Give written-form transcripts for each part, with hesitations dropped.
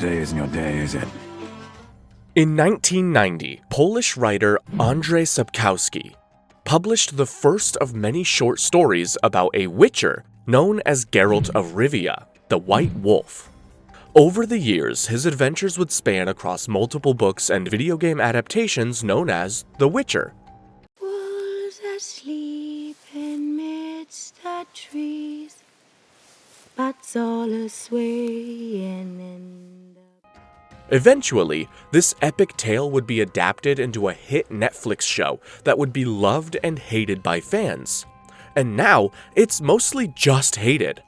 Today isn't your day, is it? In 1990, Polish writer Andrzej Sapkowski published the first of many short stories about a witcher known as Geralt of Rivia, the White Wolf. Over the years, his adventures would span across multiple books and video game adaptations known as The Witcher. Wolves asleep amidst the trees, bats all a-swaying in the... Eventually, this epic tale would be adapted into a hit Netflix show that would be loved and hated by fans. And now, it's mostly just hated.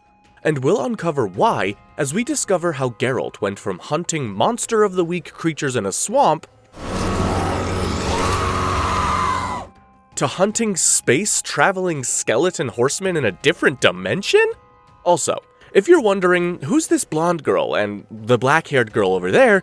And we'll uncover why as we discover how Geralt went from hunting Monster of the Week creatures in a swamp to hunting space-traveling skeleton horsemen in a different dimension? Also, if you're wondering, who's this blonde girl and the black-haired girl over there,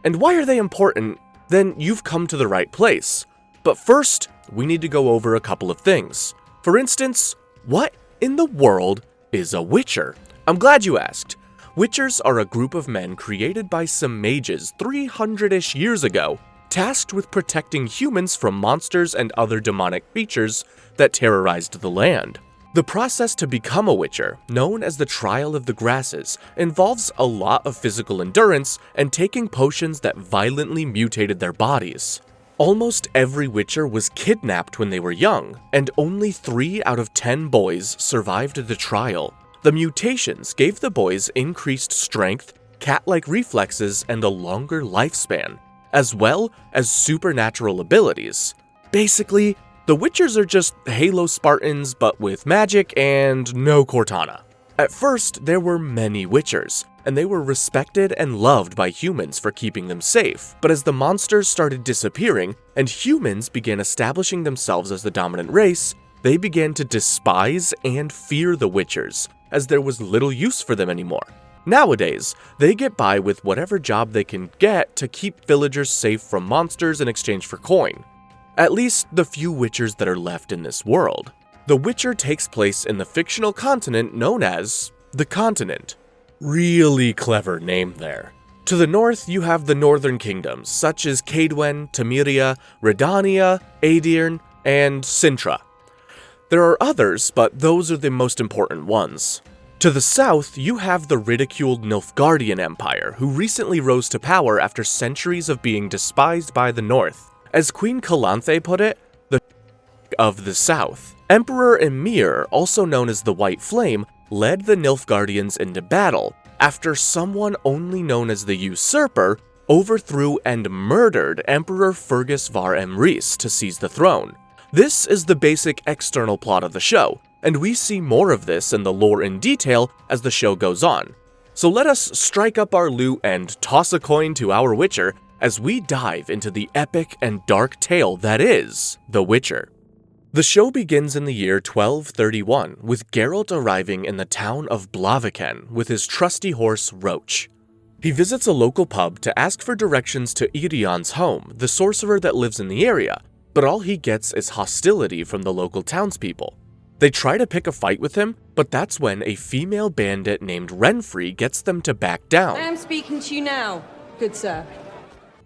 and why are they important, then you've come to the right place. But first, we need to go over a couple of things. For instance, what in the world is a witcher? I'm glad you asked. Witchers are a group of men created by some mages 300-ish years ago, tasked with protecting humans from monsters and other demonic creatures that terrorized the land. The process to become a witcher, known as the Trial of the Grasses, involves a lot of physical endurance and taking potions that violently mutated their bodies. Almost every witcher was kidnapped when they were young, and only 3 out of 10 boys survived the trial. The mutations gave the boys increased strength, cat-like reflexes, and a longer lifespan, as well as supernatural abilities. Basically, the Witchers are just Halo Spartans but with magic and no Cortana. At first, there were many Witchers, and they were respected and loved by humans for keeping them safe. But as the monsters started disappearing and humans began establishing themselves as the dominant race, they began to despise and fear the Witchers, as there was little use for them anymore. Nowadays, they get by with whatever job they can get to keep villagers safe from monsters in exchange for coin. At least the few Witchers that are left in this world. The Witcher takes place in the fictional continent known as the Continent. Really clever name there. To the north, you have the northern kingdoms, such as Cadwen, Temeria, Redania, Aedirn, and Sintra. There are others, but those are the most important ones. To the south, you have the ridiculed Nilfgaardian Empire, who recently rose to power after centuries of being despised by the north. As Queen Calanthe put it, the of the south. Emperor Emir, also known as the White Flame, led the Nilfgaardians into battle after someone only known as the Usurper overthrew and murdered Emperor Fergus var Emrys to seize the throne. This is the basic external plot of the show, and we see more of this in the lore in detail as the show goes on. So let us strike up our loot and toss a coin to our Witcher as we dive into the epic and dark tale that is The Witcher. The show begins in the year 1231, with Geralt arriving in the town of Blaviken with his trusty horse Roach. He visits a local pub to ask for directions to Irion's home, the sorcerer that lives in the area, but all he gets is hostility from the local townspeople. They try to pick a fight with him, but that's when a female bandit named Renfri gets them to back down. I am speaking to you now, good sir.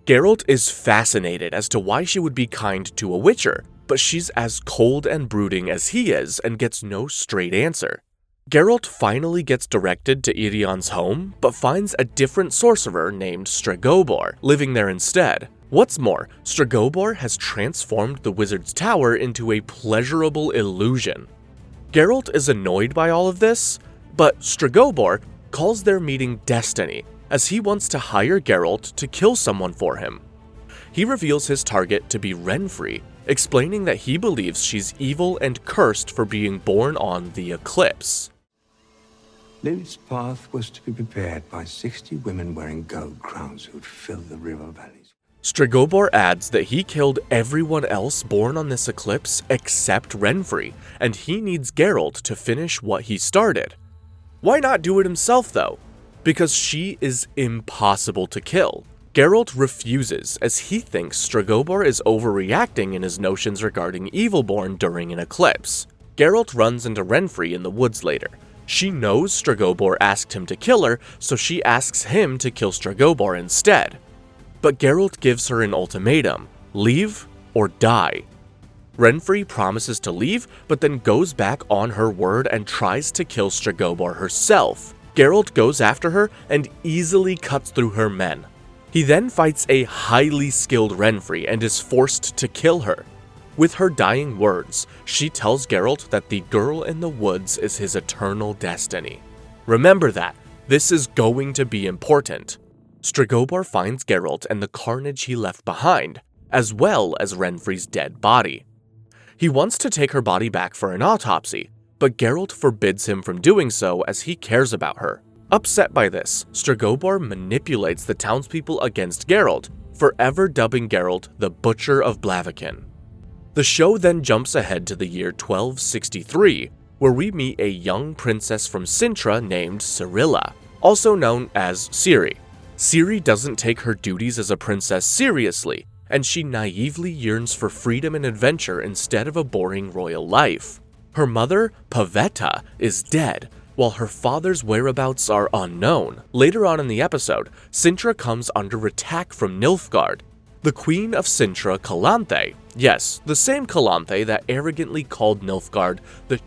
Geralt is fascinated as to why she would be kind to a Witcher, but she's as cold and brooding as he is and gets no straight answer. Geralt finally gets directed to Irion's home, but finds a different sorcerer named Stregobor living there instead. What's more, Stregobor has transformed the wizard's tower into a pleasurable illusion. Geralt is annoyed by all of this, but Stregobor calls their meeting destiny, as he wants to hire Geralt to kill someone for him. He reveals his target to be Renfri, explaining that he believes she's evil and cursed for being born on the eclipse. Lilith's path was to be prepared by 60 women wearing gold crowns who'd fill the river valleys. Stregobor adds that he killed everyone else born on this eclipse except Renfri, and he needs Geralt to finish what he started. Why not do it himself though? Because she is impossible to kill. Geralt refuses as he thinks Stregobor is overreacting in his notions regarding Evilborn during an eclipse. Geralt runs into Renfri in the woods later, She knows Stregobor asked him to kill her, so she asks him to kill Stregobor instead. But Geralt gives her an ultimatum: leave or die. Renfri promises to leave, but then goes back on her word and tries to kill Stregobor herself. Geralt goes after her and easily cuts through her men. He then fights a highly skilled Renfri and is forced to kill her. With her dying words, she tells Geralt that the girl in the woods is his eternal destiny. Remember that, this is going to be important. Stregobor finds Geralt and the carnage he left behind, as well as Renfri's dead body. He wants to take her body back for an autopsy, but Geralt forbids him from doing so as he cares about her. Upset by this, Stregobor manipulates the townspeople against Geralt, forever dubbing Geralt the Butcher of Blaviken. The show then jumps ahead to the year 1263, where we meet a young princess from Cintra named Cirilla, also known as Ciri. Ciri doesn't take her duties as a princess seriously, and she naively yearns for freedom and adventure instead of a boring royal life. Her mother, Pavetta, is dead, while her father's whereabouts are unknown. Later on in the episode, Cintra comes under attack from Nilfgaard. The Queen of Cintra, Calanthe, yes, the same Calanthe that arrogantly called Nilfgaard the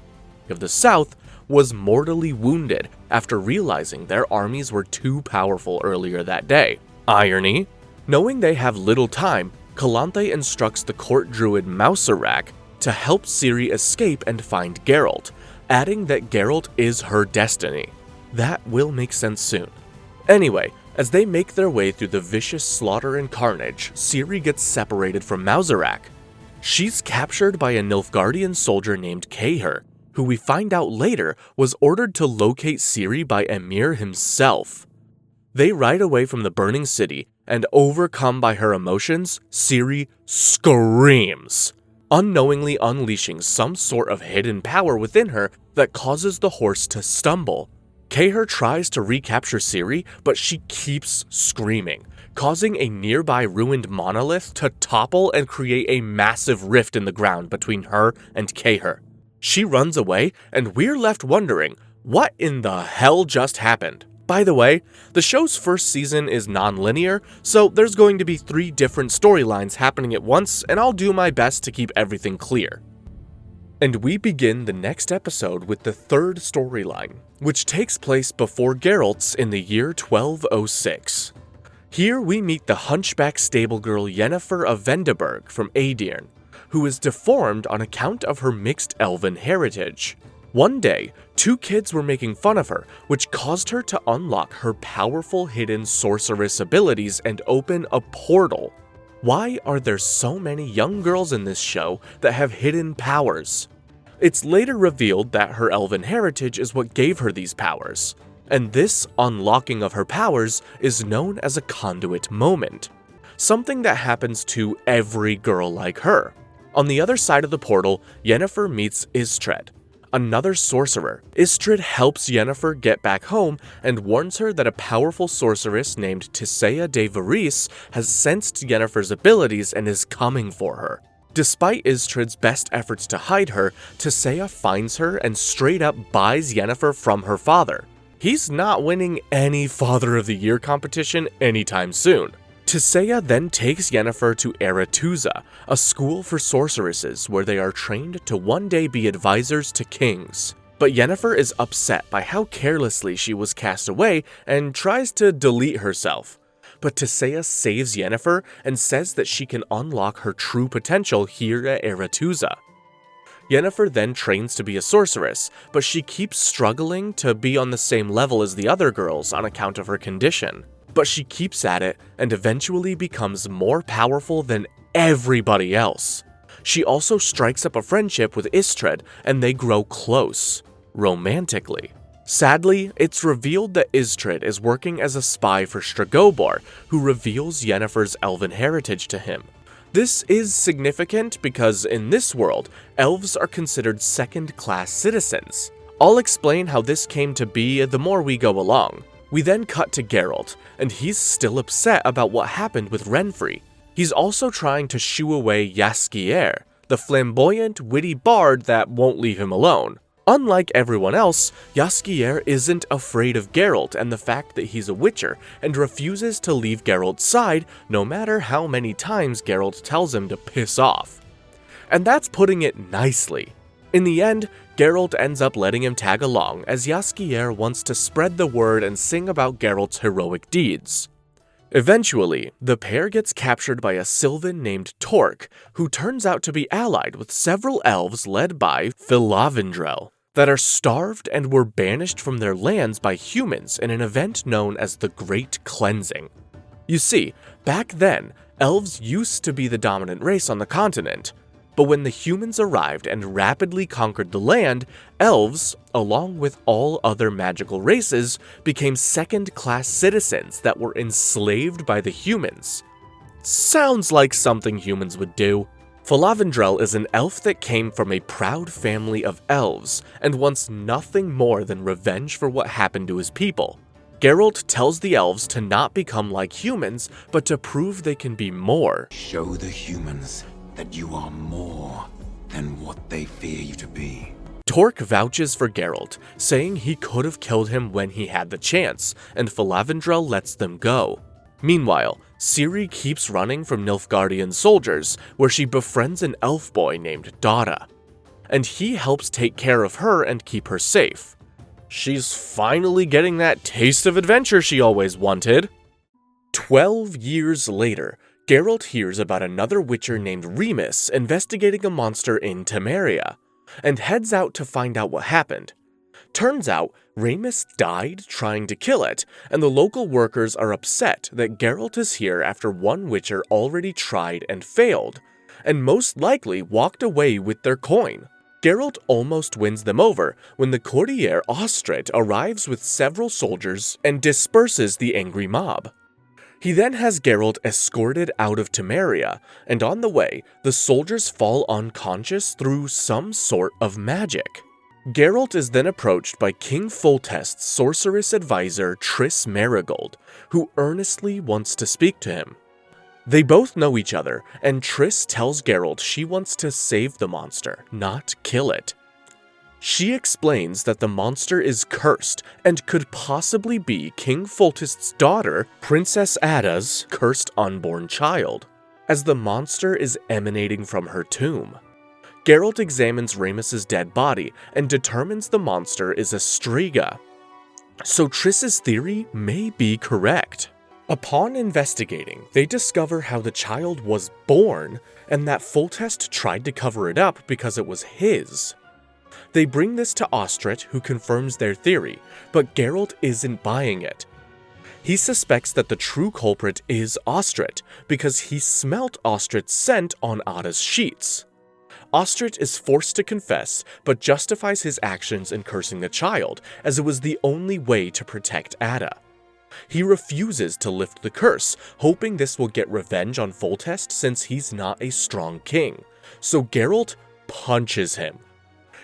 of the South, was mortally wounded after realizing their armies were too powerful earlier that day. Irony? Knowing they have little time, Calanthe instructs the court druid Mouserak to help Ciri escape and find Geralt, adding that Geralt is her destiny. That will make sense soon. Anyway, as they make their way through the vicious slaughter and carnage, Ciri gets separated from Mouserak. She's captured by a Nilfgaardian soldier named Kaer, who we find out later was ordered to locate Ciri by Emir himself. They ride away from the burning city, and overcome by her emotions, Ciri screams, unknowingly unleashing some sort of hidden power within her that causes the horse to stumble. Kaer tries to recapture Ciri, but she keeps screaming, causing a nearby ruined monolith to topple and create a massive rift in the ground between her and Kaer. She runs away, and we're left wondering, what in the hell just happened? By the way, the show's first season is non-linear, so there's going to be 3 different storylines happening at once, and I'll do my best to keep everything clear. And we begin the next episode with the 3rd storyline, which takes place before Geralt's in the year 1206. Here we meet the hunchback stable girl Yennefer of Vendeburg from Aedirn, who is deformed on account of her mixed elven heritage. One day, 2 kids were making fun of her, which caused her to unlock her powerful hidden sorceress abilities and open a portal. Why are there so many young girls in this show that have hidden powers? It's later revealed that her elven heritage is what gave her these powers, and this unlocking of her powers is known as a conduit moment, something that happens to every girl like her. On the other side of the portal, Yennefer meets Istred, another sorcerer. Istrid helps Yennefer get back home and warns her that a powerful sorceress named Tissaia de Varys has sensed Yennefer's abilities and is coming for her. Despite Istrid's best efforts to hide her, Tissaia finds her and straight up buys Yennefer from her father. He's not winning any Father of the Year competition anytime soon. Tissaia then takes Yennefer to Aretuza, a school for sorceresses where they are trained to one day be advisors to kings. But Yennefer is upset by how carelessly she was cast away and tries to delete herself. But Tissaia saves Yennefer and says that she can unlock her true potential here at Aretuza. Yennefer then trains to be a sorceress, but she keeps struggling to be on the same level as the other girls on account of her condition. But she keeps at it and eventually becomes more powerful than everybody else. She also strikes up a friendship with Istrid and they grow close, romantically. Sadly, it's revealed that Istrid is working as a spy for Stregobor, who reveals Yennefer's elven heritage to him. This is significant because in this world, elves are considered second-class citizens. I'll explain how this came to be the more we go along. We then cut to Geralt, and he's still upset about what happened with Renfri. He's also trying to shoo away Jaskier, the flamboyant, witty bard that won't leave him alone. Unlike everyone else, Jaskier isn't afraid of Geralt and the fact that he's a witcher, and refuses to leave Geralt's side no matter how many times Geralt tells him to piss off. And that's putting it nicely. In the end, Geralt ends up letting him tag along as Jaskier wants to spread the word and sing about Geralt's heroic deeds. Eventually, the pair gets captured by a Sylvan named Torque, who turns out to be allied with several elves led by Filavandrel, that are starved and were banished from their lands by humans in an event known as the Great Cleansing. You see, back then, elves used to be the dominant race on the continent, but when the humans arrived and rapidly conquered the land, elves, along with all other magical races, became second-class citizens that were enslaved by the humans. Sounds like something humans would do. Filavandrel is an elf that came from a proud family of elves and wants nothing more than revenge for what happened to his people. Geralt tells the elves to not become like humans, but to prove they can be more. Show the humans that you are more than what they fear you to be. Torque vouches for Geralt, saying he could have killed him when he had the chance, and Filavandrel lets them go. Meanwhile, Ciri keeps running from Nilfgaardian soldiers, where she befriends an elf boy named Dada, and he helps take care of her and keep her safe. She's finally getting that taste of adventure she always wanted. 12 years later, Geralt hears about another witcher named Remus investigating a monster in Temeria, and heads out to find out what happened. Turns out, Remus died trying to kill it, and the local workers are upset that Geralt is here after one witcher already tried and failed, and most likely walked away with their coin. Geralt almost wins them over when the courtier Ostrit arrives with several soldiers and disperses the angry mob. He then has Geralt escorted out of Temeria, and on the way, the soldiers fall unconscious through some sort of magic. Geralt is then approached by King Foltest's sorceress advisor Triss Merigold, who earnestly wants to speak to him. They both know each other, and Triss tells Geralt she wants to save the monster, not kill it. She explains that the monster is cursed and could possibly be King Foltest's daughter, Princess Ada's cursed unborn child, as the monster is emanating from her tomb. Geralt examines Remus's dead body and determines the monster is a striga, so Triss's theory may be correct. Upon investigating, they discover how the child was born and that Foltest tried to cover it up because it was his. They bring this to Ostrit, who confirms their theory, but Geralt isn't buying it. He suspects that the true culprit is Ostrit, because he smelt Ostrit's scent on Ada's sheets. Ostrit is forced to confess, but justifies his actions in cursing the child, as it was the only way to protect Ada. He refuses to lift the curse, hoping this will get revenge on Foltest since he's not a strong king, so Geralt punches him.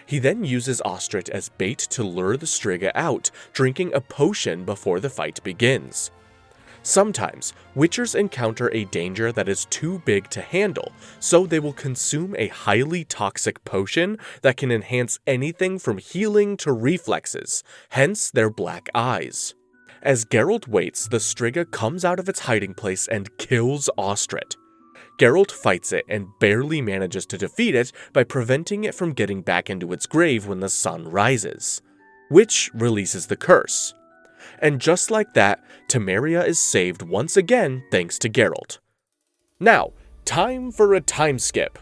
He then uses Ostrit as bait to lure the striga out, drinking a potion before the fight begins. Sometimes, witchers encounter a danger that is too big to handle, so they will consume a highly toxic potion that can enhance anything from healing to reflexes, hence their black eyes. As Geralt waits, the striga comes out of its hiding place and kills Ostrit. Geralt fights it and barely manages to defeat it by preventing it from getting back into its grave when the sun rises, which releases the curse. And just like that, Temeria is saved once again thanks to Geralt. Now, time for a time skip.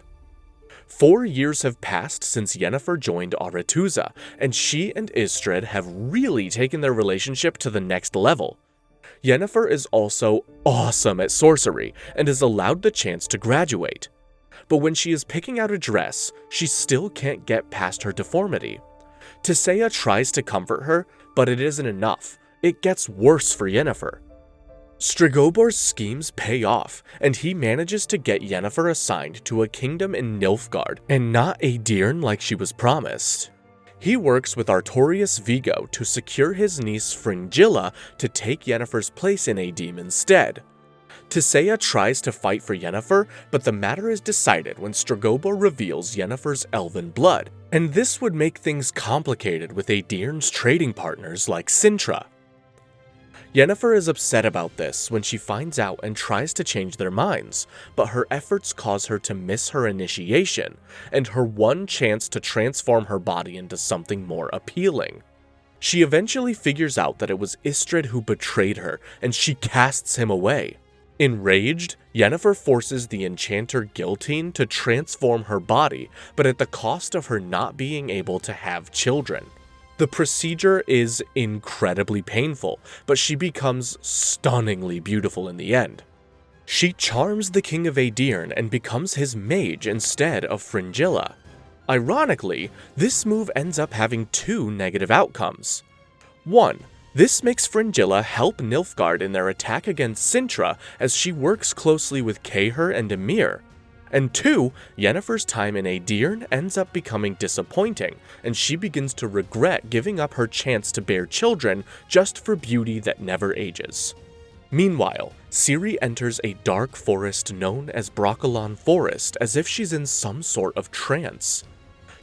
4 years have passed since Yennefer joined Aretuza, and she and Istrid have really taken their relationship to the next level. Yennefer is also awesome at sorcery and is allowed the chance to graduate. But when she is picking out a dress, she still can't get past her deformity. Tissaia tries to comfort her, but it isn't enough. It gets worse for Yennefer. Strigobor's schemes pay off, and he manages to get Yennefer assigned to a kingdom in Nilfgaard, and not Aedirn like she was promised. He works with Artorius Vigo to secure his niece Fringilla to take Yennefer's place in Aedim instead. Tissaia tries to fight for Yennefer, but the matter is decided when Stregobor reveals Yennefer's elven blood, and this would make things complicated with Aedirn's trading partners like Cintra. Yennefer is upset about this when she finds out and tries to change their minds, but her efforts cause her to miss her initiation, and her one chance to transform her body into something more appealing. She eventually figures out that it was Istrid who betrayed her, and she casts him away. Enraged, Yennefer forces the enchanter Giltine to transform her body, but at the cost of her not being able to have children. The procedure is incredibly painful, but she becomes stunningly beautiful in the end. She charms the King of Aedirn and becomes his mage instead of Fringilla. Ironically, this move ends up having two negative outcomes. 1. This makes Fringilla help Nilfgaard in their attack against Cintra as she works closely with Kaer and Emir. And 2, Yennefer's time in Aedirn ends up becoming disappointing, and she begins to regret giving up her chance to bear children just for beauty that never ages. Meanwhile, Ciri enters a dark forest known as Brokilon Forest as if she's in some sort of trance.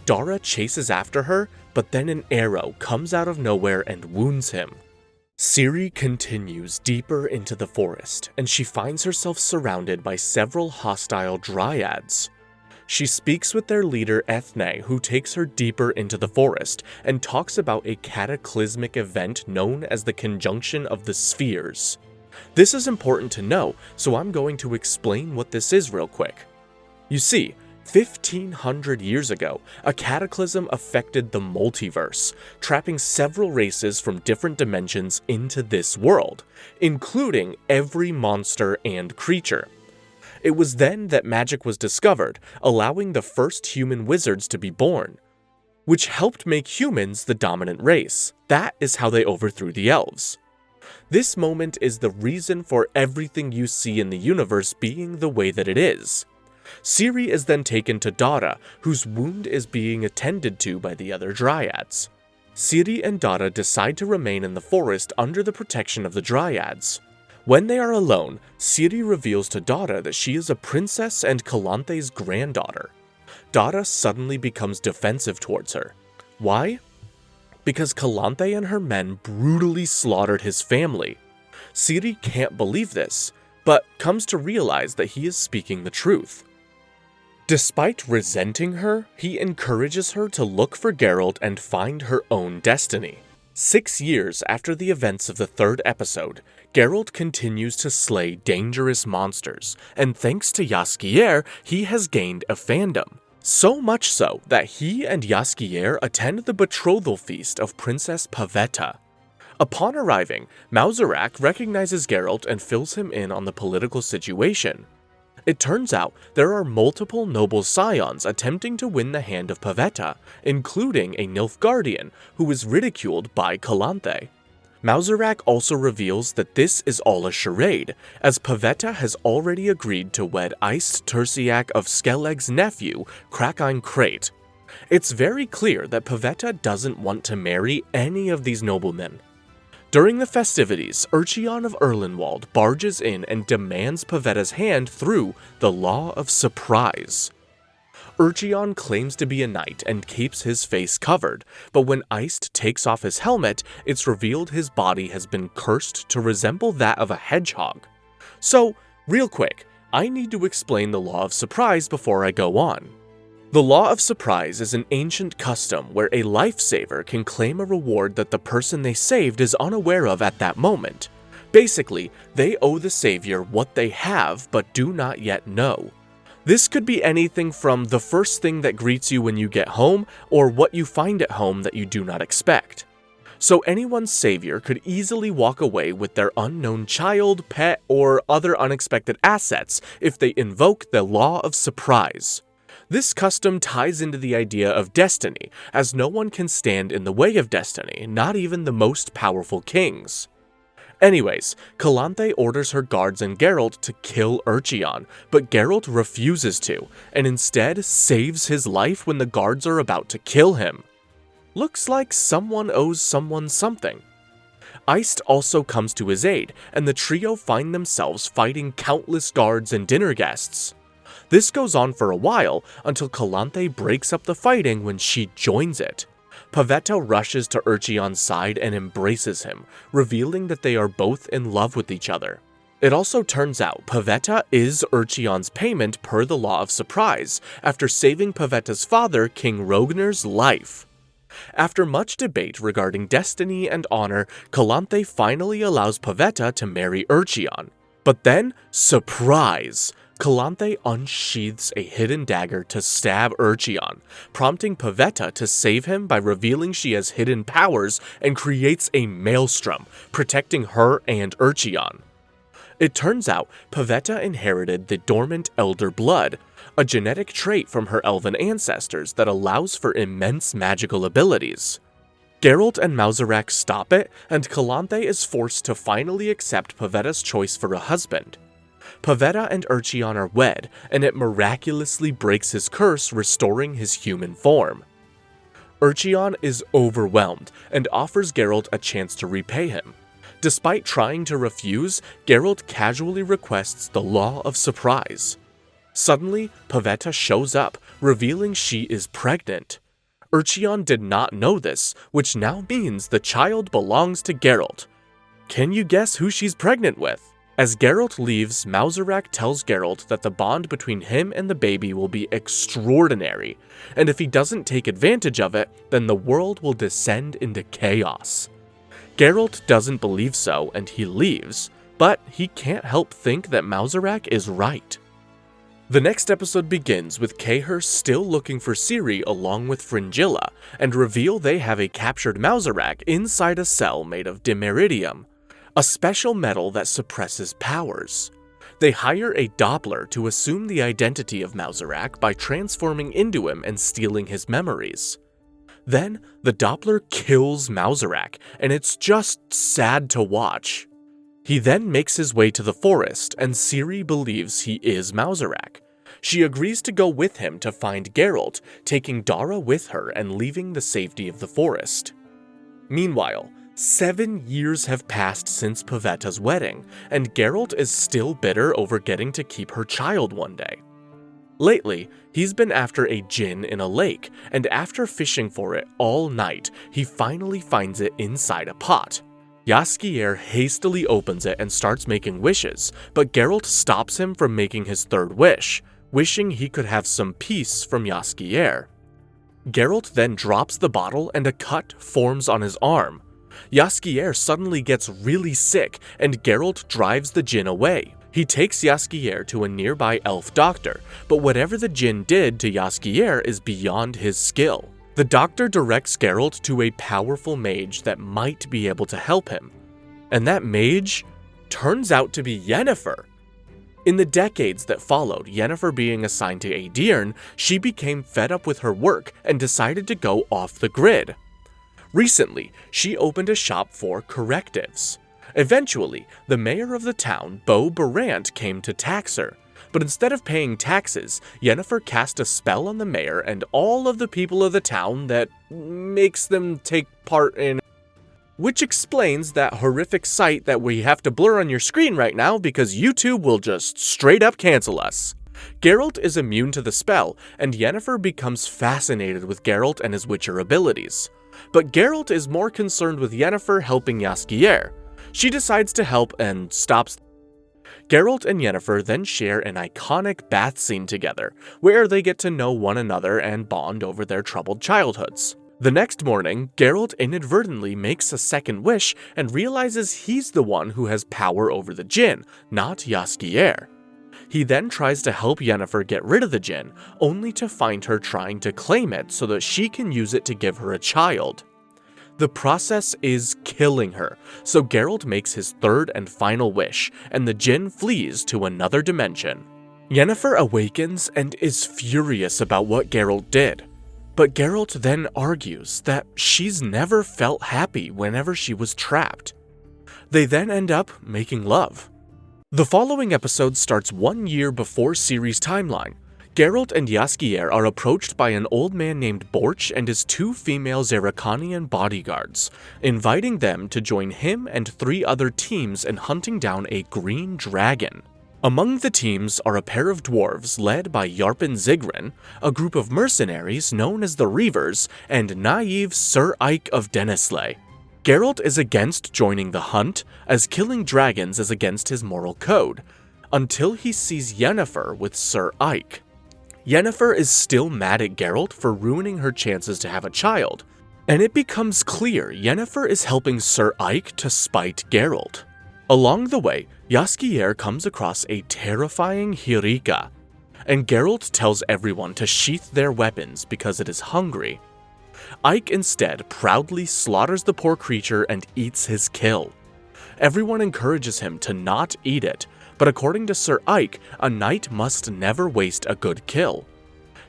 Dara chases after her, but then an arrow comes out of nowhere and wounds him. Ciri continues deeper into the forest, and she finds herself surrounded by several hostile dryads. She speaks with their leader Ethne, who takes her deeper into the forest, and talks about a cataclysmic event known as the Conjunction of the Spheres. This is important to know, so I'm going to explain what this is real quick. You see, 1500 years ago, a cataclysm affected the multiverse, trapping several races from different dimensions into this world, including every monster and creature. It was then that magic was discovered, allowing the first human wizards to be born, which helped make humans the dominant race. That is how they overthrew the elves. This moment is the reason for everything you see in the universe being the way that it is. Ciri is then taken to Dara, whose wound is being attended to by the other dryads. Ciri and Dara decide to remain in the forest under the protection of the dryads. When they are alone, Ciri reveals to Dara that she is a princess and Calanthe's granddaughter. Dara suddenly becomes defensive towards her. Why? Because Calanthe and her men brutally slaughtered his family. Ciri can't believe this, but comes to realize that he is speaking the truth. Despite resenting her, he encourages her to look for Geralt and find her own destiny. 6 years after the events of the 3rd episode, Geralt continues to slay dangerous monsters, and thanks to Jaskier, he has gained a fandom. So much so that he and Jaskier attend the betrothal feast of Princess Pavetta. Upon arriving, Mauserak recognizes Geralt and fills him in on the political situation. It turns out there are multiple noble scions attempting to win the hand of Pavetta, including a Nilfgaardian who is ridiculed by Calanthe. Mauserak also reveals that this is all a charade, as Pavetta has already agreed to wed Iced Tersiak of Skelleg's nephew, Krakine Crate. It's very clear that Pavetta doesn't want to marry any of these noblemen. During the festivities, Urcheon of Erlenwald barges in and demands Pavetta's hand through the Law of Surprise. Urcheon claims to be a knight and keeps his face covered, but when Iced takes off his helmet, it's revealed his body has been cursed to resemble that of a hedgehog. So, real quick, I need to explain the Law of Surprise before I go on. The Law of Surprise is an ancient custom where a lifesaver can claim a reward that the person they saved is unaware of at that moment. Basically, they owe the savior what they have but do not yet know. This could be anything from the first thing that greets you when you get home, or what you find at home that you do not expect. So anyone's savior could easily walk away with their unknown child, pet, or other unexpected assets if they invoke the Law of Surprise. This custom ties into the idea of destiny, as no one can stand in the way of destiny, not even the most powerful kings. Anyways, Calanthe orders her guards and Geralt to kill Urcheon, but Geralt refuses to, and instead saves his life when the guards are about to kill him. Looks like someone owes someone something. Iced also comes to his aid, and the trio find themselves fighting countless guards and dinner guests. This goes on for a while until Calanthe breaks up the fighting when she joins it. Pavetta rushes to Urchion's side and embraces him, revealing that they are both in love with each other. It also turns out Pavetta is Urchion's payment per the law of surprise, after saving Pavetta's father, King Rognar's life. After much debate regarding destiny and honor, Calanthe finally allows Pavetta to marry Urchion. But then, surprise! Calanthe unsheaths a hidden dagger to stab Urchion, prompting Pavetta to save him by revealing she has hidden powers and creates a maelstrom, protecting her and Urchion. It turns out Pavetta inherited the dormant Elder Blood, a genetic trait from her elven ancestors that allows for immense magical abilities. Geralt and Mauserak stop it, and Calanthe is forced to finally accept Pavetta's choice for a husband. Pavetta and Urchion are wed, and it miraculously breaks his curse, restoring his human form. Urchion is overwhelmed and offers Geralt a chance to repay him. Despite trying to refuse, Geralt casually requests the Law of Surprise. Suddenly, Pavetta shows up, revealing she is pregnant. Urchion did not know this, which now means the child belongs to Geralt. Can you guess who she's pregnant with? As Geralt leaves, Mauserak tells Geralt that the bond between him and the baby will be extraordinary, and if he doesn't take advantage of it, then the world will descend into chaos. Geralt doesn't believe so, and he leaves, but he can't help think that Mauserak is right. The next episode begins with Kaer still looking for Ciri along with Fringilla, and reveal they have a captured Mauserak inside a cell made of dimeridium, a special metal that suppresses powers. They hire a Doppler to assume the identity of Mauserak by transforming into him and stealing his memories. Then, the Doppler kills Mauserak, and it's just sad to watch. He then makes his way to the forest, and Ciri believes he is Mauserak. She agrees to go with him to find Geralt, taking Dara with her and leaving the safety of the forest. Meanwhile, 7 years have passed since Pavetta's wedding, and Geralt is still bitter over getting to keep her child one day. Lately, he's been after a djinn in a lake, and after fishing for it all night, he finally finds it inside a pot. Jaskier hastily opens it and starts making wishes, but Geralt stops him from making his third wish, wishing he could have some peace from Jaskier. Geralt then drops the bottle and a cut forms on his arm. Jaskier suddenly gets really sick, and Geralt drives the djinn away. He takes Jaskier to a nearby elf doctor, but whatever the djinn did to Jaskier is beyond his skill. The doctor directs Geralt to a powerful mage that might be able to help him. And that mage turns out to be Yennefer. In the decades that followed Yennefer being assigned to Aedirn, she became fed up with her work and decided to go off the grid. Recently, she opened a shop for correctives. Eventually, the mayor of the town, Bo Barant, came to tax her. But instead of paying taxes, Yennefer cast a spell on the mayor and all of the people of the town that makes them take part in, which explains that horrific sight that we have to blur on your screen right now because YouTube will just straight up cancel us. Geralt is immune to the spell, and Yennefer becomes fascinated with Geralt and his Witcher abilities. But Geralt is more concerned with Yennefer helping Jaskier. She decides to help and stops. Geralt and Yennefer then share an iconic bath scene together, where they get to know one another and bond over their troubled childhoods. The next morning, Geralt inadvertently makes a second wish and realizes he's the one who has power over the djinn, not Jaskier. He then tries to help Yennefer get rid of the djinn, only to find her trying to claim it so that she can use it to give her a child. The process is killing her, so Geralt makes his third and final wish, and the djinn flees to another dimension. Yennefer awakens and is furious about what Geralt did. But Geralt then argues that she's never felt happy whenever she was trapped. They then end up making love. The following episode starts 1 year before Ciri's timeline. Geralt and Jaskier are approached by an old man named Borch and his 2 female Zerrikanian bodyguards, inviting them to join him and 3 other teams in hunting down a green dragon. Among the teams are a pair of dwarves led by Yarpen Zigrin, a group of mercenaries known as the Reavers, and naive Sir Ike of Dennisley. Geralt is against joining the hunt, as killing dragons is against his moral code, until he sees Yennefer with Sir Ike. Yennefer is still mad at Geralt for ruining her chances to have a child, and it becomes clear Yennefer is helping Sir Ike to spite Geralt. Along the way, Jaskier comes across a terrifying Hirika, and Geralt tells everyone to sheath their weapons because it is hungry. Ike instead proudly slaughters the poor creature and eats his kill. Everyone encourages him to not eat it, but according to Sir Ike, a knight must never waste a good kill.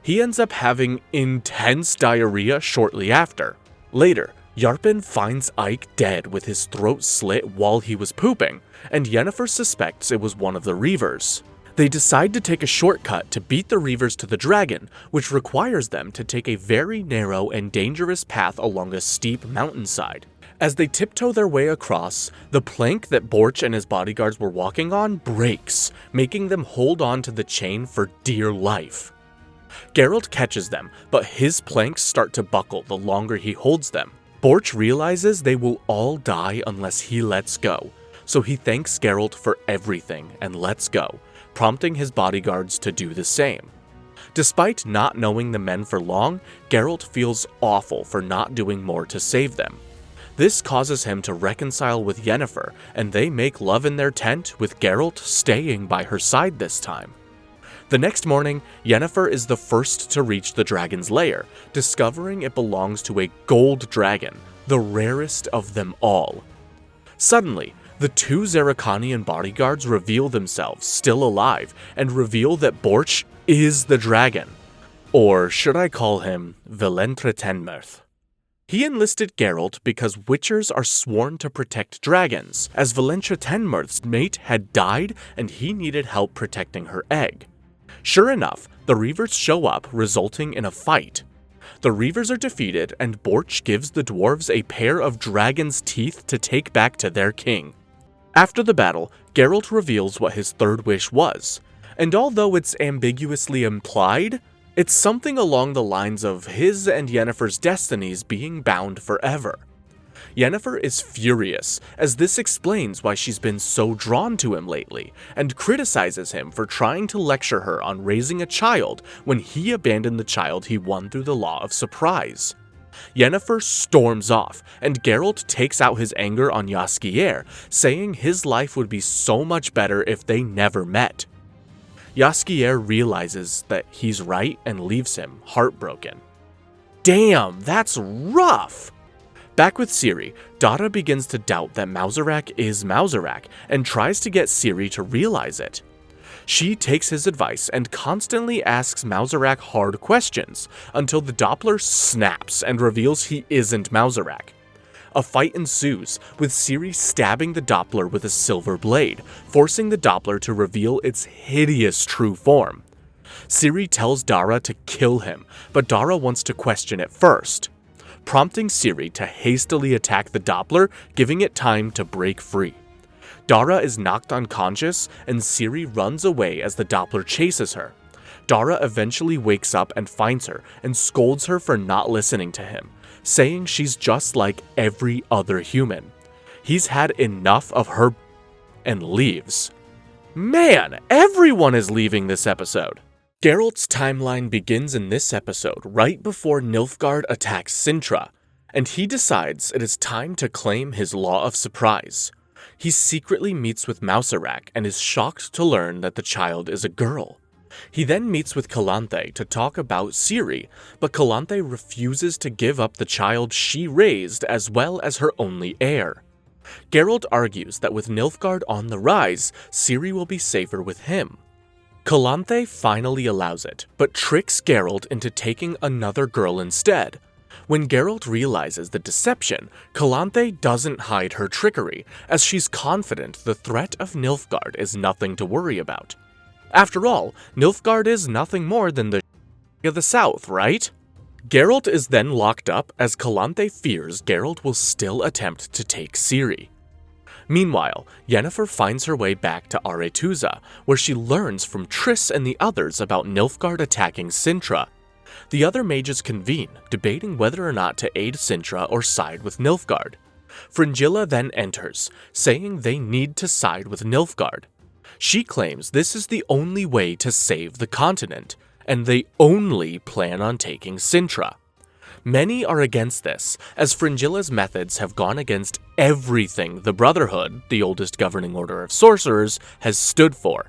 He ends up having intense diarrhea shortly after. Later, Yarpen finds Ike dead with his throat slit while he was pooping, and Yennefer suspects it was one of the Reavers. They decide to take a shortcut to beat the Reavers to the dragon, which requires them to take a very narrow and dangerous path along a steep mountainside. As they tiptoe their way across, the plank that Borch and his bodyguards were walking on breaks, making them hold on to the chain for dear life. Geralt catches them, but his planks start to buckle the longer he holds them. Borch realizes they will all die unless he lets go, so he thanks Geralt for everything and lets go, prompting his bodyguards to do the same. Despite not knowing the men for long, Geralt feels awful for not doing more to save them. This causes him to reconcile with Yennefer, and they make love in their tent, with Geralt staying by her side this time. The next morning, Yennefer is the first to reach the dragon's lair, discovering it belongs to a gold dragon, the rarest of them all. Suddenly, the 2 Zerrikanian bodyguards reveal themselves still alive and reveal that Borch is the dragon. Or should I call him Velentretenmirth? He enlisted Geralt because witchers are sworn to protect dragons, as Velentretenmirth's mate had died and he needed help protecting her egg. Sure enough, the Reavers show up, resulting in a fight. The Reavers are defeated, and Borch gives the dwarves a pair of dragon's teeth to take back to their king. After the battle, Geralt reveals what his third wish was, and although it's ambiguously implied, it's something along the lines of his and Yennefer's destinies being bound forever. Yennefer is furious, as this explains why she's been so drawn to him lately, and criticizes him for trying to lecture her on raising a child when he abandoned the child he won through the law of surprise. Yennefer storms off, and Geralt takes out his anger on Jaskier, saying his life would be so much better if they never met. Jaskier realizes that he's right and leaves him, heartbroken. Damn, that's rough! Back with Ciri, Dara begins to doubt that Mauserak is Mauserak and tries to get Ciri to realize it. She takes his advice and constantly asks Mauserak hard questions until the Doppler snaps and reveals he isn't Mauserak. A fight ensues, with Ciri stabbing the Doppler with a silver blade, forcing the Doppler to reveal its hideous true form. Ciri tells Dara to kill him, but Dara wants to question it first, prompting Ciri to hastily attack the Doppler, giving it time to break free. Dara is knocked unconscious, and Ciri runs away as the Doppler chases her. Dara eventually wakes up and finds her, and scolds her for not listening to him, saying she's just like every other human. He's had enough of her and leaves. Man, everyone is leaving this episode! Geralt's timeline begins in this episode right before Nilfgaard attacks Sintra, and he decides it is time to claim his law of surprise. He secretly meets with Mauserak and is shocked to learn that the child is a girl. He then meets with Calanthe to talk about Ciri, but Calanthe refuses to give up the child she raised as well as her only heir. Geralt argues that with Nilfgaard on the rise, Ciri will be safer with him. Calanthe finally allows it, but tricks Geralt into taking another girl instead. When Geralt realizes the deception, Calanthe doesn't hide her trickery, as she's confident the threat of Nilfgaard is nothing to worry about. After all, Nilfgaard is nothing more than the of the south, right? Geralt is then locked up as Calanthe fears Geralt will still attempt to take Ciri. Meanwhile, Yennefer finds her way back to Aretuza, where she learns from Triss and the others about Nilfgaard attacking Sintra. The other mages convene, debating whether or not to aid Sintra or side with Nilfgaard. Fringilla then enters, saying they need to side with Nilfgaard. She claims this is the only way to save the continent, and they only plan on taking Sintra. Many are against this, as Fringilla's methods have gone against everything the Brotherhood, the oldest governing order of sorcerers, has stood for.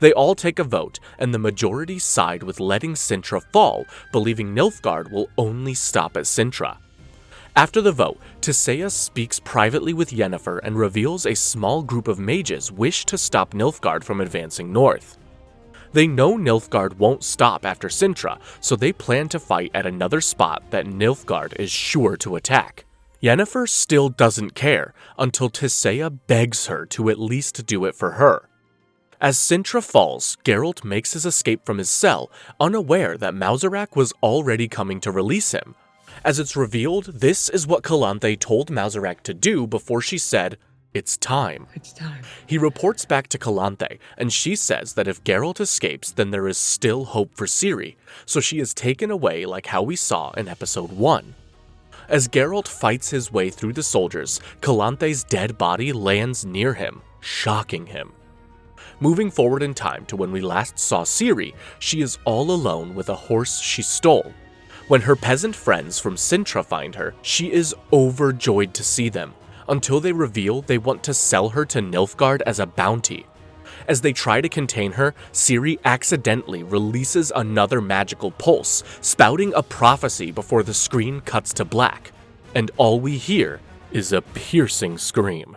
They all take a vote, and the majority side with letting Sintra fall, believing Nilfgaard will only stop at Sintra. After the vote, Tissaia speaks privately with Yennefer and reveals a small group of mages wish to stop Nilfgaard from advancing north. They know Nilfgaard won't stop after Sintra, so they plan to fight at another spot that Nilfgaard is sure to attack. Yennefer still doesn't care, until Tissaia begs her to at least do it for her. As Sintra falls, Geralt makes his escape from his cell, unaware that Mauserak was already coming to release him. As it's revealed, this is what Calanthe told Mauserak to do before she said, "It's time." It's time. He reports back to Calanthe, and she says that if Geralt escapes, then there is still hope for Ciri, so she is taken away like how we saw in episode 1. As Geralt fights his way through the soldiers, Calanthe's dead body lands near him, shocking him. Moving forward in time to when we last saw Ciri, she is all alone with a horse she stole. When her peasant friends from Sintra find her, she is overjoyed to see them, until they reveal they want to sell her to Nilfgaard as a bounty. As they try to contain her, Ciri accidentally releases another magical pulse, spouting a prophecy before the screen cuts to black, and all we hear is a piercing scream.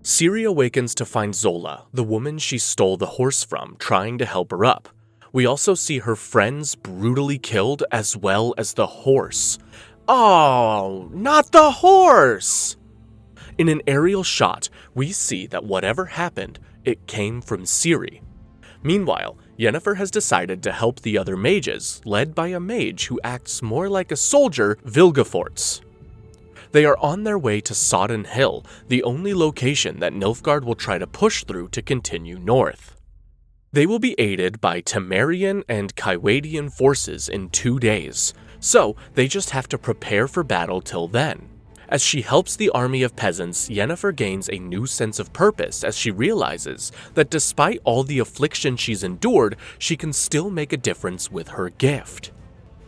Ciri awakens to find Zola, the woman she stole the horse from, trying to help her up. We also see her friends brutally killed as well as the horse. Oh, not the horse! In an aerial shot, we see that whatever happened, it came from Ciri. Meanwhile, Yennefer has decided to help the other mages, led by a mage who acts more like a soldier, Vilgefortz. They are on their way to Sodden Hill, the only location that Nilfgaard will try to push through to continue north. They will be aided by Temerian and Kaiwadian forces in 2 days, so they just have to prepare for battle till then. As she helps the army of peasants, Yennefer gains a new sense of purpose as she realizes that despite all the affliction she's endured, she can still make a difference with her gift.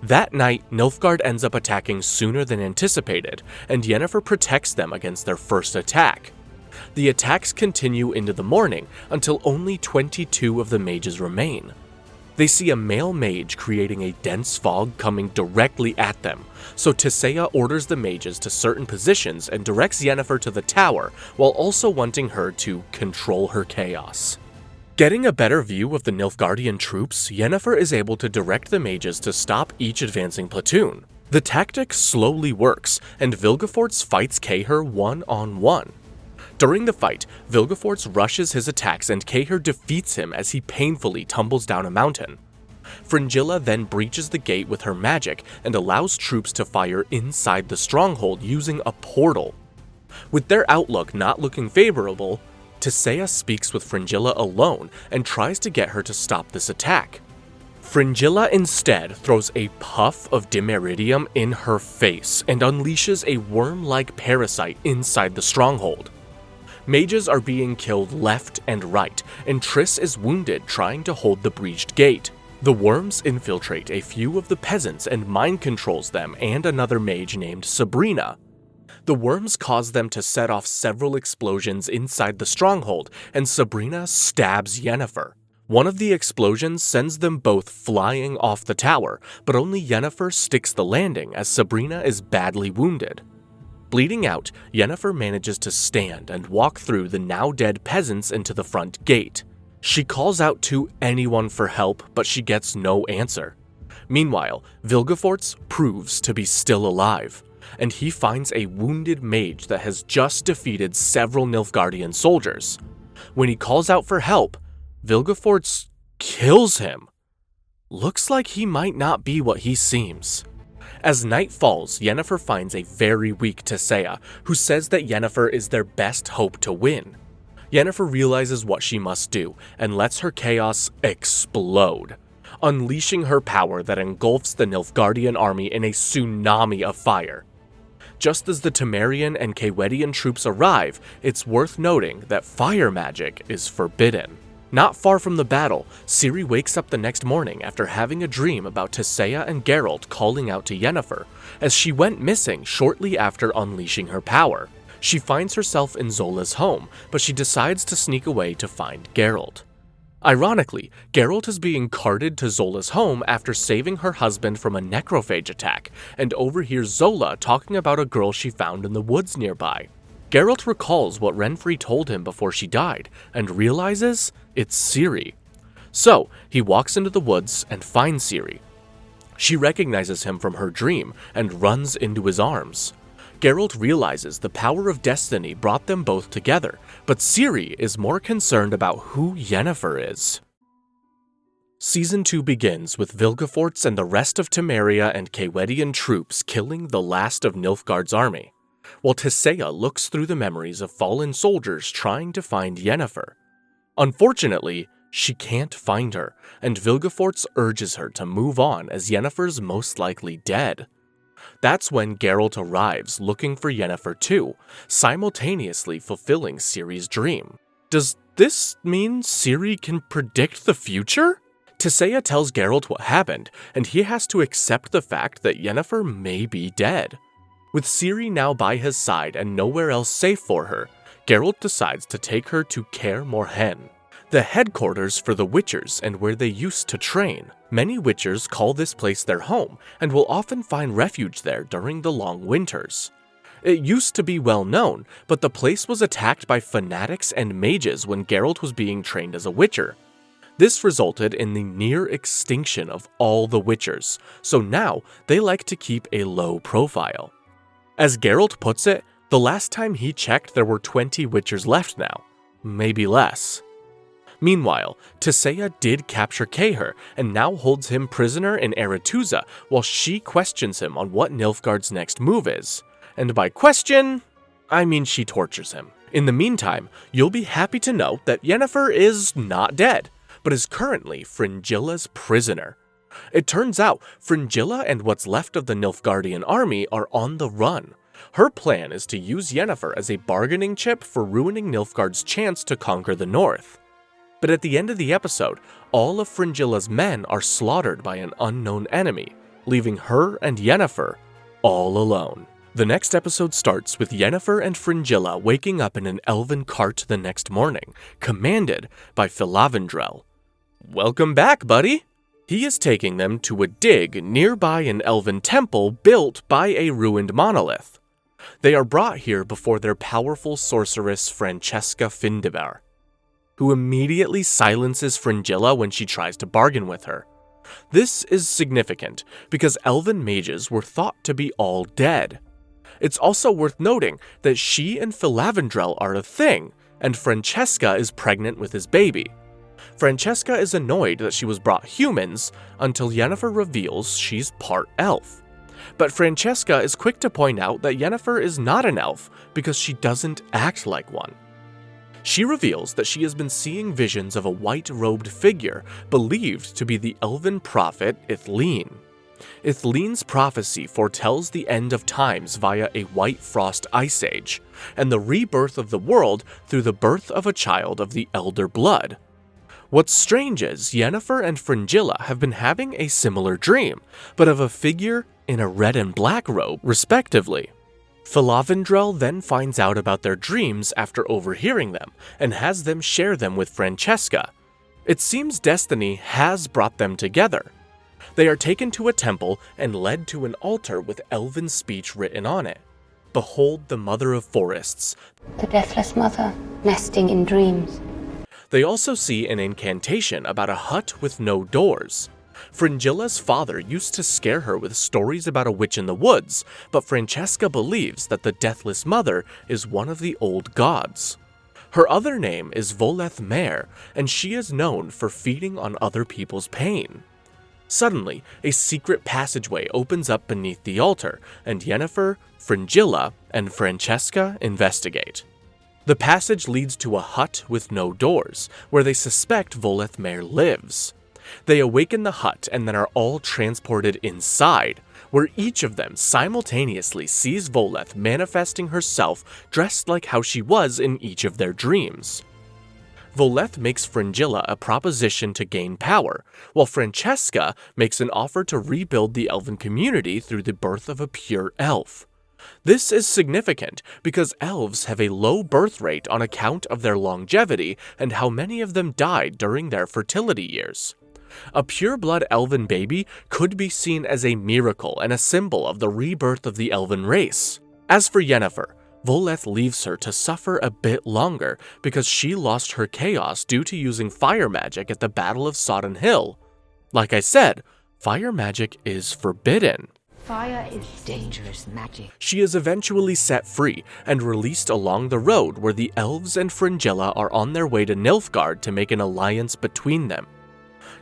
That night, Nilfgaard ends up attacking sooner than anticipated, and Yennefer protects them against their first attack. The attacks continue into the morning until only 22 of the mages remain. They see a male mage creating a dense fog coming directly at them, so Tissaia orders the mages to certain positions and directs Yennefer to the tower, while also wanting her to control her chaos. Getting a better view of the Nilfgaardian troops, Yennefer is able to direct the mages to stop each advancing platoon. The tactic slowly works, and Vilgefortz fights Kaer one-on-one. During the fight, Vilgefortz rushes his attacks and Kaer defeats him as he painfully tumbles down a mountain. Fringilla then breaches the gate with her magic and allows troops to fire inside the stronghold using a portal. With their outlook not looking favorable, Tissaia speaks with Fringilla alone and tries to get her to stop this attack. Fringilla instead throws a puff of Dimeridium in her face and unleashes a worm-like parasite inside the stronghold. Mages are being killed left and right, and Triss is wounded trying to hold the breached gate. The worms infiltrate a few of the peasants and mind controls them and another mage named Sabrina. The worms cause them to set off several explosions inside the stronghold, and Sabrina stabs Yennefer. One of the explosions sends them both flying off the tower, but only Yennefer sticks the landing as Sabrina is badly wounded. Bleeding out, Yennefer manages to stand and walk through the now dead peasants into the front gate. She calls out to anyone for help, but she gets no answer. Meanwhile, Vilgefortz proves to be still alive, and he finds a wounded mage that has just defeated several Nilfgaardian soldiers. When he calls out for help, Vilgefortz kills him. Looks like he might not be what he seems. As night falls, Yennefer finds a very weak Tissaia, who says that Yennefer is their best hope to win. Yennefer realizes what she must do, and lets her chaos explode, unleashing her power that engulfs the Nilfgaardian army in a tsunami of fire. Just as the Temerian and Caewedian troops arrive, it's worth noting that fire magic is forbidden. Not far from the battle, Ciri wakes up the next morning after having a dream about Tissaia and Geralt calling out to Yennefer, as she went missing shortly after unleashing her power. She finds herself in Zola's home, but she decides to sneak away to find Geralt. Ironically, Geralt is being carted to Zola's home after saving her husband from a necrophage attack, and overhears Zola talking about a girl she found in the woods nearby. Geralt recalls what Renfri told him before she died, and realizes it's Ciri. So, he walks into the woods and finds Ciri. She recognizes him from her dream and runs into his arms. Geralt realizes the power of destiny brought them both together, but Ciri is more concerned about who Yennefer is. Season 2 begins with Vilgefortz and the rest of Temeria and Caewedian troops killing the last of Nilfgaard's army, while Tissaia looks through the memories of fallen soldiers trying to find Yennefer. Unfortunately, she can't find her, and Vilgefortz urges her to move on as Yennefer's most likely dead. That's when Geralt arrives looking for Yennefer too, simultaneously fulfilling Ciri's dream. Does this mean Ciri can predict the future? Tissaia tells Geralt what happened, and he has to accept the fact that Yennefer may be dead. With Ciri now by his side and nowhere else safe for her, Geralt decides to take her to Kaer Morhen, the headquarters for the Witchers and where they used to train. Many Witchers call this place their home and will often find refuge there during the long winters. It used to be well known, but the place was attacked by fanatics and mages when Geralt was being trained as a Witcher. This resulted in the near extinction of all the Witchers, so now they like to keep a low profile. As Geralt puts it, the last time he checked there were 20 Witchers left now, maybe less. Meanwhile, Tissaia did capture Kaer and now holds him prisoner in Aretuza while she questions him on what Nilfgaard's next move is. And by question, I mean she tortures him. In the meantime, you'll be happy to know that Yennefer is not dead, but is currently Fringilla's prisoner. It turns out Fringilla and what's left of the Nilfgaardian army are on the run. Her plan is to use Yennefer as a bargaining chip for ruining Nilfgaard's chance to conquer the north. But at the end of the episode, all of Fringilla's men are slaughtered by an unknown enemy, leaving her and Yennefer all alone. The next episode starts with Yennefer and Fringilla waking up in an elven cart the next morning, commanded by Filavandrel. Welcome back, buddy! He is taking them to a dig nearby an elven temple built by a ruined monolith. They are brought here before their powerful sorceress Francesca Findabar, who immediately silences Fringilla when she tries to bargain with her. This is significant because elven mages were thought to be all dead. It's also worth noting that she and Filavandrel are a thing, and Francesca is pregnant with his baby. Francesca is annoyed that she was brought humans until Yennefer reveals she's part elf. But Francesca is quick to point out that Yennefer is not an elf because she doesn't act like one. She reveals that she has been seeing visions of a white-robed figure believed to be the elven prophet Ithleen. Ithleen's prophecy foretells the end of times via a white frost ice age, and the rebirth of the world through the birth of a child of the elder blood. What's strange is Yennefer and Fringilla have been having a similar dream, but of a figure in a red and black robe, respectively. Filavandrel then finds out about their dreams after overhearing them, and has them share them with Francesca. It seems destiny has brought them together. They are taken to a temple and led to an altar with elven speech written on it. Behold the Mother of Forests, the Deathless Mother, nesting in dreams. They also see an incantation about a hut with no doors. Fringilla's father used to scare her with stories about a witch in the woods, but Francesca believes that the Deathless Mother is one of the old gods. Her other name is Voleth Meir, and she is known for feeding on other people's pain. Suddenly, a secret passageway opens up beneath the altar, and Yennefer, Fringilla, and Francesca investigate. The passage leads to a hut with no doors, where they suspect Voleth Meir lives. They awaken the hut and then are all transported inside, where each of them simultaneously sees Voleth manifesting herself dressed like how she was in each of their dreams. Voleth makes Fringilla a proposition to gain power, while Francesca makes an offer to rebuild the elven community through the birth of a pure elf. This is significant because elves have a low birth rate on account of their longevity and how many of them died during their fertility years. A pure-blood elven baby could be seen as a miracle and a symbol of the rebirth of the elven race. As for Yennefer, Voleth leaves her to suffer a bit longer because she lost her chaos due to using fire magic at the Battle of Sodden Hill. Like I said, fire magic is forbidden. Fire is dangerous magic. She is eventually set free and released along the road where the elves and Fringilla are on their way to Nilfgaard to make an alliance between them.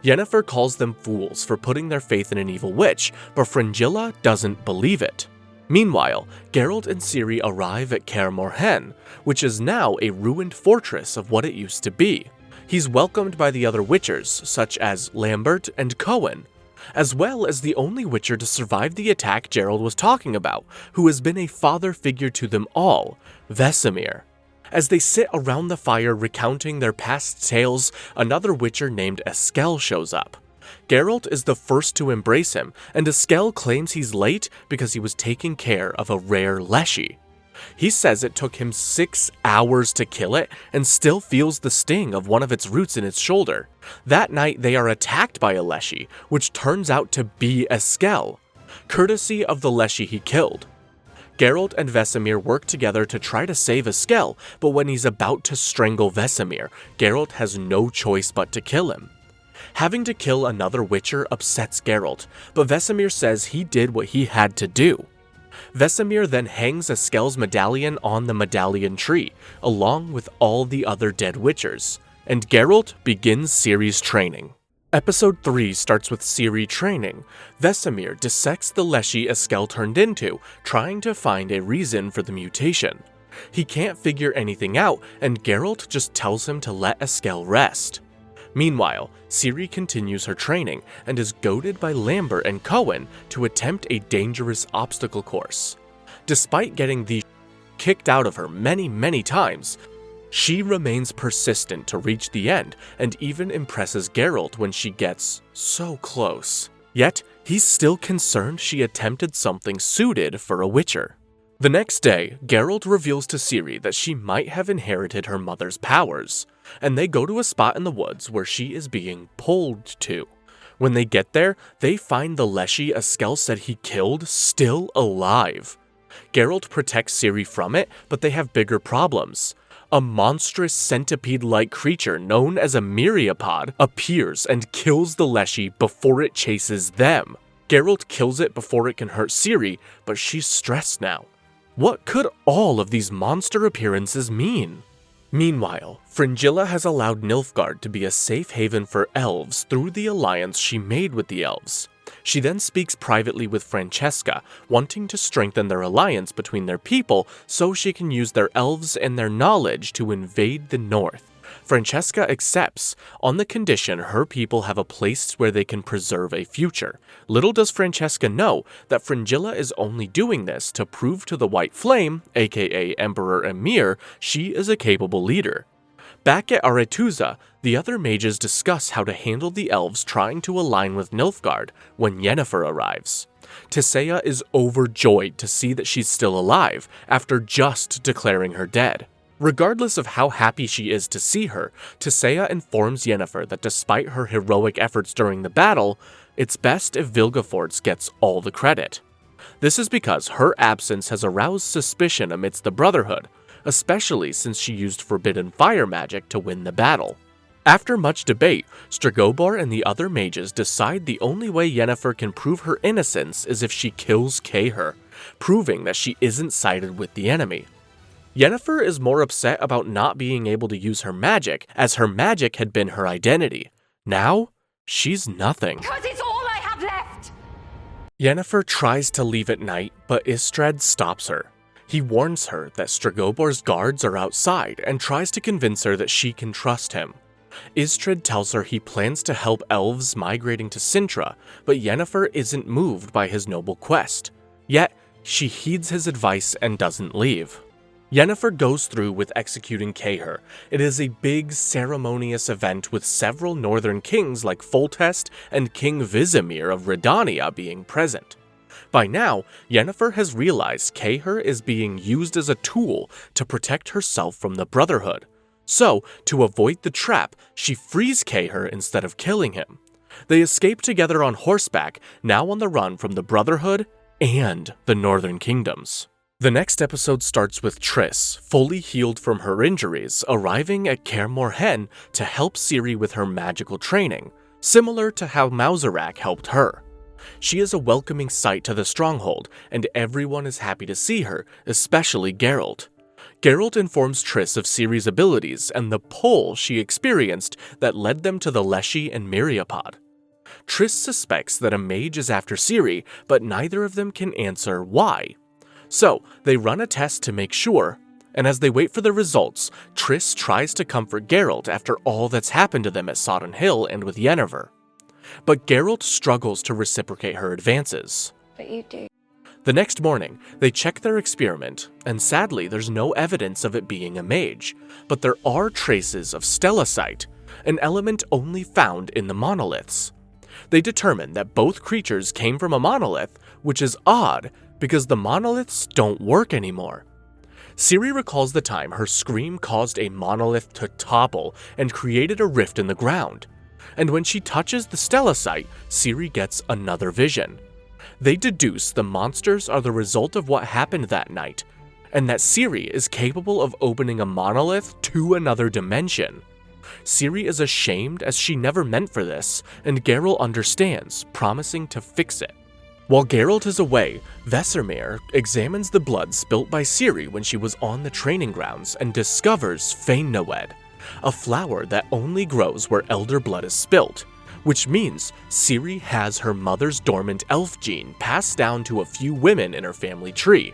Yennefer calls them fools for putting their faith in an evil witch, but Fringilla doesn't believe it. Meanwhile, Geralt and Ciri arrive at Kaer Morhen, which is now a ruined fortress of what it used to be. He's welcomed by the other witchers, such as Lambert and Cohen, as well as the only witcher to survive the attack Geralt was talking about, who has been a father figure to them all, Vesemir. As they sit around the fire recounting their past tales, another witcher named Eskel shows up. Geralt is the first to embrace him, and Eskel claims he's late because he was taking care of a rare leshy. He says it took him 6 hours to kill it and still feels the sting of one of its roots in its shoulder. That night they are attacked by a leshy, which turns out to be Eskel, courtesy of the leshy he killed. Geralt and Vesemir work together to try to save Eskel, but when he's about to strangle Vesemir, Geralt has no choice but to kill him. Having to kill another witcher upsets Geralt, but Vesemir says he did what he had to do. Vesemir then hangs Eskel's medallion on the medallion tree, along with all the other dead witchers, and Geralt begins Ciri's training. Episode 3 starts with Ciri training. Vesemir dissects the leshy Eskel turned into, trying to find a reason for the mutation. He can't figure anything out, and Geralt just tells him to let Eskel rest. Meanwhile, Ciri continues her training and is goaded by Lambert and Cohen to attempt a dangerous obstacle course. Despite getting the kicked out of her many times, she remains persistent to reach the end and even impresses Geralt when she gets so close. Yet, he's still concerned she attempted something suited for a witcher. The next day, Geralt reveals to Ciri that she might have inherited her mother's powers, and they go to a spot in the woods where she is being pulled to. When they get there, they find the leshy Eskel said he killed still alive. Geralt protects Ciri from it, but they have bigger problems. A monstrous centipede-like creature known as a myriapod appears and kills the leshy before it chases them. Geralt kills it before it can hurt Ciri, but she's stressed now. What could all of these monster appearances mean? Meanwhile, Fringilla has allowed Nilfgaard to be a safe haven for elves through the alliance she made with the elves. She then speaks privately with Francesca, wanting to strengthen their alliance between their people so she can use their elves and their knowledge to invade the north. Francesca accepts, on the condition her people have a place where they can preserve a future. Little does Francesca know that Fringilla is only doing this to prove to the White Flame, aka Emperor Emir, she is a capable leader. Back at Aretuza, the other mages discuss how to handle the elves trying to align with Nilfgaard when Yennefer arrives. Tissaia is overjoyed to see that she's still alive after just declaring her dead. Regardless of how happy she is to see her, Tissaia informs Yennefer that despite her heroic efforts during the battle, it's best if Vilgefortz gets all the credit. This is because her absence has aroused suspicion amidst the Brotherhood, especially since she used forbidden fire magic to win the battle. After much debate, Stregobor and the other mages decide the only way Yennefer can prove her innocence is if she kills Kaer, proving that she isn't sided with the enemy. Yennefer is more upset about not being able to use her magic, as her magic had been her identity. Now, she's nothing. Because it's all I have left! Yennefer tries to leave at night, but Istred stops her. He warns her that Stragobor's guards are outside and tries to convince her that she can trust him. Istred tells her he plans to help elves migrating to Cintra, but Yennefer isn't moved by his noble quest. Yet, she heeds his advice and doesn't leave. Yennefer goes through with executing Kaer. It is a big, ceremonious event with several northern kings like Foltest and King Vizimir of Redania being present. By now, Yennefer has realized Kaer is being used as a tool to protect herself from the Brotherhood. So, to avoid the trap, she frees Kaer instead of killing him. They escape together on horseback, now on the run from the Brotherhood and the Northern Kingdoms. The next episode starts with Triss, fully healed from her injuries, arriving at Kaer Morhen to help Ciri with her magical training, similar to how Mauserak helped her. She is a welcoming sight to the stronghold, and everyone is happy to see her, especially Geralt. Geralt informs Triss of Ciri's abilities and the pull she experienced that led them to the Leshy and Myriapod. Triss suspects that a mage is after Ciri, but neither of them can answer why. So, they run a test to make sure, and as they wait for the results, Triss tries to comfort Geralt after all that's happened to them at Sodden Hill and with Yennefer. But Geralt struggles to reciprocate her advances. But you do. The next morning, they check their experiment, and sadly there's no evidence of it being a mage, but there are traces of stellacite, an element only found in the monoliths. They determine that both creatures came from a monolith, which is odd because the monoliths don't work anymore. Ciri recalls the time her scream caused a monolith to topple and created a rift in the ground, and when she touches the stellacite, Ciri gets another vision. They deduce the monsters are the result of what happened that night, and that Ciri is capable of opening a monolith to another dimension. Ciri is ashamed as she never meant for this, and Geralt understands, promising to fix it. While Geralt is away, Vesemir examines the blood spilt by Ciri when she was on the training grounds and discovers Fainawed, a flower that only grows where elder blood is spilt, which means Ciri has her mother's dormant elf gene passed down to a few women in her family tree.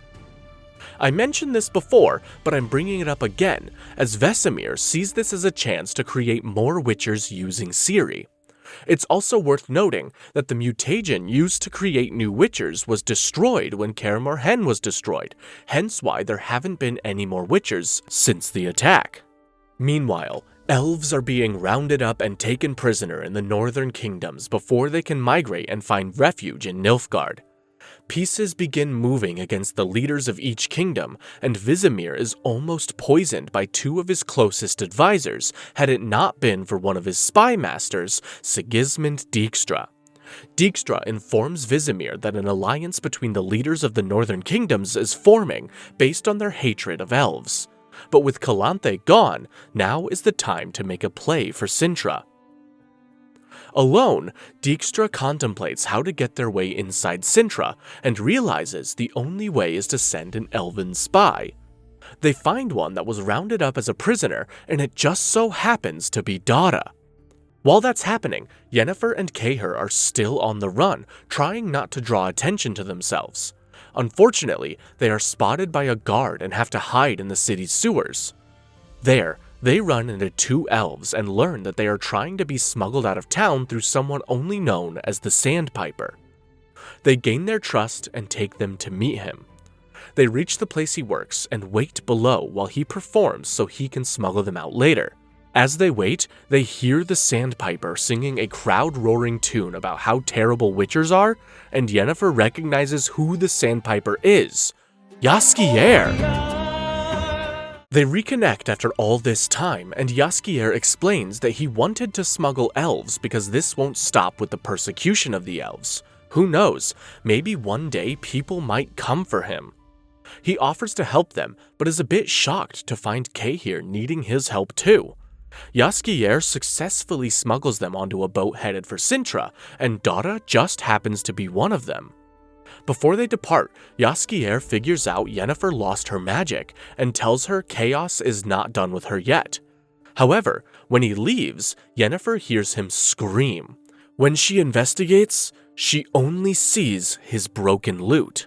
I mentioned this before, but I'm bringing it up again, as Vesemir sees this as a chance to create more Witchers using Ciri. It's also worth noting that the mutagen used to create new Witchers was destroyed when Kaer Morhen was destroyed, hence why there haven't been any more Witchers since the attack. Meanwhile, elves are being rounded up and taken prisoner in the northern kingdoms before they can migrate and find refuge in Nilfgaard. Pieces begin moving against the leaders of each kingdom, and Vizimir is almost poisoned by two of his closest advisors had it not been for one of his spy masters, Sigismund Dijkstra. Dijkstra informs Vizimir that an alliance between the leaders of the northern kingdoms is forming based on their hatred of elves. But with Calanthe gone, now is the time to make a play for Cintra. Alone, Dijkstra contemplates how to get their way inside Cintra and realizes the only way is to send an elven spy. They find one that was rounded up as a prisoner, and it just so happens to be Dada. While that's happening, Yennefer and Kaer are still on the run, trying not to draw attention to themselves. Unfortunately, they are spotted by a guard and have to hide in the city's sewers. There, they run into two elves and learn that they are trying to be smuggled out of town through someone only known as the Sandpiper. They gain their trust and take them to meet him. They reach the place he works and wait below while he performs so he can smuggle them out later. As they wait, they hear the Sandpiper singing a crowd-roaring tune about how terrible Witchers are, and Yennefer recognizes who the Sandpiper is: Jaskier! They reconnect after all this time, and Jaskier explains that he wanted to smuggle elves because this won't stop with the persecution of the elves. Who knows, maybe one day people might come for him. He offers to help them, but is a bit shocked to find Kaer needing his help too. Jaskier successfully smuggles them onto a boat headed for Cintra, and Dada just happens to be one of them. Before they depart, Jaskier figures out Yennefer lost her magic and tells her chaos is not done with her yet. However, when he leaves, Yennefer hears him scream. When she investigates, she only sees his broken lute.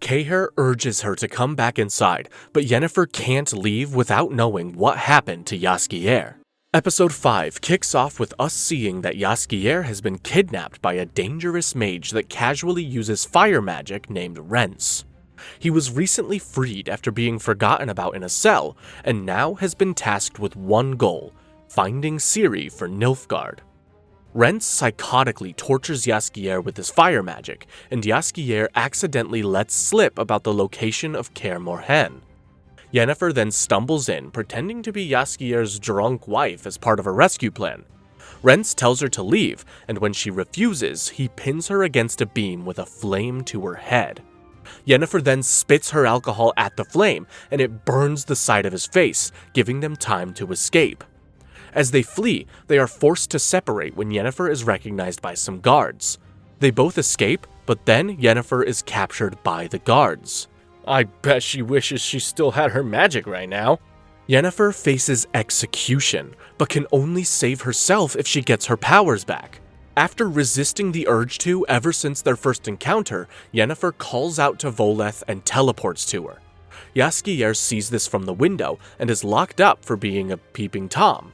Kaer urges her to come back inside, but Yennefer can't leave without knowing what happened to Jaskier. Episode 5 kicks off with us seeing that Jaskier has been kidnapped by a dangerous mage that casually uses fire magic named Rents. He was recently freed after being forgotten about in a cell, and now has been tasked with one goal: finding Ciri for Nilfgaard. Rents psychotically tortures Jaskier with his fire magic, and Jaskier accidentally lets slip about the location of Kaer Morhen. Yennefer then stumbles in, pretending to be Jaskier's drunk wife as part of a rescue plan. Rents tells her to leave, and when she refuses, he pins her against a beam with a flame to her head. Yennefer then spits her alcohol at the flame, and it burns the side of his face, giving them time to escape. As they flee, they are forced to separate when Yennefer is recognized by some guards. They both escape, but then Yennefer is captured by the guards. I bet she wishes she still had her magic right now. Yennefer faces execution, but can only save herself if she gets her powers back. After resisting the urge to ever since their first encounter, Yennefer calls out to Voleth and teleports to her. Jaskier sees this from the window and is locked up for being a peeping Tom.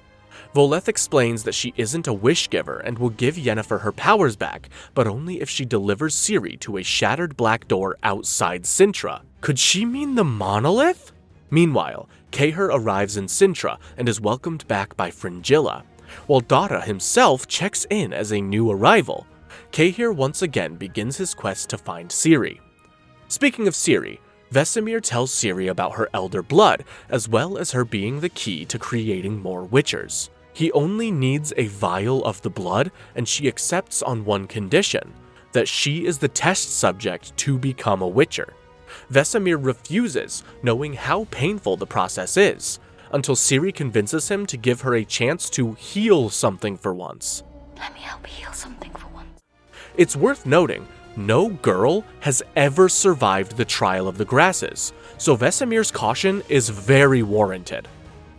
Voleth explains that she isn't a wish giver and will give Yennefer her powers back, but only if she delivers Ciri to a shattered black door outside Cintra. Could she mean the monolith? Meanwhile, Kaer arrives in Cintra and is welcomed back by Fringilla, while Dara himself checks in as a new arrival. Kaer once again begins his quest to find Ciri. Speaking of Ciri, Vesemir tells Ciri about her elder blood, as well as her being the key to creating more Witchers. He only needs a vial of the blood, and she accepts on one condition: that she is the test subject to become a Witcher. Vesemir refuses, knowing how painful the process is, until Ciri convinces him to give her a chance to heal something for once. Let me help heal something for once. It's worth noting, no girl has ever survived the Trial of the Grasses, so Vesemir's caution is very warranted.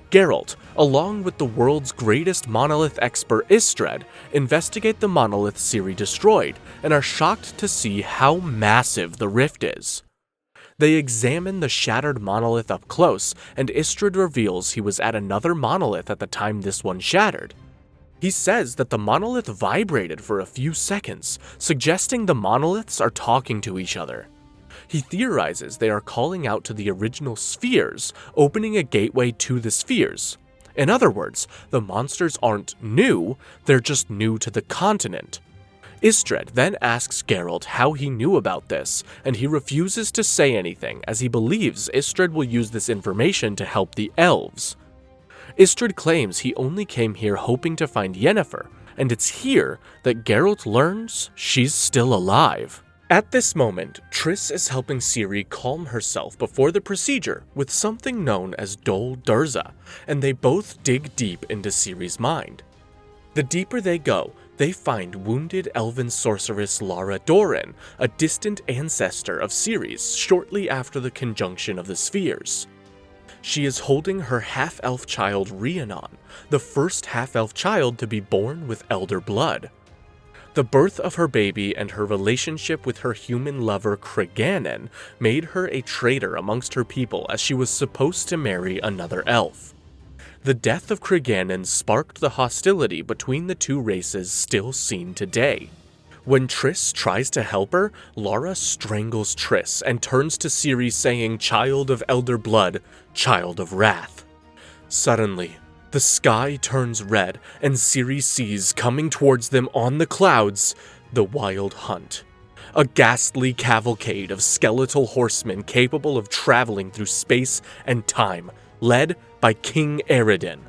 Geralt, along with the world's greatest monolith expert Istred, investigate the monolith Ciri destroyed, and are shocked to see how massive the rift is. They examine the shattered monolith up close, and Istred reveals he was at another monolith at the time this one shattered. He says that the monolith vibrated for a few seconds, suggesting the monoliths are talking to each other. He theorizes they are calling out to the original spheres, opening a gateway to the spheres. In other words, the monsters aren't new, they're just new to the continent. Istred then asks Geralt how he knew about this, and he refuses to say anything as he believes Istred will use this information to help the elves. Istred claims he only came here hoping to find Yennefer, and it's here that Geralt learns she's still alive. At this moment, Triss is helping Ciri calm herself before the procedure with something known as Dol Durza, and they both dig deep into Ciri's mind. The deeper they go, they find wounded elven sorceress Lara Dorren, a distant ancestor of Ciri's shortly after the conjunction of the spheres. She is holding her half-elf child Rhiannon, the first half-elf child to be born with elder blood. The birth of her baby and her relationship with her human lover Creganen made her a traitor amongst her people, as she was supposed to marry another elf. The death of Creganen sparked the hostility between the two races still seen today. When Triss tries to help her, Lara strangles Triss and turns to Ciri saying, "Child of elder blood, child of wrath." Suddenly, the sky turns red, and Ciri sees coming towards them on the clouds the Wild Hunt, a ghastly cavalcade of skeletal horsemen capable of traveling through space and time, led by King Eredin.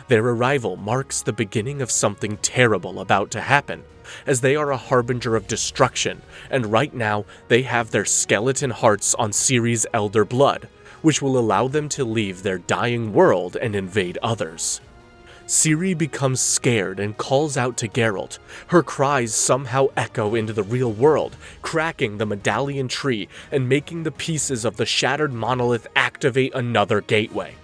Their arrival marks the beginning of something terrible about to happen, as they are a harbinger of destruction, and right now they have their skeleton hearts on Ciri's elder blood, which will allow them to leave their dying world and invade others. Ciri becomes scared and calls out to Geralt. Her cries somehow echo into the real world, cracking the medallion tree and making the pieces of the shattered monolith activate another gateway.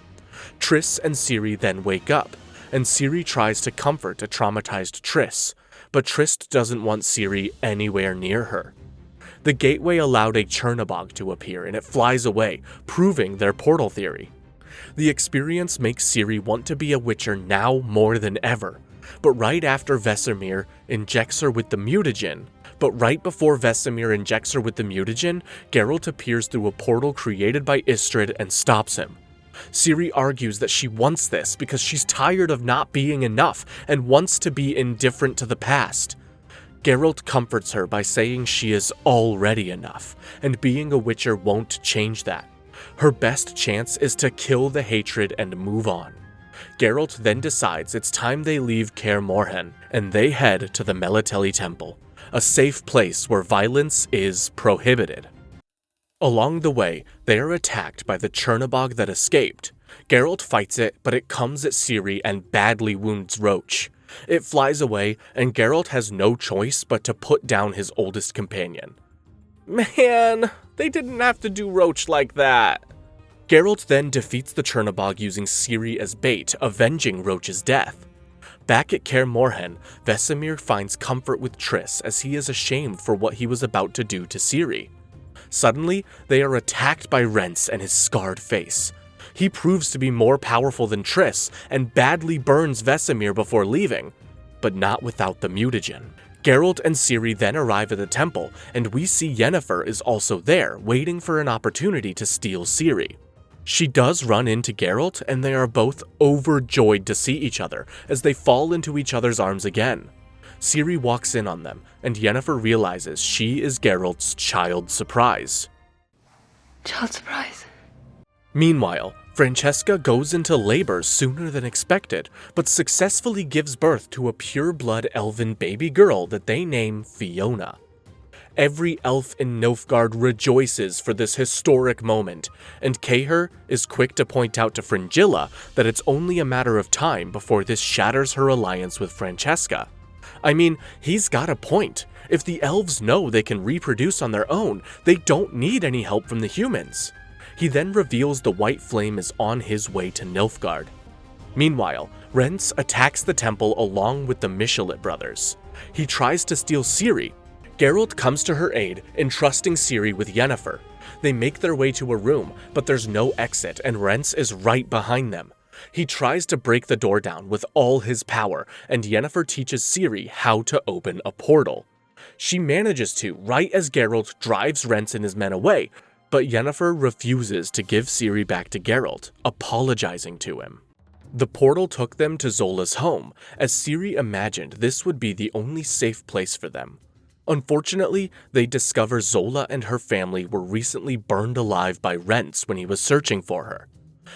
Triss and Ciri then wake up, and Ciri tries to comfort a traumatized Triss, but Triss doesn't want Ciri anywhere near her. The gateway allowed a Chernabog to appear, and it flies away, proving their portal theory. The experience makes Ciri want to be a Witcher now more than ever, but right after Vesemir injects her with the mutagen, Geralt appears through a portal created by Istrid and stops him. Ciri argues that she wants this because she's tired of not being enough and wants to be indifferent to the past. Geralt comforts her by saying she is already enough, and being a Witcher won't change that. Her best chance is to kill the hatred and move on. Geralt then decides it's time they leave Kaer Morhen, and they head to the Melitelli Temple, a safe place where violence is prohibited. Along the way, they are attacked by the Chernabog that escaped. Geralt fights it, but it comes at Ciri and badly wounds Roach. It flies away, and Geralt has no choice but to put down his oldest companion. Man, they didn't have to do Roach like that. Geralt then defeats the Chernabog using Ciri as bait, avenging Roach's death. Back at Kaer Morhen, Vesemir finds comfort with Triss as he is ashamed for what he was about to do to Ciri. Suddenly, they are attacked by Rents and his scarred face. He proves to be more powerful than Triss and badly burns Vesemir before leaving, but not without the mutagen. Geralt and Ciri then arrive at the temple, and we see Yennefer is also there, waiting for an opportunity to steal Ciri. She does run into Geralt, and they are both overjoyed to see each other as they fall into each other's arms again. Ciri walks in on them, and Yennefer realizes she is Geralt's child surprise. Child surprise. Meanwhile, Francesca goes into labor sooner than expected, but successfully gives birth to a pure-blood elven baby girl that they name Fiona. Every elf in Nilfgaard rejoices for this historic moment, and Kaer is quick to point out to Fringilla that it's only a matter of time before this shatters her alliance with Francesca. I mean, he's got a point. If the elves know they can reproduce on their own, they don't need any help from the humans. He then reveals the White Flame is on his way to Nilfgaard. Meanwhile, Rents attacks the temple along with the Michelet brothers. He tries to steal Ciri. Geralt comes to her aid, entrusting Ciri with Yennefer. They make their way to a room, but there's no exit and Rents is right behind them. He tries to break the door down with all his power, and Yennefer teaches Ciri how to open a portal. She manages to, right as Geralt drives Rents and his men away, but Yennefer refuses to give Ciri back to Geralt, apologizing to him. The portal took them to Zola's home, as Ciri imagined this would be the only safe place for them. Unfortunately, they discover Zola and her family were recently burned alive by Rents when he was searching for her.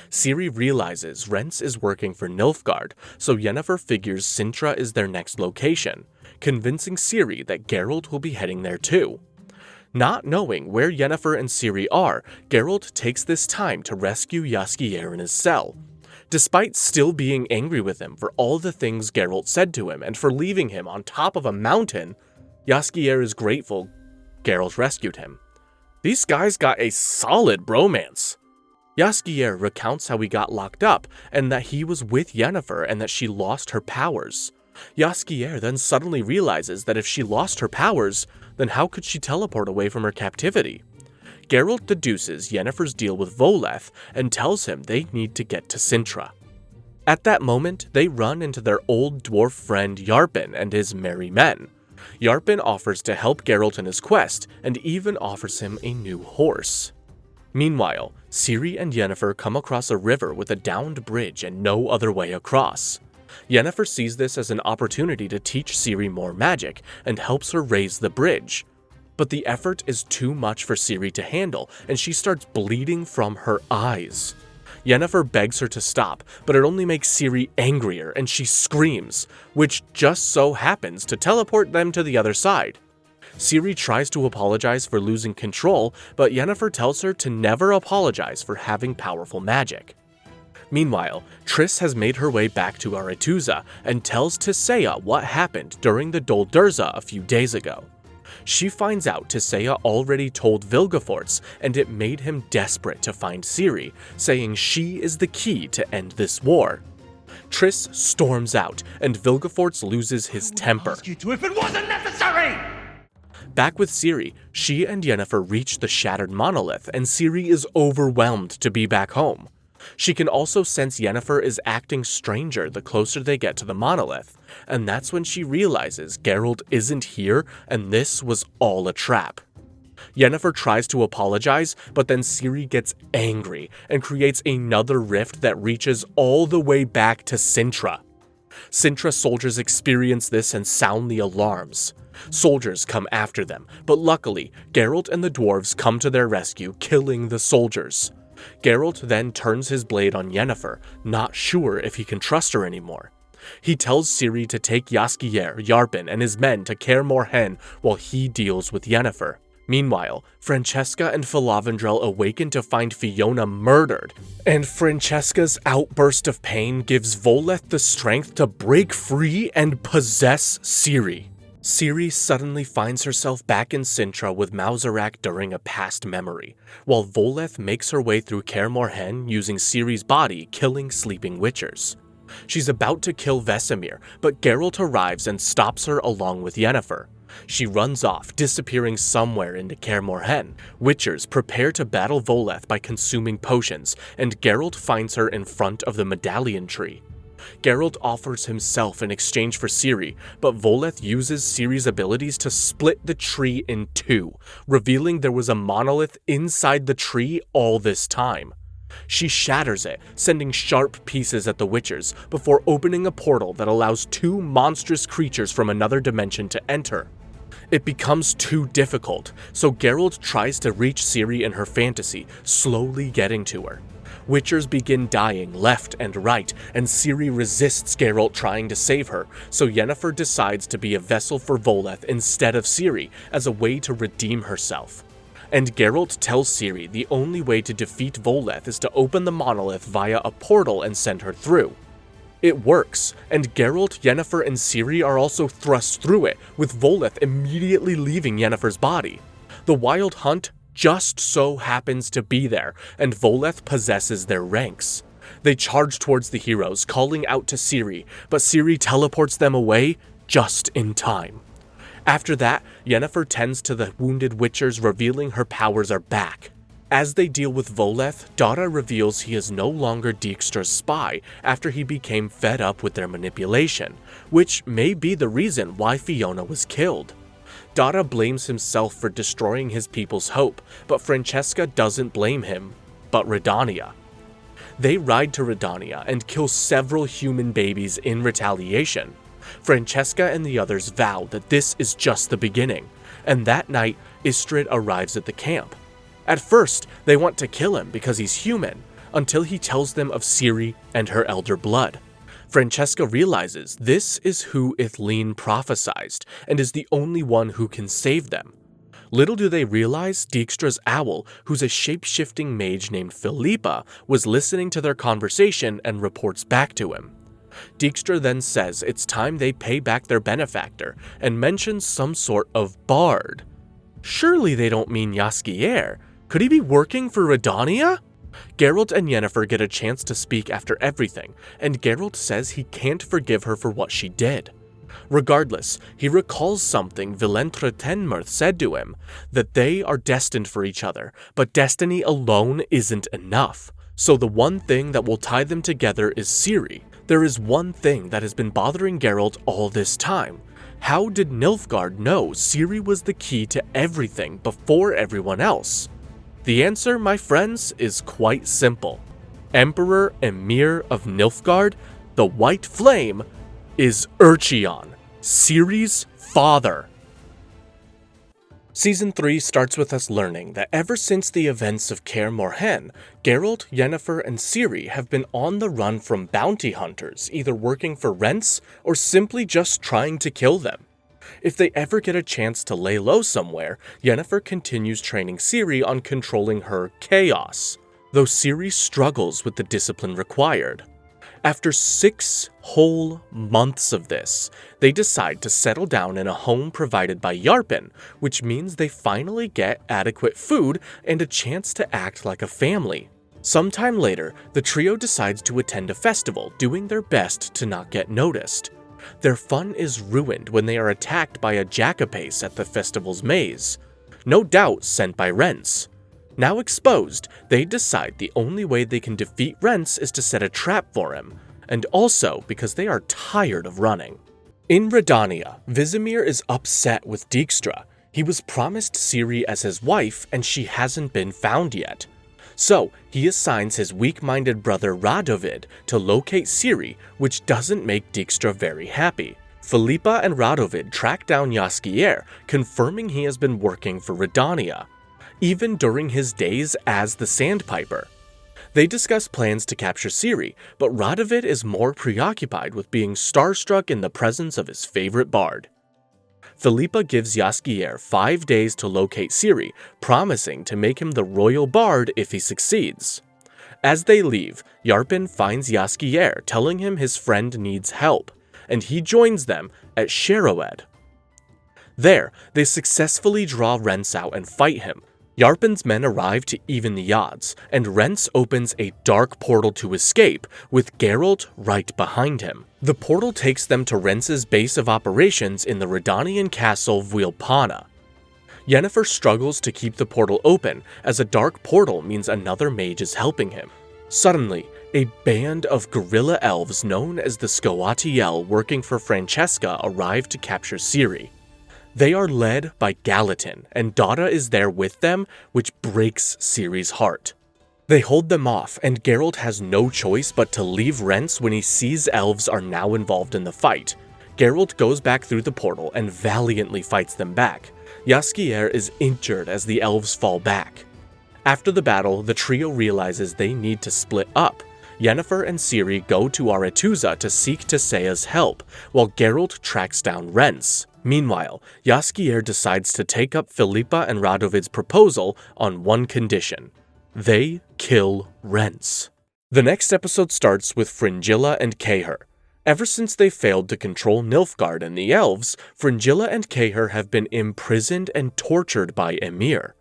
Ciri realizes Rents is working for Nilfgaard, so Yennefer figures Sintra is their next location, convincing Ciri that Geralt will be heading there too. Not knowing where Yennefer and Ciri are, Geralt takes this time to rescue Jaskier in his cell. Despite still being angry with him for all the things Geralt said to him and for leaving him on top of a mountain, Jaskier is grateful Geralt rescued him. These guys got a solid bromance. Jaskier recounts how he got locked up and that he was with Yennefer and that she lost her powers. Jaskier then suddenly realizes that if she lost her powers, then how could she teleport away from her captivity? Geralt deduces Yennefer's deal with Voleth and tells him they need to get to Sintra. At that moment, they run into their old dwarf friend Yarpen and his merry men. Yarpen offers to help Geralt in his quest and even offers him a new horse. Meanwhile, Ciri and Yennefer come across a river with a downed bridge and no other way across. Yennefer sees this as an opportunity to teach Ciri more magic and helps her raise the bridge. But the effort is too much for Ciri to handle, and she starts bleeding from her eyes. Yennefer begs her to stop, but it only makes Ciri angrier and she screams, which just so happens to teleport them to the other side. Ciri tries to apologize for losing control, but Yennefer tells her to never apologize for having powerful magic. Meanwhile, Triss has made her way back to Aretuza and tells Tissaia what happened during the Dol Durza a few days ago. She finds out Tissaia already told Vilgefortz, and it made him desperate to find Ciri, saying she is the key to end this war. Triss storms out, and Vilgefortz loses his temper. Ask you to if it wasn't necessary! Back with Ciri, she and Yennefer reach the shattered monolith, and Ciri is overwhelmed to be back home. She can also sense Yennefer is acting stranger the closer they get to the monolith, and that's when she realizes Geralt isn't here and this was all a trap. Yennefer tries to apologize, but then Ciri gets angry and creates another rift that reaches all the way back to Sintra. Sintra soldiers experience this and sound the alarms. Soldiers come after them, but luckily, Geralt and the dwarves come to their rescue, killing the soldiers. Geralt then turns his blade on Yennefer, not sure if he can trust her anymore. He tells Ciri to take Jaskier, Yarpen, and his men to Kaer Morhen while he deals with Yennefer. Meanwhile, Francesca and Filavandrel awaken to find Fiona murdered, and Francesca's outburst of pain gives Voleth the strength to break free and possess Ciri. Ciri suddenly finds herself back in Sintra with Mauserak during a past memory, while Voleth makes her way through Kaer Morhen using Ciri's body, killing sleeping witchers. She's about to kill Vesemir, but Geralt arrives and stops her along with Yennefer. She runs off, disappearing somewhere into Kaer Morhen. Witchers prepare to battle Voleth by consuming potions, and Geralt finds her in front of the medallion tree. Geralt offers himself in exchange for Ciri, but Voleth uses Ciri's abilities to split the tree in two, revealing there was a monolith inside the tree all this time. She shatters it, sending sharp pieces at the Witchers, before opening a portal that allows two monstrous creatures from another dimension to enter. It becomes too difficult, so Geralt tries to reach Ciri in her fantasy, slowly getting to her. Witchers begin dying left and right, and Ciri resists Geralt trying to save her, so Yennefer decides to be a vessel for Voleth instead of Ciri as a way to redeem herself. And Geralt tells Ciri the only way to defeat Voleth is to open the monolith via a portal and send her through. It works, and Geralt, Yennefer, and Ciri are also thrust through it, with Voleth immediately leaving Yennefer's body. The Wild Hunt just so happens to be there, and Voleth possesses their ranks. They charge towards the heroes, calling out to Ciri, but Ciri teleports them away just in time. After that, Yennefer tends to the wounded Witchers, revealing her powers are back. As they deal with Voleth, Dara reveals he is no longer Dijkstra's spy after he became fed up with their manipulation, which may be the reason why Fiona was killed. Dara blames himself for destroying his people's hope, but Francesca doesn't blame him, but Redania. They ride to Redania and kill several human babies in retaliation. Francesca and the others vow that this is just the beginning, and that night, Istrid arrives at the camp. At first, they want to kill him because he's human, until he tells them of Ciri and her elder blood. Francesca realizes this is who Ithleen prophesized, and is the only one who can save them. Little do they realize Dijkstra's owl, who's a shape-shifting mage named Philippa, was listening to their conversation and reports back to him. Dijkstra then says it's time they pay back their benefactor, and mentions some sort of bard. Surely they don't mean Jaskier. Could he be working for Redania? Geralt and Yennefer get a chance to speak after everything, and Geralt says he can't forgive her for what she did. Regardless, he recalls something Vilentre Tenmirth said to him, that they are destined for each other, but destiny alone isn't enough. So the one thing that will tie them together is Ciri. There is one thing that has been bothering Geralt all this time. How did Nilfgaard know Ciri was the key to everything before everyone else? The answer, my friends, is quite simple. Emperor Emhyr of Nilfgaard, the White Flame, is Urcheon, Ciri's father. Season 3 starts with us learning that ever since the events of Kaer Morhen, Geralt, Yennefer, and Ciri have been on the run from bounty hunters, either working for rents or simply just trying to kill them. If they ever get a chance to lay low somewhere, Yennefer continues training Ciri on controlling her chaos. though Ciri struggles with the discipline required. After 6 whole months of this, they decide to settle down in a home provided by Yarpen, which means they finally get adequate food and a chance to act like a family. Sometime later, the trio decides to attend a festival, doing their best to not get noticed. Their fun is ruined when they are attacked by a jackapace at the festival's maze, no doubt sent by Rents. Now exposed, they decide the only way they can defeat Rents is to set a trap for him, and also because they are tired of running. In Redania, Vizimir is upset with Dijkstra. He was promised Ciri as his wife, and she hasn't been found yet. So, he assigns his weak-minded brother Radovid to locate Ciri, which doesn't make Dijkstra very happy. Philippa and Radovid track down Jaskier, confirming he has been working for Redania, even during his days as the Sandpiper. They discuss plans to capture Ciri, but Radovid is more preoccupied with being starstruck in the presence of his favorite bard. Philippa gives Jaskier 5 days to locate Ciri, promising to make him the royal bard if he succeeds. As they leave, Yarpen finds Jaskier, telling him his friend needs help, and he joins them at Shaerrawedd. There, they successfully draw Rents out and fight him. Yarpen's men arrive to even the odds, and Rents opens a dark portal to escape, with Geralt right behind him. The portal takes them to Rents's base of operations in the Redanian castle Vuilpana. Yennefer struggles to keep the portal open, as a dark portal means another mage is helping him. Suddenly, a band of guerrilla elves known as the Scoatiel working for Francesca arrive to capture Ciri. They are led by Gallatin, and Dada is there with them, which breaks Ciri's heart. They hold them off, and Geralt has no choice but to leave Rents when he sees elves are now involved in the fight. Geralt goes back through the portal and valiantly fights them back. Jaskier is injured as the elves fall back. After the battle, the trio realizes they need to split up. Yennefer and Ciri go to Aretuza to seek Tissaya's help, while Geralt tracks down Rents. Meanwhile, Jaskier decides to take up Philippa and Radovid's proposal on one condition. They kill Rents. The next episode starts with Fringilla and Kaer. Ever since they failed to control Nilfgaard and the elves, Fringilla and Kaer have been imprisoned and tortured by Emir.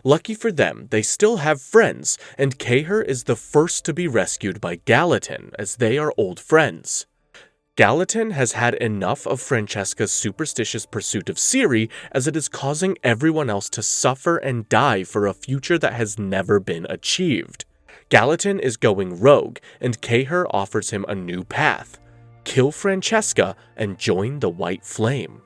Lucky for them, they still have friends, and Kaer is the first to be rescued by Gallatin, as they are old friends. Gallatin has had enough of Francesca's superstitious pursuit of Ciri, as it is causing everyone else to suffer and die for a future that has never been achieved. Gallatin is going rogue, and Kaer offers him a new path: kill Francesca and join the White Flame.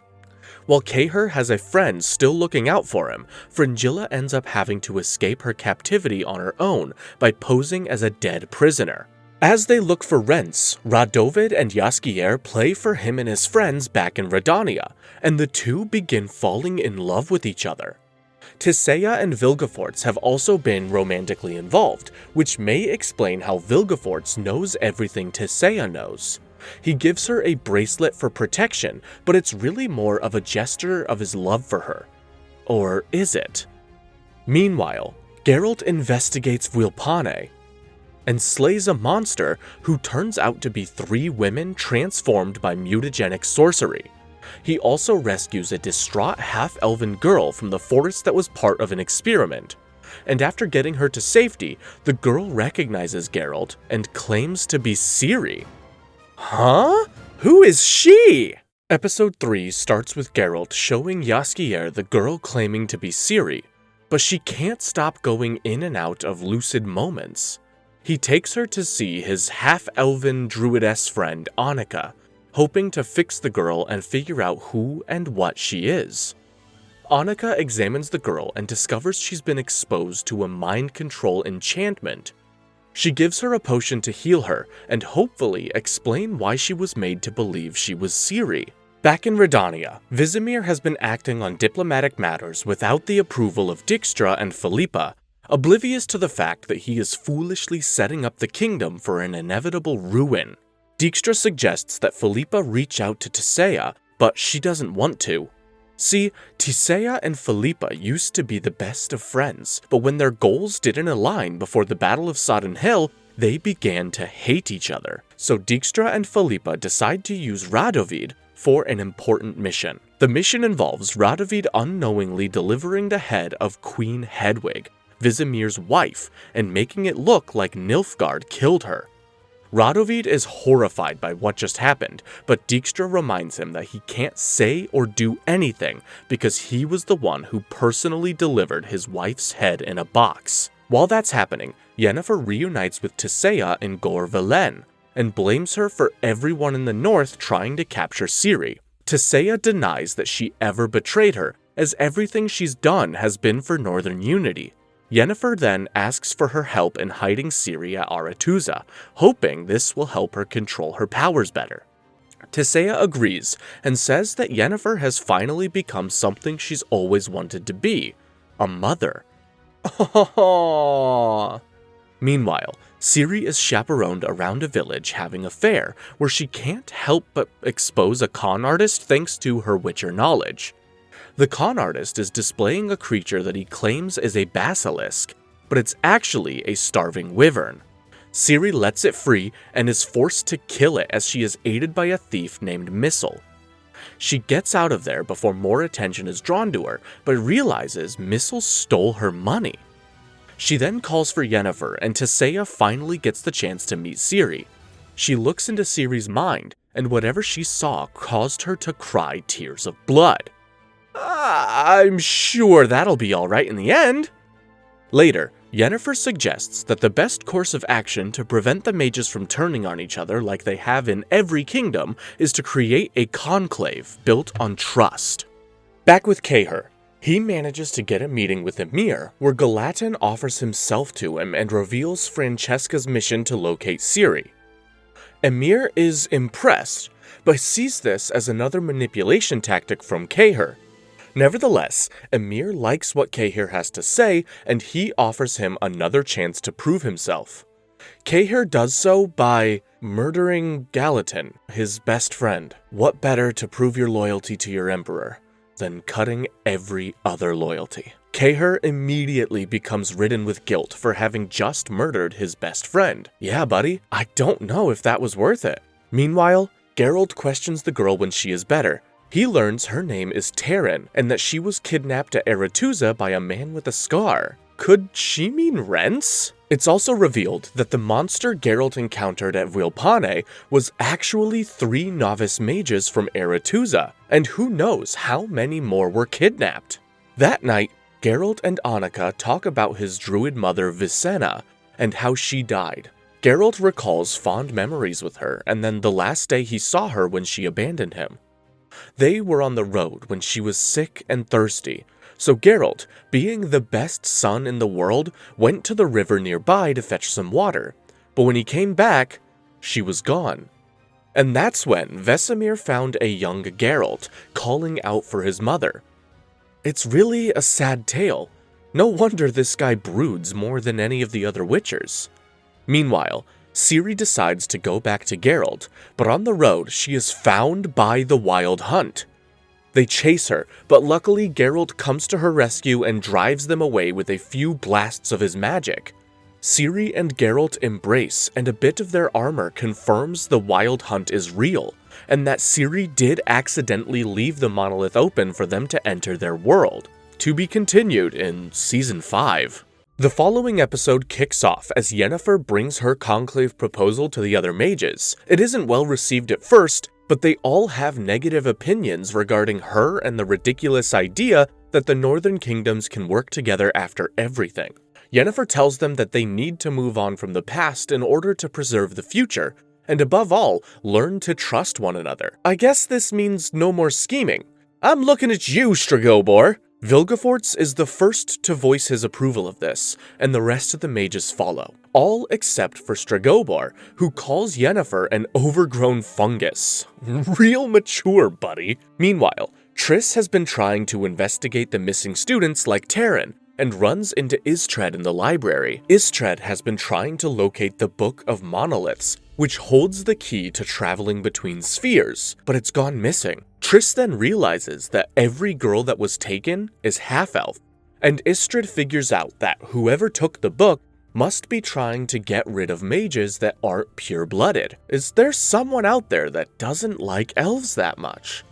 While Kaer has a friend still looking out for him, Fringilla ends up having to escape her captivity on her own by posing as a dead prisoner. As they look for Rents, Radovid and Jaskier play for him and his friends back in Redania, and the two begin falling in love with each other. Tissaya and Vilgefortz have also been romantically involved, which may explain how Vilgefortz knows everything Tissaya knows. He gives her a bracelet for protection, but it's really more of a gesture of his love for her. Or is it? Meanwhile, Geralt investigates Vuilpane and slays a monster who turns out to be 3 women transformed by mutagenic sorcery. He also rescues a distraught half-elven girl from the forest that was part of an experiment, and after getting her to safety, the girl recognizes Geralt and claims to be Ciri. Huh? Who is she? Episode 3 starts with Geralt showing Jaskier the girl claiming to be Ciri, but she can't stop going in and out of lucid moments. He takes her to see his half-elven druidess friend Annika, hoping to fix the girl and figure out who and what she is. Annika examines the girl and discovers she's been exposed to a mind control enchantment. She gives her a potion to heal her and hopefully explain why she was made to believe she was Ciri. Back in Redania, Vizimir has been acting on diplomatic matters without the approval of Dijkstra and Philippa, oblivious to the fact that he is foolishly setting up the kingdom for an inevitable ruin. Dijkstra suggests that Philippa reach out to Tissaya, but she doesn't want to. See, Tisea and Philippa used to be the best of friends, but when their goals didn't align before the Battle of Sodden Hill, they began to hate each other. So Dijkstra and Philippa decide to use Radovid for an important mission. The mission involves Radovid unknowingly delivering the head of Queen Hedwig, Vizimir's wife, and making it look like Nilfgaard killed her. Radovid is horrified by what just happened, but Dijkstra reminds him that he can't say or do anything because he was the one who personally delivered his wife's head in a box. While that's happening, Yennefer reunites with Tisea in Gor Velen and blames her for everyone in the north trying to capture Ciri. Tisea denies that she ever betrayed her, as everything she's done has been for northern unity. Yennefer then asks for her help in hiding Ciri at Aretuza, hoping this will help her control her powers better. Tisea agrees and says that Yennefer has finally become something she's always wanted to be, a mother. Meanwhile, Ciri is chaperoned around a village having a fair where she can't help but expose a con artist thanks to her witcher knowledge. The con artist is displaying a creature that he claims is a basilisk, but it's actually a starving wyvern. Ciri lets it free and is forced to kill it as she is aided by a thief named Missile. She gets out of there before more attention is drawn to her, but realizes Missile stole her money. She then calls for Yennefer, and Tisea finally gets the chance to meet Ciri. She looks into Ciri's mind, and whatever she saw caused her to cry tears of blood. I'm sure that'll be alright in the end. Later, Yennefer suggests that the best course of action to prevent the mages from turning on each other like they have in every kingdom is to create a conclave built on trust. Back with Kaer, he manages to get a meeting with Emir where Gallatin offers himself to him and reveals Francesca's mission to locate Ciri. Emir is impressed, but sees this as another manipulation tactic from Kaer. Nevertheless, Emir likes what Kaer has to say, and he offers him another chance to prove himself. Kaer does so by murdering Gallatin, his best friend. What better to prove your loyalty to your emperor than cutting every other loyalty? Kaer immediately becomes ridden with guilt for having just murdered his best friend. Yeah, buddy, I don't know if that was worth it. Meanwhile, Geralt questions the girl when she is better. He learns her name is Terran and that she was kidnapped at Aretuza by a man with a scar. Could she mean Rents? It's also revealed that the monster Geralt encountered at Vilpane was actually 3 novice mages from Aretuza, and who knows how many more were kidnapped. That night, Geralt and Annika talk about his druid mother Vicenna and how she died. Geralt recalls fond memories with her, and then the last day he saw her when she abandoned him. They were on the road when she was sick and thirsty, so Geralt, being the best son in the world, went to the river nearby to fetch some water, but when he came back, she was gone. And that's when Vesemir found a young Geralt, calling out for his mother. It's really a sad tale. No wonder this guy broods more than any of the other witchers. Meanwhile, Ciri decides to go back to Geralt, but on the road she is found by the Wild Hunt. They chase her, but luckily Geralt comes to her rescue and drives them away with a few blasts of his magic. Ciri and Geralt embrace, and a bit of their armor confirms the Wild Hunt is real, and that Ciri did accidentally leave the monolith open for them to enter their world. To be continued in Season 5. The following episode kicks off as Yennefer brings her conclave proposal to the other mages. It isn't well received at first, but they all have negative opinions regarding her and the ridiculous idea that the Northern Kingdoms can work together after everything. Yennefer tells them that they need to move on from the past in order to preserve the future, and above all, learn to trust one another. I guess this means no more scheming. I'm looking at you, Stregobor! Vilgefortz is the first to voice his approval of this, and the rest of the mages follow. All except for Stregobor, who calls Yennefer an overgrown fungus. Real mature, buddy. Meanwhile, Triss has been trying to investigate the missing students like Terran, and runs into Istred in the library. Istred has been trying to locate the Book of Monoliths, which holds the key to traveling between spheres, but it's gone missing. Triss then realizes that every girl that was taken is half-elf, and Istredd figures out that whoever took the book must be trying to get rid of mages that aren't pure-blooded. Is there someone out there that doesn't like elves that much?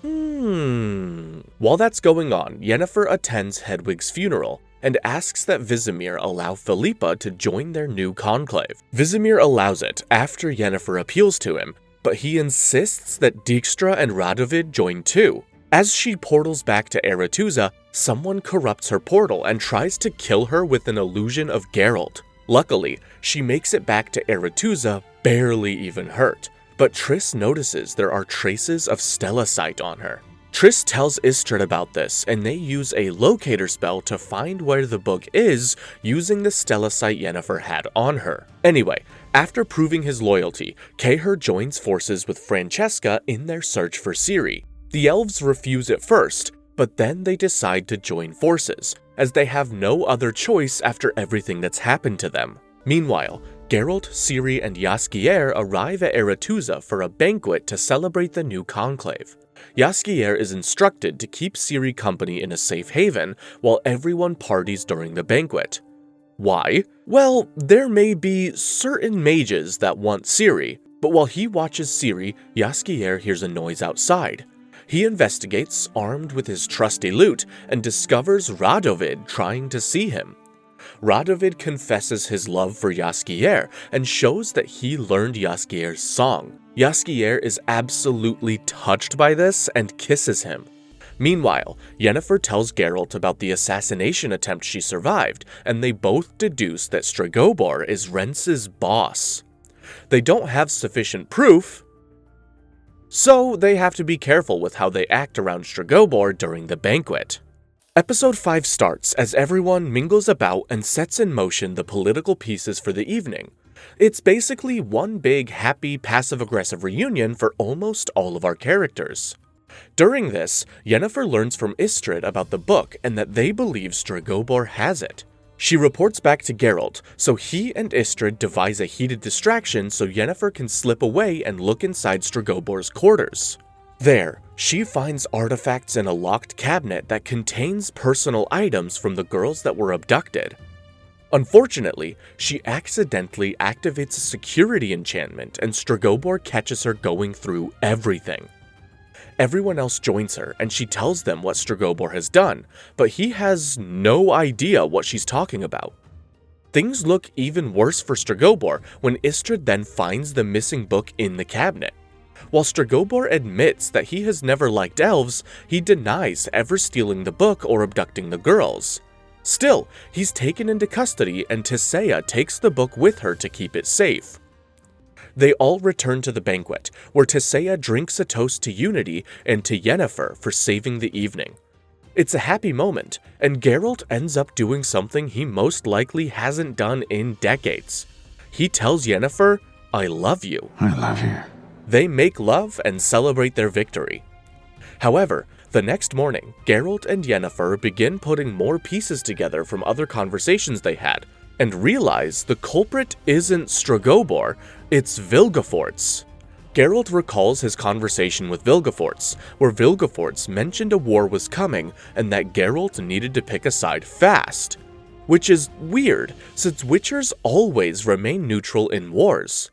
While that's going on, Yennefer attends Hedwig's funeral and asks that Vizimir allow Philippa to join their new conclave. Vizimir allows it after Yennefer appeals to him, but he insists that Dijkstra and Radovid join too. As she portals back to Aretuza, someone corrupts her portal and tries to kill her with an illusion of Geralt. Luckily, she makes it back to Aretuza barely even hurt, but Triss notices there are traces of stellacite on her. Triss tells Istredd about this, and they use a locator spell to find where the book is using the stellacite Yennefer had on her. Anyway, after proving his loyalty, Kaer joins forces with Francesca in their search for Ciri. The elves refuse at first, but then they decide to join forces, as they have no other choice after everything that's happened to them. Meanwhile, Geralt, Ciri, and Jaskier arrive at Aretuza for a banquet to celebrate the new conclave. Jaskier is instructed to keep Ciri company in a safe haven while everyone parties during the banquet. Why? Well, there may be certain mages that want Ciri, but while he watches Ciri, Jaskier hears a noise outside. He investigates, armed with his trusty lute, and discovers Radovid trying to see him. Radovid confesses his love for Jaskier and shows that he learned Jaskier's song. Jaskier is absolutely touched by this and kisses him. Meanwhile, Yennefer tells Geralt about the assassination attempt she survived, and they both deduce that Stregobor is Rence's boss. They don't have sufficient proof, so they have to be careful with how they act around Stregobor during the banquet. Episode 5 starts as everyone mingles about and sets in motion the political pieces for the evening. It's basically one big, happy, passive-aggressive reunion for almost all of our characters. During this, Yennefer learns from Istredd about the book and that they believe Stregobor has it. She reports back to Geralt, so he and Istredd devise a heated distraction so Yennefer can slip away and look inside Stregobor's quarters. There, she finds artifacts in a locked cabinet that contains personal items from the girls that were abducted. Unfortunately, she accidentally activates a security enchantment and Stregobor catches her going through everything. Everyone else joins her and she tells them what Stregobor has done, but he has no idea what she's talking about. Things look even worse for Stregobor when Istredd then finds the missing book in the cabinet. While Stregobor admits that he has never liked elves, he denies ever stealing the book or abducting the girls. Still, he's taken into custody and Tissaia takes the book with her to keep it safe. They all return to the banquet, where Tissaia drinks a toast to Unity and to Yennefer for saving the evening. It's a happy moment, and Geralt ends up doing something he most likely hasn't done in decades. He tells Yennefer, "I love you." I love you. They make love and celebrate their victory. However, the next morning, Geralt and Yennefer begin putting more pieces together from other conversations they had, and realize the culprit isn't Stregobor, it's Vilgefortz. Geralt recalls his conversation with Vilgefortz, where Vilgefortz mentioned a war was coming and that Geralt needed to pick a side fast. Which is weird, since Witchers always remain neutral in wars.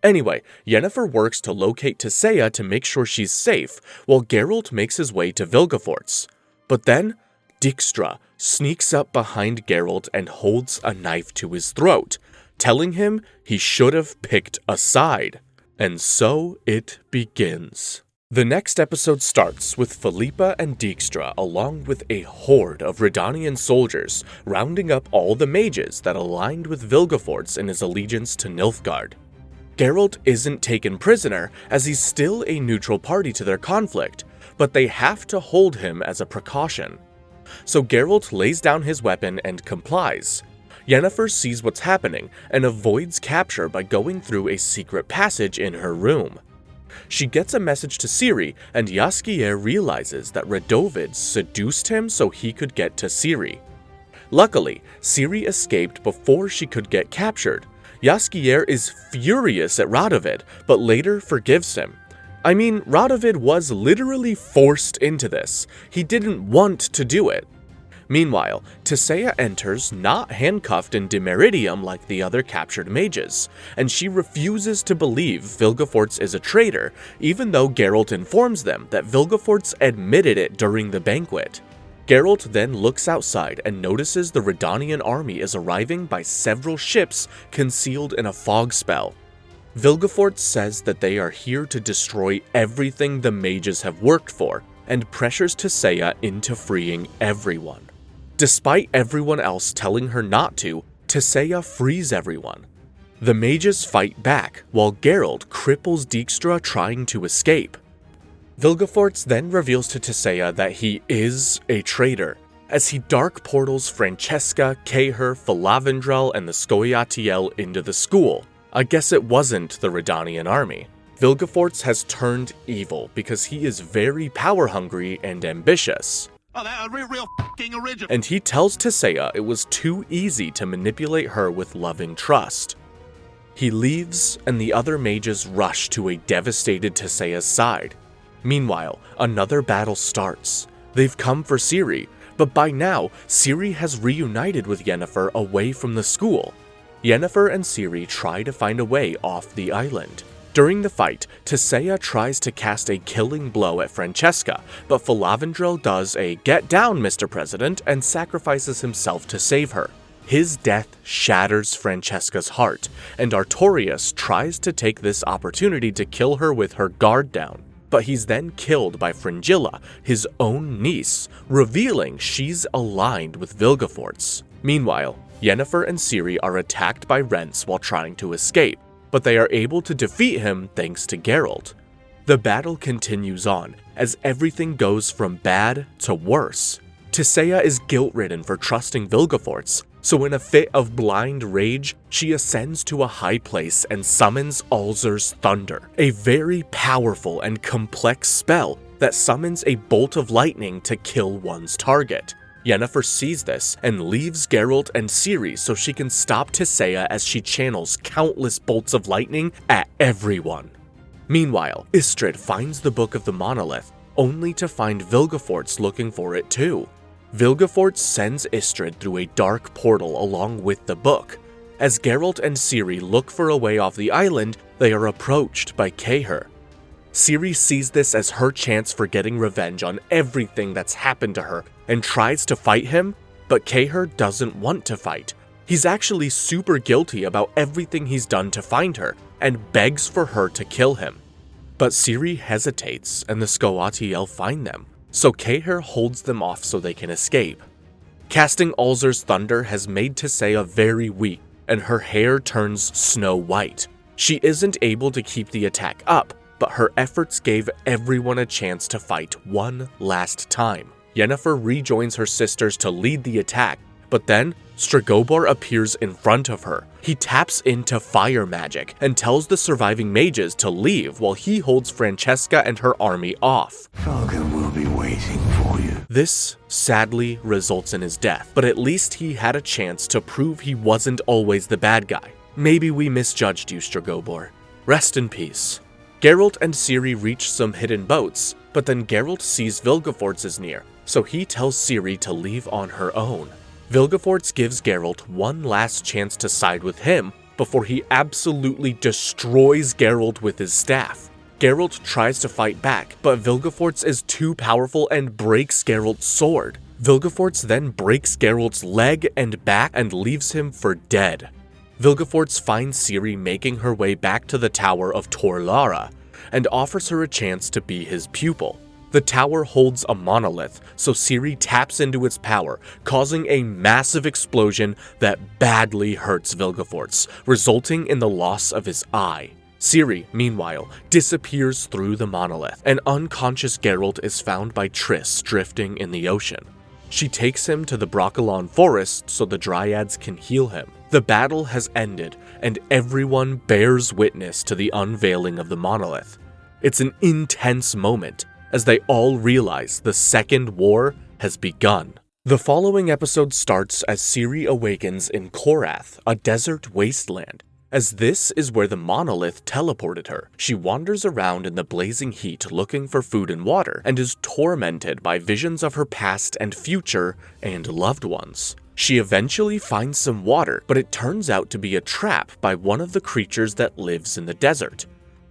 Anyway, Yennefer works to locate Tissaia to make sure she's safe, while Geralt makes his way to Vilgefortz. But then, Dijkstra sneaks up behind Geralt and holds a knife to his throat, telling him he should have picked a side. And so it begins. The next episode starts with Philippa and Dijkstra along with a horde of Redanian soldiers rounding up all the mages that aligned with Vilgefortz in his allegiance to Nilfgaard. Geralt isn't taken prisoner as he's still a neutral party to their conflict, but they have to hold him as a precaution. So Geralt lays down his weapon and complies. Yennefer sees what's happening and avoids capture by going through a secret passage in her room. She gets a message to Ciri, and Jaskier realizes that Radovid seduced him so he could get to Ciri. Luckily, Ciri escaped before she could get captured. Jaskier is furious at Radovid, but later forgives him. I mean, Radovid was literally forced into this. He didn't want to do it. Meanwhile, Tissaia enters not handcuffed in Dimeridium like the other captured mages, and she refuses to believe Vilgefortz is a traitor, even though Geralt informs them that Vilgefortz admitted it during the banquet. Geralt then looks outside and notices the Redanian army is arriving by several ships concealed in a fog spell. Vilgefortz says that they are here to destroy everything the mages have worked for, and pressures Tissaia into freeing everyone. Despite everyone else telling her not to, Tissaia frees everyone. The mages fight back, while Geralt cripples Dijkstra trying to escape. Vilgefortz then reveals to Tissaia that he is a traitor, as he dark portals Francesca, Kaer, Falavendral, and the Scoia'tael into the school. I guess it wasn't the Redanian army. Vilgefortz has turned evil because he is very power-hungry and ambitious. Oh, that real fucking original. And he tells Tissaia it was too easy to manipulate her with loving trust. He leaves, and the other mages rush to a devastated Tissaia's side. Meanwhile, another battle starts. They've come for Ciri, but by now, Ciri has reunited with Yennefer away from the school. Yennefer and Ciri try to find a way off the island. During the fight, Tissaia tries to cast a killing blow at Francesca, but Falavendral does a "get down, Mr. President," and sacrifices himself to save her. His death shatters Francesca's heart, and Artorias tries to take this opportunity to kill her with her guard down. But he's then killed by Fringilla, his own niece, revealing she's aligned with Vilgefortz. Meanwhile, Yennefer and Ciri are attacked by rents while trying to escape, but they are able to defeat him thanks to Geralt. The battle continues on, as everything goes from bad to worse. Tissaia is guilt-ridden for trusting Vilgefortz, so in a fit of blind rage, she ascends to a high place and summons Alzur's Thunder, a very powerful and complex spell that summons a bolt of lightning to kill one's target. Yennefer sees this and leaves Geralt and Ciri so she can stop Tissaia as she channels countless bolts of lightning at everyone. Meanwhile, Istredd finds the Book of the Monolith, only to find Vilgefortz looking for it too. Vilgefortz sends Istredd through a dark portal along with the book. As Geralt and Ciri look for a way off the island, they are approached by Kaer. Ciri sees this as her chance for getting revenge on everything that's happened to her and tries to fight him, but Kaer doesn't want to fight. He's actually super guilty about everything he's done to find her and begs for her to kill him. But Ciri hesitates and the Scoia'tael find them, so Kaer holds them off so they can escape. Casting Alzur's Thunder has made Tissaia very weak, and her hair turns snow white. She isn't able to keep the attack up, but her efforts gave everyone a chance to fight one last time. Yennefer rejoins her sisters to lead the attack, but then Stregobor appears in front of her. He taps into fire magic and tells the surviving mages to leave while he holds Francesca and her army off. Falcon will be waiting for you. This sadly results in his death, but at least he had a chance to prove he wasn't always the bad guy. Maybe we misjudged you, Stregobor. Rest in peace. Geralt and Ciri reach some hidden boats, but then Geralt sees Vilgefortz is near, so he tells Ciri to leave on her own. Vilgefortz gives Geralt one last chance to side with him before he absolutely destroys Geralt with his staff. Geralt tries to fight back, but Vilgefortz is too powerful and breaks Geralt's sword. Vilgefortz then breaks Geralt's leg and back and leaves him for dead. Vilgefortz finds Ciri making her way back to the Tower of Tor Lara and offers her a chance to be his pupil. The tower holds a monolith, so Ciri taps into its power, causing a massive explosion that badly hurts Vilgefortz, resulting in the loss of his eye. Ciri, meanwhile, disappears through the monolith, and unconscious Geralt is found by Triss drifting in the ocean. She takes him to the Brokilon forest so the Dryads can heal him. The battle has ended, and everyone bears witness to the unveiling of the monolith. It's an intense moment, as they all realize the Second War has begun. The following episode starts as Ciri awakens in Korath, a desert wasteland. As this is where the monolith teleported her, she wanders around in the blazing heat looking for food and water, and is tormented by visions of her past and future and loved ones. She eventually finds some water, but it turns out to be a trap by one of the creatures that lives in the desert.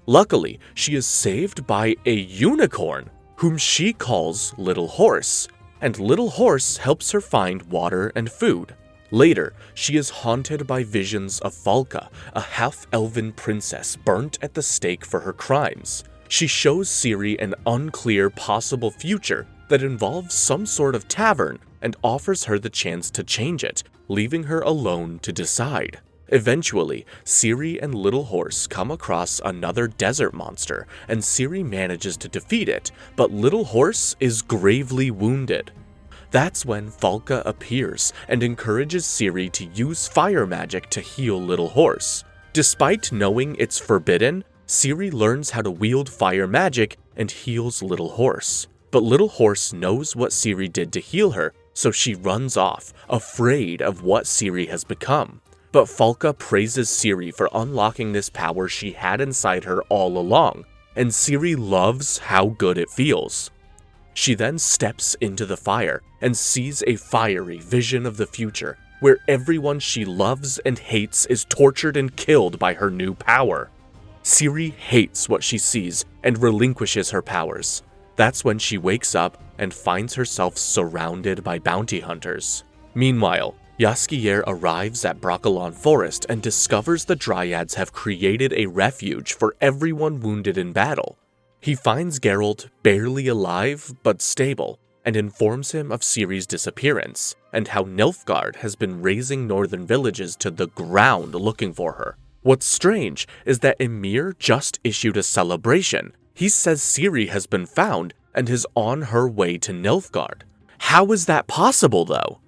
Luckily, she is saved by a unicorn, whom she calls Little Horse, and Little Horse helps her find water and food. Later, she is haunted by visions of Falka, a half-elven princess burnt at the stake for her crimes. She shows Ciri an unclear possible future that involves some sort of tavern and offers her the chance to change it, leaving her alone to decide. Eventually, Ciri and Little Horse come across another desert monster, and Ciri manages to defeat it, but Little Horse is gravely wounded. That's when Falka appears and encourages Ciri to use fire magic to heal Little Horse. Despite knowing it's forbidden, Ciri learns how to wield fire magic and heals Little Horse. But Little Horse knows what Ciri did to heal her, so she runs off, afraid of what Ciri has become. But Falka praises Ciri for unlocking this power she had inside her all along, and Ciri loves how good it feels. She then steps into the fire and sees a fiery vision of the future, where everyone she loves and hates is tortured and killed by her new power. Ciri hates what she sees and relinquishes her powers. That's when she wakes up and finds herself surrounded by bounty hunters. Meanwhile, Jaskier arrives at Brokilon Forest and discovers the Dryads have created a refuge for everyone wounded in battle. He finds Geralt barely alive but stable, and informs him of Ciri's disappearance, and how Nilfgaard has been razing northern villages to the ground looking for her. What's strange is that Emir just issued a celebration. He says Ciri has been found and is on her way to Nilfgaard. How is that possible, though?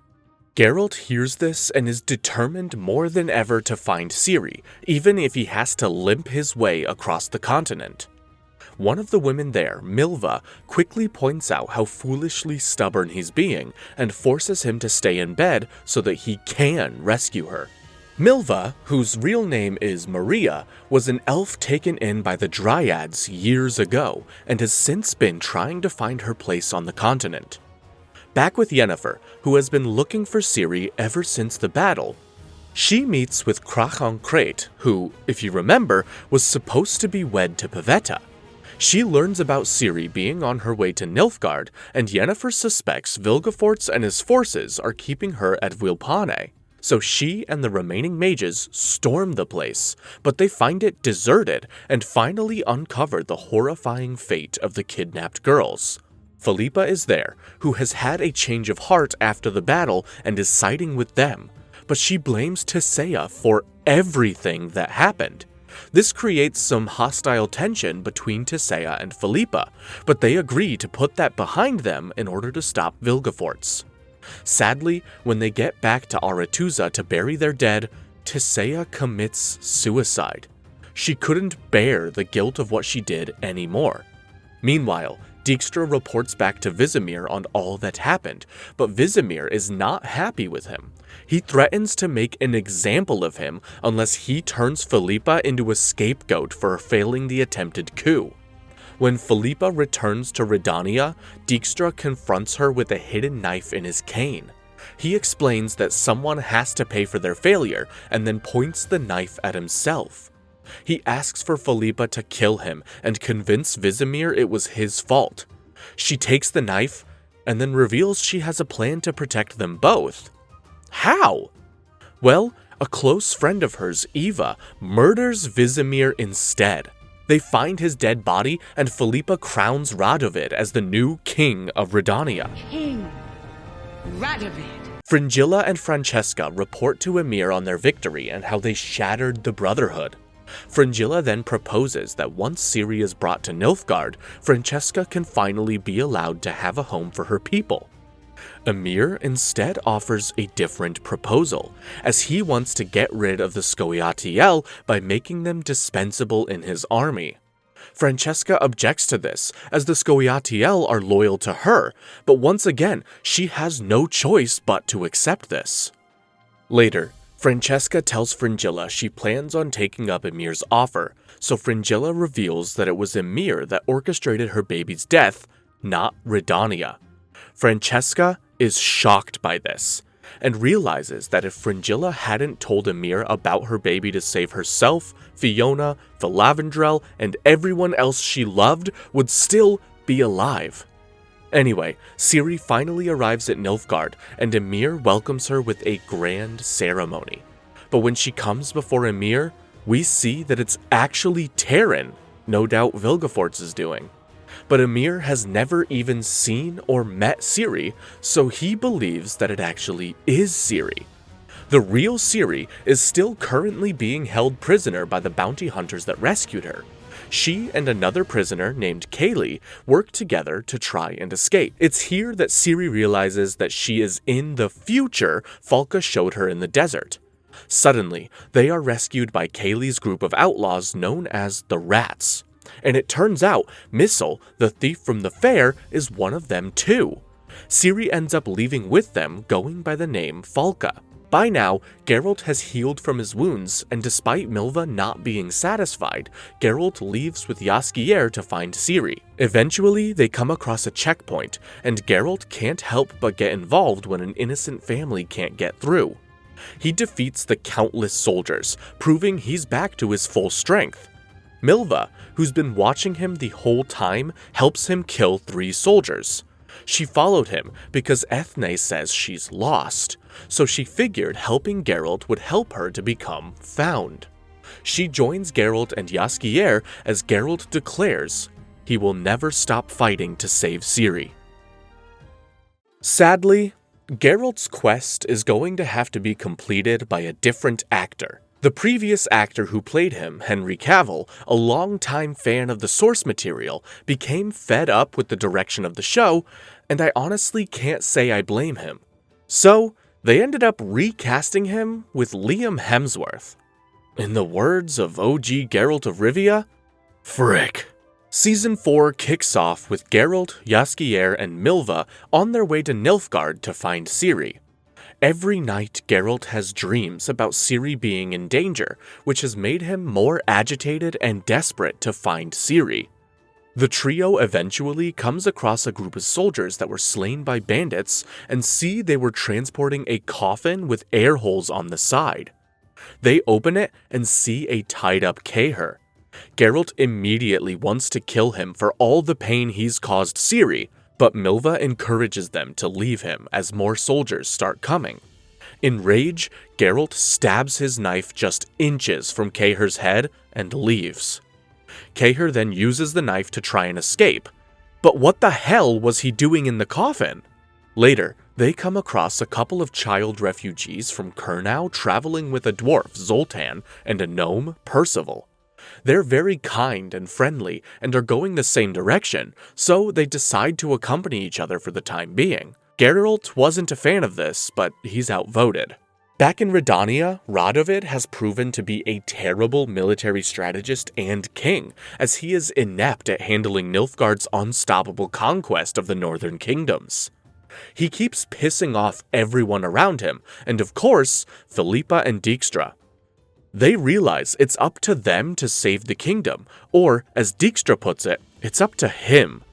Geralt hears this and is determined more than ever to find Ciri, even if he has to limp his way across the continent. One of the women there, Milva, quickly points out how foolishly stubborn he's being and forces him to stay in bed so that he can rescue her. Milva, whose real name is Maria, was an elf taken in by the Dryads years ago and has since been trying to find her place on the continent. Back with Yennefer, who has been looking for Ciri ever since the battle, she meets with Crachon Crate, who, if you remember, was supposed to be wed to Pavetta. She learns about Ciri being on her way to Nilfgaard, and Yennefer suspects Vilgefortz and his forces are keeping her at Vilpane. So she and the remaining mages storm the place, but they find it deserted and finally uncover the horrifying fate of the kidnapped girls. Philippa is there, who has had a change of heart after the battle and is siding with them, but she blames Tissaia for everything that happened. This creates some hostile tension between Tissaia and Philippa, but they agree to put that behind them in order to stop Vilgefortz. Sadly, when they get back to Aretuza to bury their dead, Tissaia commits suicide. She couldn't bear the guilt of what she did anymore. Meanwhile, Dijkstra reports back to Vizimir on all that happened, but Vizimir is not happy with him. He threatens to make an example of him unless he turns Philippa into a scapegoat for failing the attempted coup. When Philippa returns to Redania, Dijkstra confronts her with a hidden knife in his cane. He explains that someone has to pay for their failure and then points the knife at himself. He asks for Philippa to kill him and convince Vizimir it was his fault. She takes the knife and then reveals she has a plan to protect them both. How? Well, a close friend of hers, Eva, murders Vizimir instead. They find his dead body and Philippa crowns Radovid as the new king of Redania. King Radovid. Fringilla and Francesca report to Emir on their victory and how they shattered the Brotherhood. Fringilla then proposes that once Ciri is brought to Nilfgaard, Francesca can finally be allowed to have a home for her people. Emir instead offers a different proposal, as he wants to get rid of the Scoia'tael by making them dispensable in his army. Francesca objects to this, as the Scoia'tael are loyal to her, but once again, she has no choice but to accept this. Later, Francesca tells Fringilla she plans on taking up Emir's offer, so Fringilla reveals that it was Emir that orchestrated her baby's death, not Redania. Francesca is shocked by this, and realizes that if Fringilla hadn't told Emir about her baby to save herself, Fiona, Valavendrel, and everyone else she loved would still be alive. Anyway, Ciri finally arrives at Nilfgaard, and Emir welcomes her with a grand ceremony. But when she comes before Emir, we see that it's actually Terran, no doubt Vilgefortz doing. But Emir has never even seen or met Ciri, so he believes that it actually is Ciri. The real Ciri is still currently being held prisoner by the bounty hunters that rescued her. She and another prisoner named Kaylee work together to try and escape. It's here that Ciri realizes that she is in the future Falka showed her in the desert. Suddenly, they are rescued by Kaylee's group of outlaws known as the Rats. And it turns out Missel, the thief from the fair, is one of them too. Ciri ends up leaving with them, going by the name Falka. By now, Geralt has healed from his wounds, and despite Milva not being satisfied, Geralt leaves with Jaskier to find Ciri. Eventually, they come across a checkpoint, and Geralt can't help but get involved when an innocent family can't get through. He defeats the countless soldiers, proving he's back to his full strength. Milva, who's been watching him the whole time, helps him kill 3 soldiers. She followed him because Ethne says she's lost, so she figured helping Geralt would help her to become found. She joins Geralt and Jaskier as Geralt declares he will never stop fighting to save Ciri. Sadly, Geralt's quest is going to have to be completed by a different actor. The previous actor who played him, Henry Cavill, a longtime fan of the source material, became fed up with the direction of the show, and I honestly can't say I blame him. So, they ended up recasting him with Liam Hemsworth. In the words of OG Geralt of Rivia, frick. Season 4 kicks off with Geralt, Jaskier, and Milva on their way to Nilfgaard to find Ciri. Every night, Geralt has dreams about Ciri being in danger, which has made him more agitated and desperate to find Ciri. The trio eventually comes across a group of soldiers that were slain by bandits and see they were transporting a coffin with air holes on the side. They open it and see a tied-up Kaer. Geralt immediately wants to kill him for all the pain he's caused Ciri, but Milva encourages them to leave him as more soldiers start coming. In rage, Geralt stabs his knife just inches from Kaer's head and leaves. Kaer then uses the knife to try and escape, but what the hell was he doing in the coffin? Later, they come across a couple of child refugees from Kurnow traveling with a dwarf, Zoltan, and a gnome, Percival. They're very kind and friendly and are going the same direction, so they decide to accompany each other for the time being. Geralt wasn't a fan of this, but he's outvoted. Back in Redania, Radovid has proven to be a terrible military strategist and king, as he is inept at handling Nilfgaard's unstoppable conquest of the northern kingdoms. He keeps pissing off everyone around him, and of course, Philippa and Dijkstra. They realize it's up to them to save the kingdom, or, as Dijkstra puts it, it's up to him.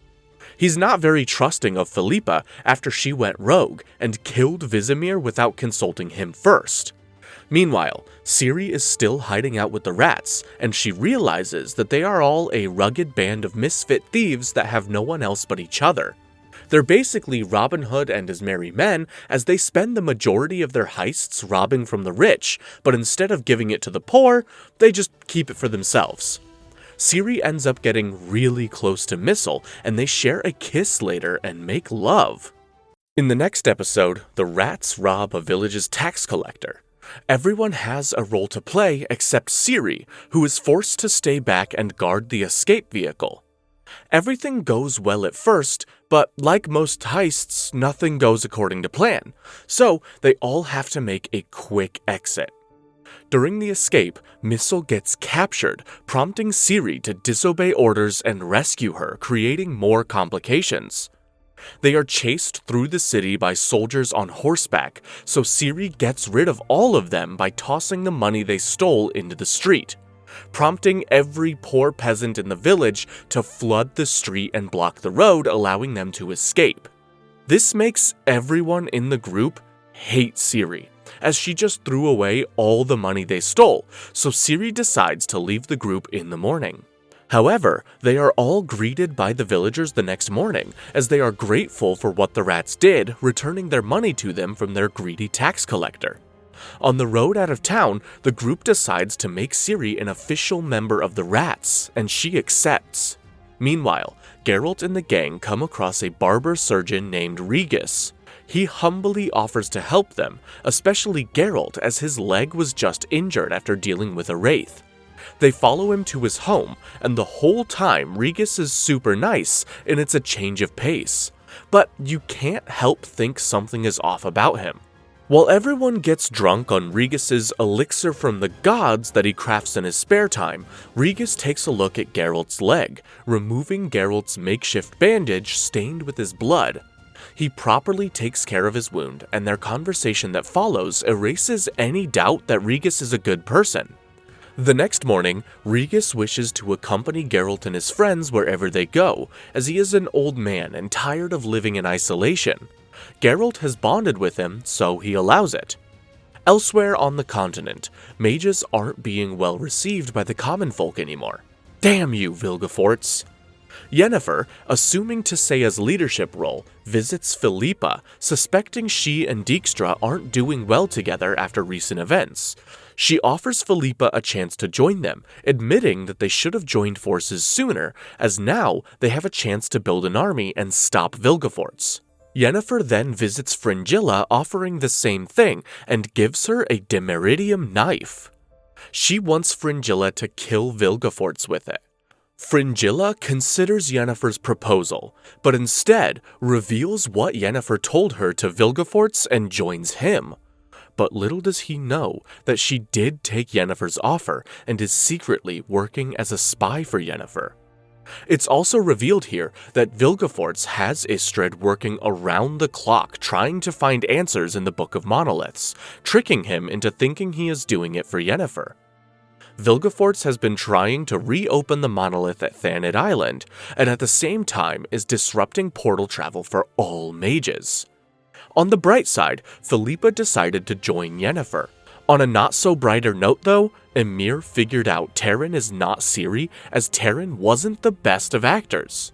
He's not very trusting of Philippa after she went rogue and killed Vizimir without consulting him first. Meanwhile, Ciri is still hiding out with the Rats, and she realizes that they are all a rugged band of misfit thieves that have no one else but each other. They're basically Robin Hood and his merry men, as they spend the majority of their heists robbing from the rich, but instead of giving it to the poor, they just keep it for themselves. Ciri ends up getting really close to Missel, and they share a kiss later and make love. In the next episode, the Rats rob a village's tax collector. Everyone has a role to play except Ciri, who is forced to stay back and guard the escape vehicle. Everything goes well at first, but like most heists, nothing goes according to plan, so they all have to make a quick exit. During the escape, Missel gets captured, prompting Ciri to disobey orders and rescue her, creating more complications. They are chased through the city by soldiers on horseback, so Ciri gets rid of all of them by tossing the money they stole into the street, prompting every poor peasant in the village to flood the street and block the road, allowing them to escape. This makes everyone in the group hate Ciri, as she just threw away all the money they stole, so Ciri decides to leave the group in the morning. However, they are all greeted by the villagers the next morning, as they are grateful for what the rats did, returning their money to them from their greedy tax collector. On the road out of town, the group decides to make Ciri an official member of the rats, and she accepts. Meanwhile, Geralt and the gang come across a barber surgeon named Regis. He humbly offers to help them, especially Geralt, as his leg was just injured after dealing with a wraith. They follow him to his home, and the whole time Regis is super nice, and it's a change of pace. But you can't help think something is off about him. While everyone gets drunk on Regis's elixir from the gods that he crafts in his spare time, Regis takes a look at Geralt's leg, removing Geralt's makeshift bandage stained with his blood. He properly takes care of his wound, and their conversation that follows erases any doubt that Regis is a good person. The next morning, Regis wishes to accompany Geralt and his friends wherever they go, as he is an old man and tired of living in isolation. Geralt has bonded with him, so he allows it. Elsewhere on the continent, mages aren't being well received by the common folk anymore. Damn you, Vilgefortz! Yennefer, assuming Tissaya's leadership role, visits Philippa, suspecting she and Dijkstra aren't doing well together after recent events. She offers Philippa a chance to join them, admitting that they should have joined forces sooner, as now they have a chance to build an army and stop Vilgefortz. Yennefer then visits Fringilla, offering the same thing, and gives her a Demeridium knife. She wants Fringilla to kill Vilgefortz with it. Fringilla considers Yennefer's proposal, but instead reveals what Yennefer told her to Vilgefortz and joins him. But little does he know that she did take Yennefer's offer and is secretly working as a spy for Yennefer. It's also revealed here that Vilgefortz has Istrid working around the clock trying to find answers in the Book of Monoliths, tricking him into thinking he is doing it for Yennefer. Vilgefortz has been trying to reopen the monolith at Thanedd Island, and at the same time is disrupting portal travel for all mages. On the bright side, Philippa decided to join Yennefer. On a not-so-brighter note though, Emhyr figured out Terran is not Ciri, as Terran wasn't the best of actors.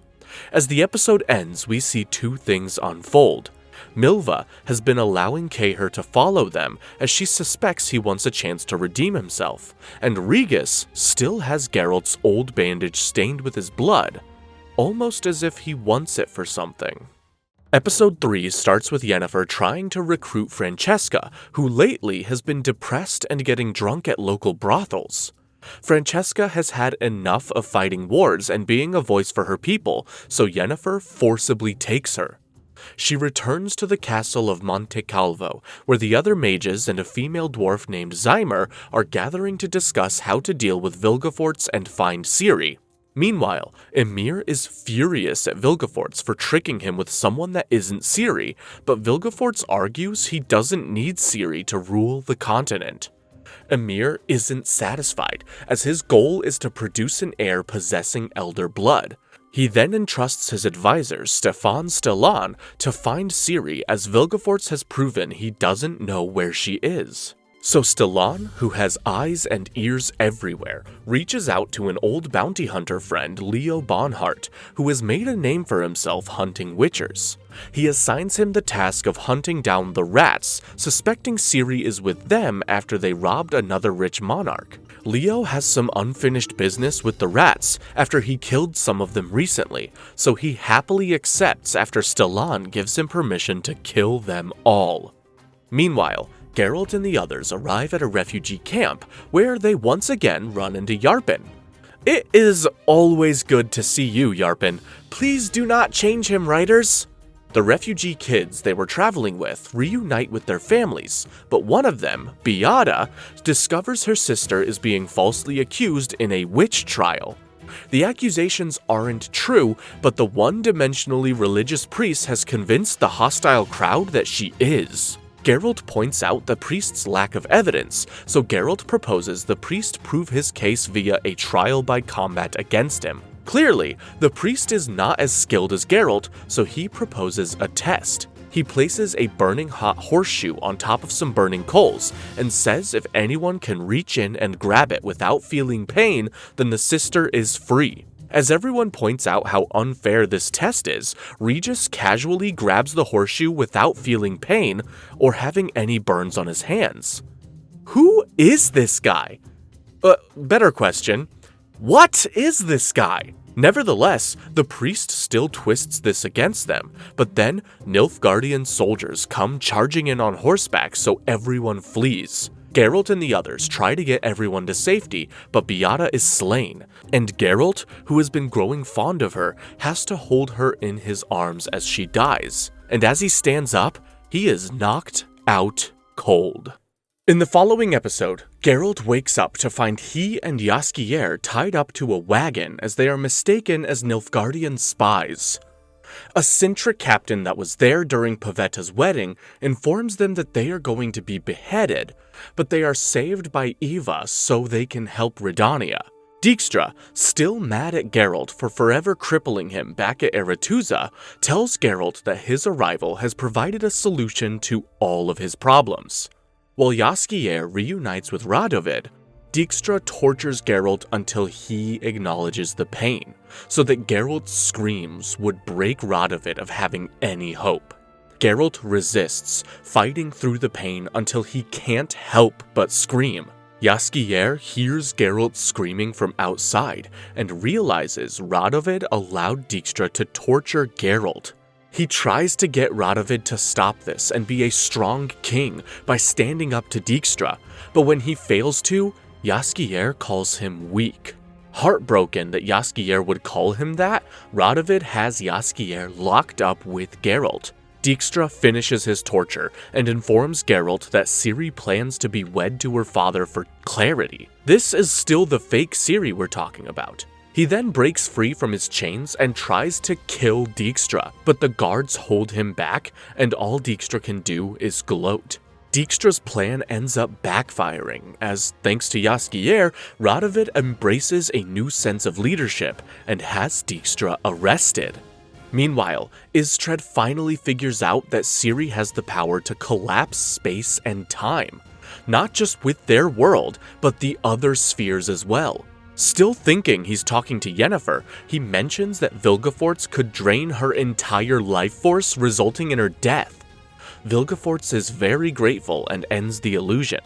As the episode ends, we see two things unfold. Milva has been allowing Kaer to follow them as she suspects he wants a chance to redeem himself, and Regis still has Geralt's old bandage stained with his blood, almost as if he wants it for something. Episode 3 starts with Yennefer trying to recruit Francesca, who lately has been depressed and getting drunk at local brothels. Francesca has had enough of fighting wars and being a voice for her people, so Yennefer forcibly takes her. She returns to the castle of Monte Calvo, where the other mages and a female dwarf named Zymer are gathering to discuss how to deal with Vilgefortz and find Ciri. Meanwhile, Emhyr is furious at Vilgefortz for tricking him with someone that isn't Ciri, but Vilgefortz argues he doesn't need Ciri to rule the continent. Emhyr isn't satisfied, as his goal is to produce an heir possessing elder blood. He then entrusts his advisor, Stefan Stellan, to find Ciri, as Vilgefortz has proven he doesn't know where she is. So Stellan, who has eyes and ears everywhere, reaches out to an old bounty hunter friend, Leo Bonhart, who has made a name for himself hunting witchers. He assigns him the task of hunting down the rats, suspecting Ciri is with them after they robbed another rich monarch. Leo has some unfinished business with the rats after he killed some of them recently, so he happily accepts after Stellan gives him permission to kill them all. Meanwhile, Geralt and the others arrive at a refugee camp, where they once again run into Yarpen. "It is always good to see you, Yarpen. Please do not change him, writers." The refugee kids they were traveling with reunite with their families, but one of them, Beata, discovers her sister is being falsely accused in a witch trial. the accusations aren't true, but the one-dimensionally religious priest has convinced the hostile crowd that she is. Geralt points out the priest's lack of evidence, so Geralt proposes the priest prove his case via a trial by combat against him. Clearly, the priest is not as skilled as Geralt, so he proposes a test. He places a burning hot horseshoe on top of some burning coals, and says if anyone can reach in and grab it without feeling pain, then the sister is free. As everyone points out how unfair this test is, Regis casually grabs the horseshoe without feeling pain or having any burns on his hands. Who is this guy? Better question, what is this guy? Nevertheless, the priest still twists this against them, but then Nilfgaardian soldiers come charging in on horseback, so everyone flees. Geralt and the others try to get everyone to safety, but Beata is slain, and Geralt, who has been growing fond of her, has to hold her in his arms as she dies. And as he stands up, he is knocked out cold. In the following episode, Geralt wakes up to find he and Jaskier tied up to a wagon as they are mistaken as Nilfgaardian spies. A Sintra captain that was there during Pavetta's wedding informs them that they are going to be beheaded, but they are saved by Eva so they can help Redania. Dijkstra, still mad at Geralt for forever crippling him back at Aretuza, tells Geralt that his arrival has provided a solution to all of his problems. While Jaskier reunites with Radovid, Dijkstra tortures Geralt until he acknowledges the pain, so that Geralt's screams would break Radovid of having any hope. Geralt resists, fighting through the pain until he can't help but scream. Jaskier hears Geralt screaming from outside and realizes Radovid allowed Dijkstra to torture Geralt. He tries to get Radovid to stop this and be a strong king by standing up to Dijkstra, but when he fails to, Jaskier calls him weak. Heartbroken that Jaskier would call him that, Radovid has Jaskier locked up with Geralt. Dijkstra finishes his torture and informs Geralt that Ciri plans to be wed to her father for clarity. This is still the fake Ciri we're talking about. He then breaks free from his chains and tries to kill Dijkstra, but the guards hold him back, and all Dijkstra can do is gloat. Dijkstra's plan ends up backfiring, as thanks to Jaskier, Radovid embraces a new sense of leadership and has Dijkstra arrested. Meanwhile, Istred finally figures out that Ciri has the power to collapse space and time, not just with their world, but the other spheres as well. Still thinking he's talking to Yennefer, he mentions that Vilgefortz could drain her entire life force, resulting in her death. Vilgefortz is very grateful and ends the illusion.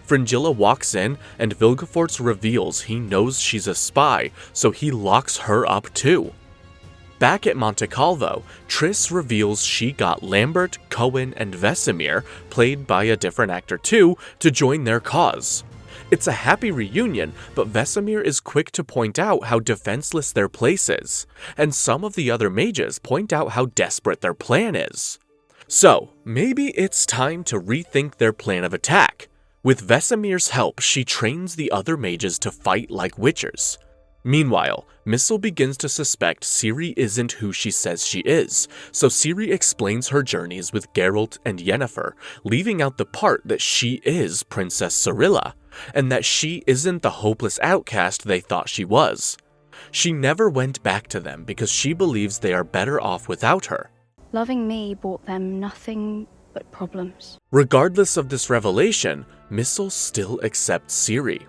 Fringilla walks in, and Vilgefortz reveals he knows she's a spy, so he locks her up too. Back at Monte Calvo, Triss reveals she got Lambert, Cohen, and Vesemir, played by a different actor too, to join their cause. It's a happy reunion, but Vesemir is quick to point out how defenseless their place is, and some of the other mages point out how desperate their plan is. So, maybe it's time to rethink their plan of attack. With Vesemir's help, she trains the other mages to fight like witchers. Meanwhile, Missel begins to suspect Ciri isn't who she says she is, so Ciri explains her journeys with Geralt and Yennefer, leaving out the part that she is Princess Cirilla, and that she isn't the hopeless outcast they thought she was. She never went back to them because she believes they are better off without her. Loving me brought them nothing but problems. Regardless of this revelation, Missel still accepts Ciri.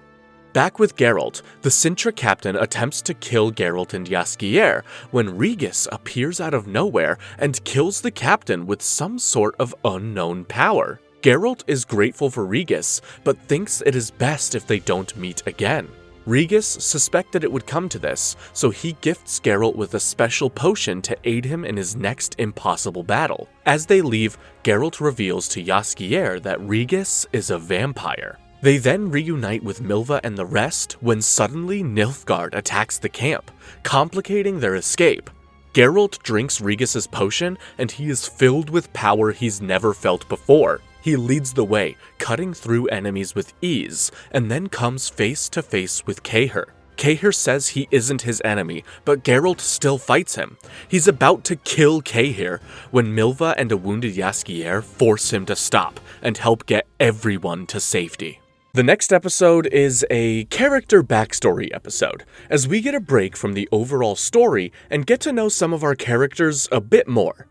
Back with Geralt, the Sintra captain attempts to kill Geralt and Jaskier when Regis appears out of nowhere and kills the captain with some sort of unknown power. Geralt is grateful for Regis, but thinks it is best if they don't meet again. Regis suspected it would come to this, so he gifts Geralt with a special potion to aid him in his next impossible battle. As they leave, Geralt reveals to Jaskier that Regis is a vampire. They then reunite with Milva and the rest when suddenly Nilfgaard attacks the camp, complicating their escape. Geralt drinks Regis's potion and he is filled with power he's never felt before. He leads the way, cutting through enemies with ease, and then comes face to face with Kaer. Kaer says he isn't his enemy, but Geralt still fights him. He's about to kill Kaer when Milva and a wounded Jaskier force him to stop and help get everyone to safety. The next episode is a character backstory episode, as we get a break from the overall story and get to know some of our characters a bit more.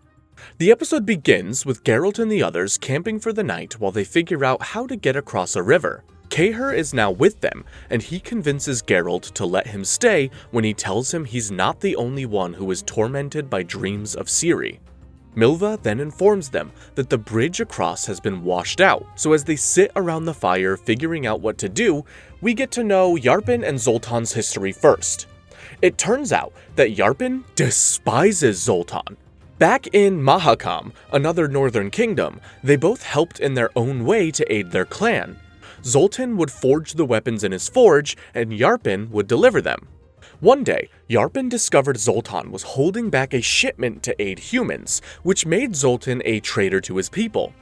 The episode begins with Geralt and the others camping for the night while they figure out how to get across a river. Kaer is now with them, and he convinces Geralt to let him stay when he tells him he's not the only one who is tormented by dreams of Ciri. Milva then informs them that the bridge across has been washed out, so as they sit around the fire figuring out what to do, we get to know Yarpen and Zoltan's history first. It turns out that Yarpen despises Zoltan. Back in Mahakam, another northern kingdom, they both helped in their own way to aid their clan. Zoltan would forge the weapons in his forge, and Yarpen would deliver them. One day, Yarpen discovered Zoltan was holding back a shipment to aid humans, which made Zoltan a traitor to his people.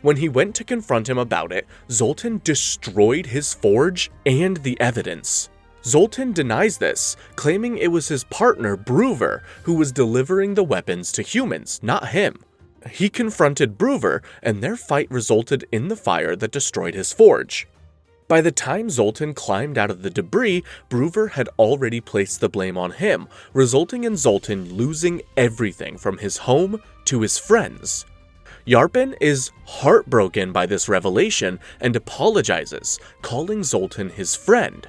When he went to confront him about it, Zoltan destroyed his forge and the evidence. Zoltan denies this, claiming it was his partner Bruver who was delivering the weapons to humans, not him. He confronted Bruver, and their fight resulted in the fire that destroyed his forge. By the time Zoltan climbed out of the debris, Bruver had already placed the blame on him, resulting in Zoltan losing everything from his home to his friends. Yarpen is heartbroken by this revelation and apologizes, calling Zoltan his friend.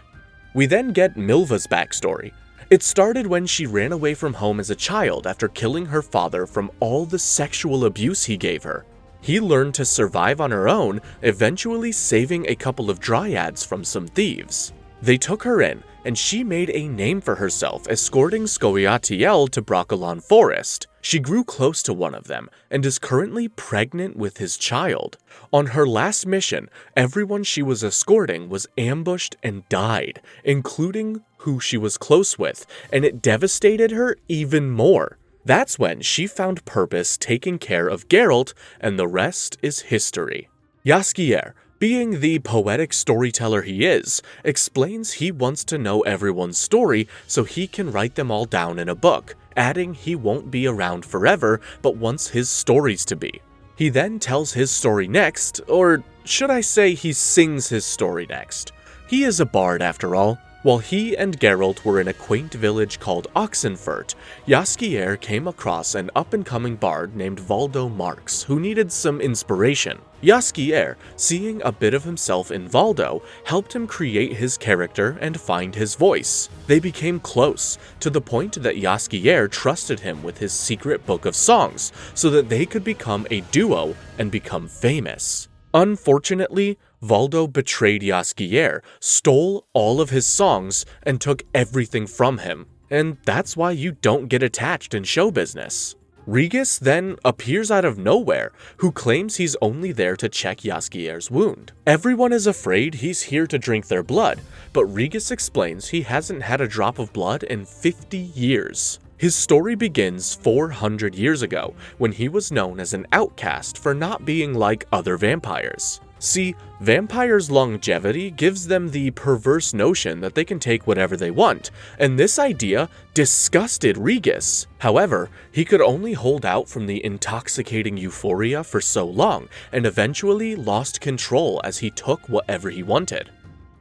We then get Milva's backstory. It started when she ran away from home as a child after killing her father from all the sexual abuse he gave her. He learned to survive on her own, eventually saving a couple of dryads from some thieves. They took her in, and she made a name for herself escorting Scoia'tael to Broccolon Forest. She grew close to one of them, and is currently pregnant with his child. On her last mission, everyone she was escorting was ambushed and died, including who she was close with, and it devastated her even more. That's when she found purpose taking care of Geralt, and the rest is history. Jaskier, being the poetic storyteller he is, explains he wants to know everyone's story so he can write them all down in a book, adding he won't be around forever but wants his stories to be. He then tells his story next, or should I say he sings his story next. He is a bard after all. While he and Geralt were in a quaint village called Oxenfurt, Jaskier came across an up-and-coming bard named Valdo Marx who needed some inspiration. Jaskier, seeing a bit of himself in Valdo, helped him create his character and find his voice. They became close, to the point that Jaskier trusted him with his secret book of songs, so that they could become a duo and become famous. Unfortunately, Valdo betrayed Jaskier, stole all of his songs, and took everything from him. And that's why you don't get attached in show business. Regis then appears out of nowhere, who claims he's only there to check Jaskier's wound. Everyone is afraid he's here to drink their blood, but Regis explains he hasn't had a drop of blood in 50 years. His story begins 400 years ago, when he was known as an outcast for not being like other vampires. See, vampires' longevity gives them the perverse notion that they can take whatever they want, and this idea disgusted Regis. However, he could only hold out from the intoxicating euphoria for so long, and eventually lost control as he took whatever he wanted.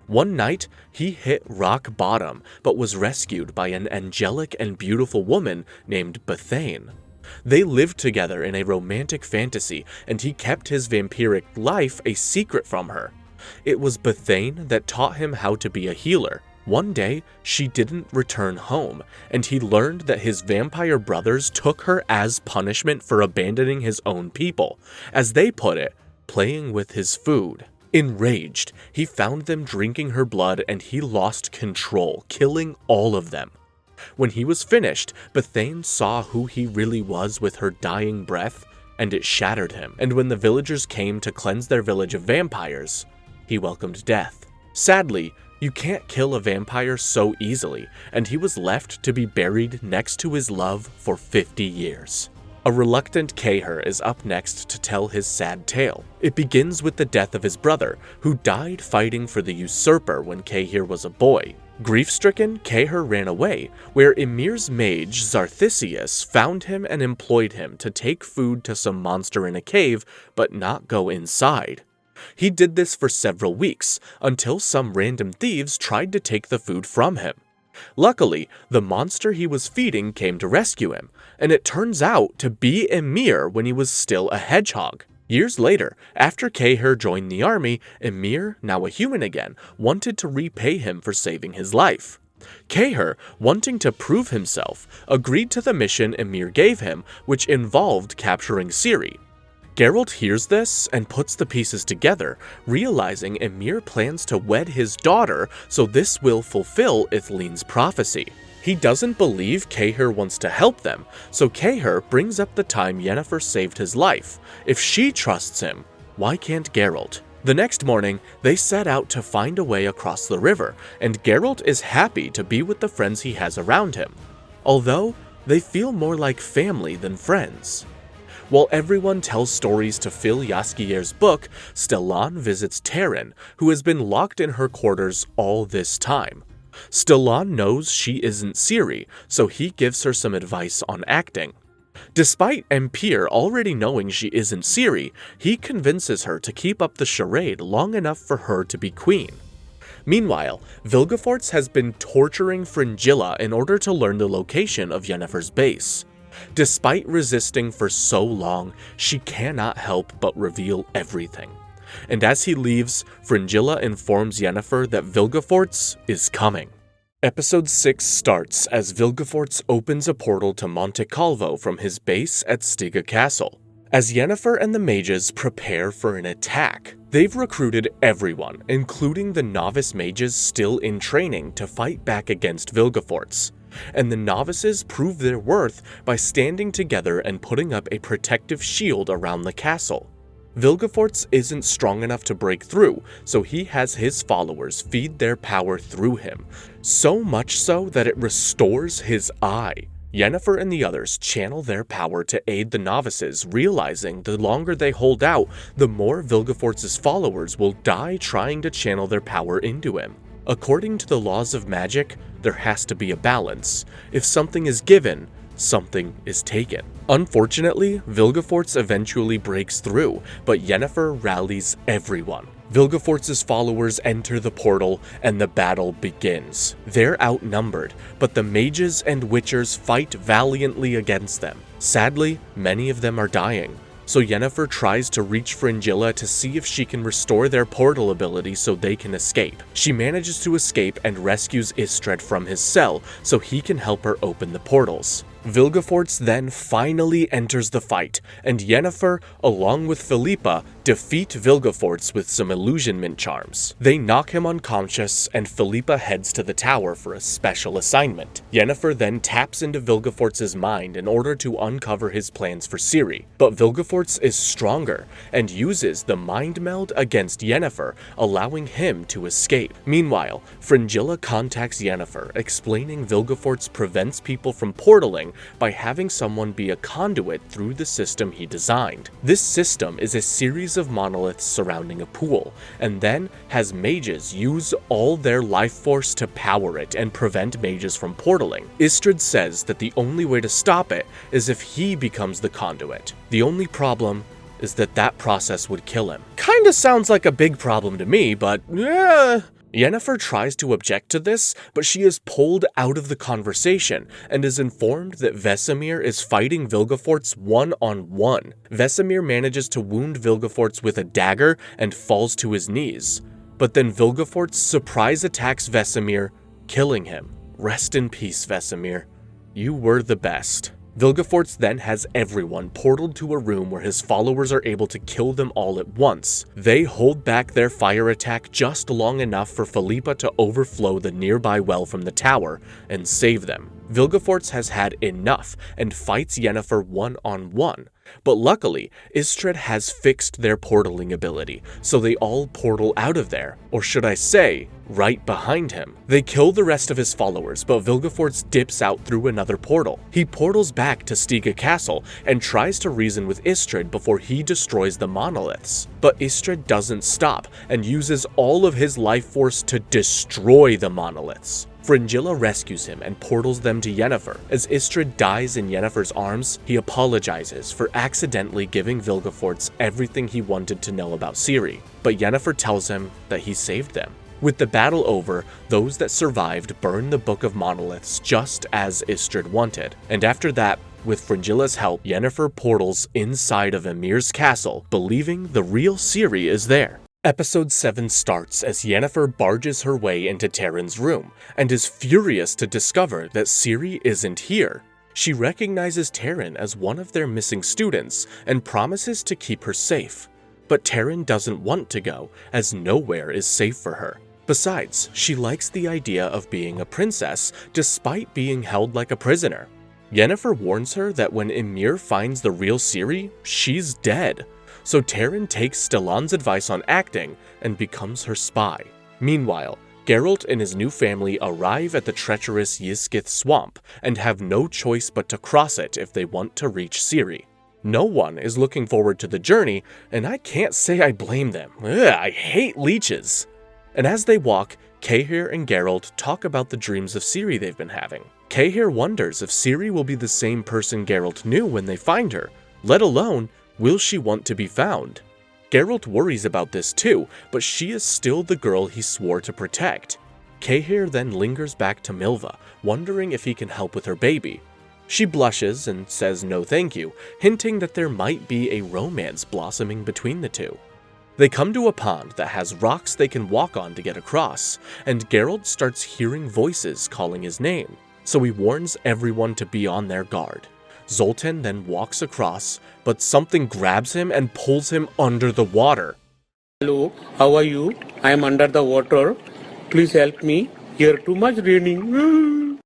One night, he hit rock bottom, but was rescued by an angelic and beautiful woman named Bethane. They lived together in a romantic fantasy, and he kept his vampiric life a secret from her. It was Bethane that taught him how to be a healer. One day, she didn't return home, and he learned that his vampire brothers took her as punishment for abandoning his own people, as they put it, playing with his food. Enraged, he found them drinking her blood and he lost control, killing all of them. When he was finished, Bethane saw who he really was with her dying breath, and it shattered him. And when the villagers came to cleanse their village of vampires, he welcomed death. Sadly, you can't kill a vampire so easily, and he was left to be buried next to his love for 50 years. A reluctant Kaer is up next to tell his sad tale. It begins with the death of his brother, who died fighting for the usurper when Kaer was a boy. Grief-stricken, Kaer ran away, where Ymir's mage Zarthisius found him and employed him to take food to some monster in a cave, but not go inside. He did this for several weeks, until some random thieves tried to take the food from him. Luckily, the monster he was feeding came to rescue him, and it turns out to be Ymir when he was still a hedgehog. Years later, after Kaer joined the army, Ymir, now a human again, wanted to repay him for saving his life. Kaer, wanting to prove himself, agreed to the mission Ymir gave him, which involved capturing Ciri. Geralt hears this and puts the pieces together, realizing Ymir plans to wed his daughter, so this will fulfill Ithleen's prophecy. He doesn't believe Kaer wants to help them, so Kaer brings up the time Yennefer saved his life. If she trusts him, why can't Geralt? The next morning, they set out to find a way across the river, and Geralt is happy to be with the friends he has around him, although they feel more like family than friends. While everyone tells stories to fill Jaskier's book, Stellan visits Taryn, who has been locked in her quarters all this time. Stellan knows she isn't Ciri, so he gives her some advice on acting. Despite Empire already knowing she isn't Ciri, he convinces her to keep up the charade long enough for her to be queen. Meanwhile, Vilgefortz has been torturing Fringilla in order to learn the location of Yennefer's base. Despite resisting for so long, she cannot help but reveal everything. And as he leaves, Fringilla informs Yennefer that Vilgefortz is coming. Episode 6 starts as Vilgefortz opens a portal to Monte Calvo from his base at Stiga Castle. As Yennefer and the mages prepare for an attack, they've recruited everyone, including the novice mages still in training, to fight back against Vilgefortz. And the novices prove their worth by standing together and putting up a protective shield around the castle. Vilgefortz isn't strong enough to break through, so he has his followers feed their power through him, so much so that it restores his eye. Yennefer and the others channel their power to aid the novices, realizing the longer they hold out, the more Vilgefortz's followers will die trying to channel their power into him. According to the laws of magic, there has to be a balance. If something is given, something is taken. Unfortunately, Vilgefortz eventually breaks through, but Yennefer rallies everyone. Vilgefortz's followers enter the portal, and the battle begins. They're outnumbered, but the mages and witchers fight valiantly against them. Sadly, many of them are dying. So Yennefer tries to reach Fringilla to see if she can restore their portal ability so they can escape. She manages to escape and rescues Istred from his cell so he can help her open the portals. Vilgefortz then finally enters the fight, and Yennefer, along with Philippa, defeat Vilgefortz with some illusionment charms. They knock him unconscious, and Philippa heads to the tower for a special assignment. Yennefer then taps into Vilgefortz's mind in order to uncover his plans for Ciri, but Vilgefortz is stronger and uses the mind meld against Yennefer, allowing him to escape. Meanwhile, Fringilla contacts Yennefer, explaining Vilgefortz prevents people from portaling by having someone be a conduit through the system he designed. This system is a series of monoliths surrounding a pool, and then has mages use all their life force to power it and prevent mages from portaling. Istrid says that the only way to stop it is if he becomes the conduit. The only problem is that that process would kill him. Kinda sounds like a big problem to me, but Yennefer tries to object to this, but she is pulled out of the conversation and is informed that Vesemir is fighting Vilgefortz one-on-one. Vesemir manages to wound Vilgefortz with a dagger and falls to his knees. But then Vilgefortz surprise attacks Vesemir, killing him. Rest in peace, Vesemir. You were the best. Vilgefortz then has everyone portaled to a room where his followers are able to kill them all at once. They hold back their fire attack just long enough for Philippa to overflow the nearby well from the tower and save them. Vilgefortz has had enough and fights Yennefer one-on-one. But luckily, Istredd has fixed their portaling ability, so they all portal out of there, or should I say, right behind him. They kill the rest of his followers, but Vilgefortz dips out through another portal. He portals back to Stiga Castle and tries to reason with Istredd before he destroys the monoliths. But Istredd doesn't stop and uses all of his life force to destroy the monoliths. Fringilla rescues him and portals them to Yennefer. As Istredd dies in Yennefer's arms, he apologizes for accidentally giving Vilgefortz everything he wanted to know about Ciri, but Yennefer tells him that he saved them. With the battle over, those that survived burn the Book of Monoliths just as Istredd wanted, and after that, with Fringilla's help, Yennefer portals inside of Emir's castle, believing the real Ciri is there. Episode 7 starts as Yennefer barges her way into Terran's room, and is furious to discover that Ciri isn't here. She recognizes Terran as one of their missing students, and promises to keep her safe. But Terran doesn't want to go, as nowhere is safe for her. Besides, she likes the idea of being a princess, despite being held like a prisoner. Yennefer warns her that when Ymir finds the real Ciri, she's dead. So Terran takes Stellan's advice on acting and becomes her spy. Meanwhile, Geralt and his new family arrive at the treacherous Yiskith swamp and have no choice but to cross it if they want to reach Ciri. No one is looking forward to the journey, and I can't say I blame them. I hate leeches. And as they walk, Kaer and Geralt talk about the dreams of Ciri they've been having. Kaer wonders if Ciri will be the same person Geralt knew when they find her, let alone will she want to be found? Geralt worries about this too, but she is still the girl he swore to protect. Kaer then lingers back to Milva, wondering if he can help with her baby. She blushes and says no thank you, hinting that there might be a romance blossoming between the two. They come to a pond that has rocks they can walk on to get across, and Geralt starts hearing voices calling his name, so he warns everyone to be on their guard. Zoltan then walks across, but something grabs him and pulls him under the water. Hello, how are you? I am under the water. Please help me. Here too much raining.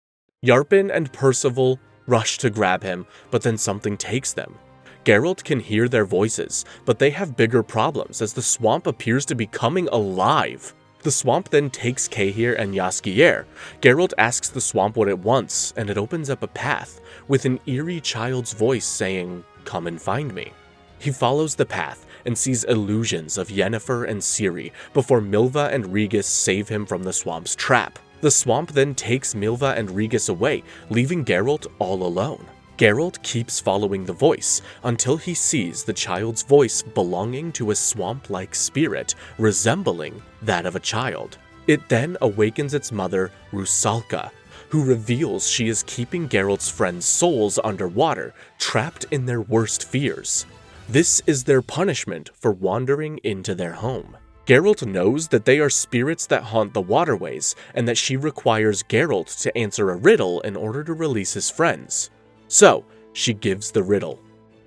Yarpen and Percival rush to grab him, but then something takes them. Geralt can hear their voices, but they have bigger problems as the swamp appears to be coming alive. The swamp then takes Kaer and Jaskier. Geralt asks the swamp what it wants, and it opens up a path, with an eerie child's voice saying, "Come and find me." He follows the path and sees illusions of Yennefer and Ciri before Milva and Regis save him from the swamp's trap. The swamp then takes Milva and Regis away, leaving Geralt all alone. Geralt keeps following the voice until he sees the child's voice belonging to a swamp-like spirit resembling that of a child. It then awakens its mother, Rusalka, who reveals she is keeping Geralt's friends' souls underwater, trapped in their worst fears. This is their punishment for wandering into their home. Geralt knows that they are spirits that haunt the waterways, and that she requires Geralt to answer a riddle in order to release his friends. So, she gives the riddle.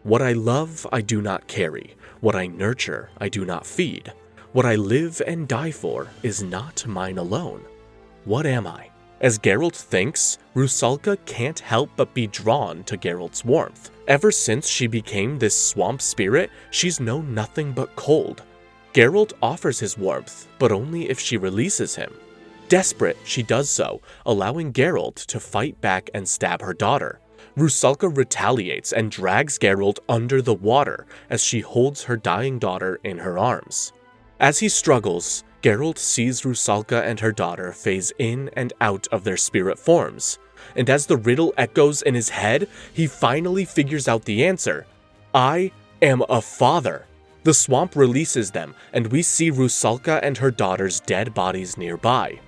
What I love, I do not carry. What I nurture, I do not feed. What I live and die for is not mine alone. What am I? As Geralt thinks, Rusalka can't help but be drawn to Geralt's warmth. Ever since she became this swamp spirit, she's known nothing but cold. Geralt offers his warmth, but only if she releases him. Desperate, she does so, allowing Geralt to fight back and stab her daughter. Rusalka retaliates and drags Geralt under the water as she holds her dying daughter in her arms. As he struggles, Geralt sees Rusalka and her daughter phase in and out of their spirit forms, and as the riddle echoes in his head, he finally figures out the answer. I am a father. The swamp releases them, and we see Rusalka and her daughter's dead bodies nearby.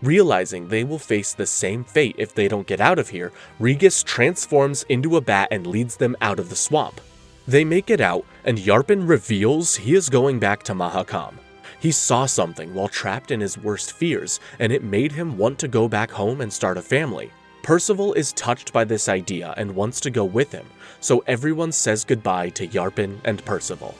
Realizing they will face the same fate if they don't get out of here, Regis transforms into a bat and leads them out of the swamp. They make it out, and Yarpen reveals he is going back to Mahakam. He saw something while trapped in his worst fears, and it made him want to go back home and start a family. Percival is touched by this idea and wants to go with him, so everyone says goodbye to Yarpen and Percival.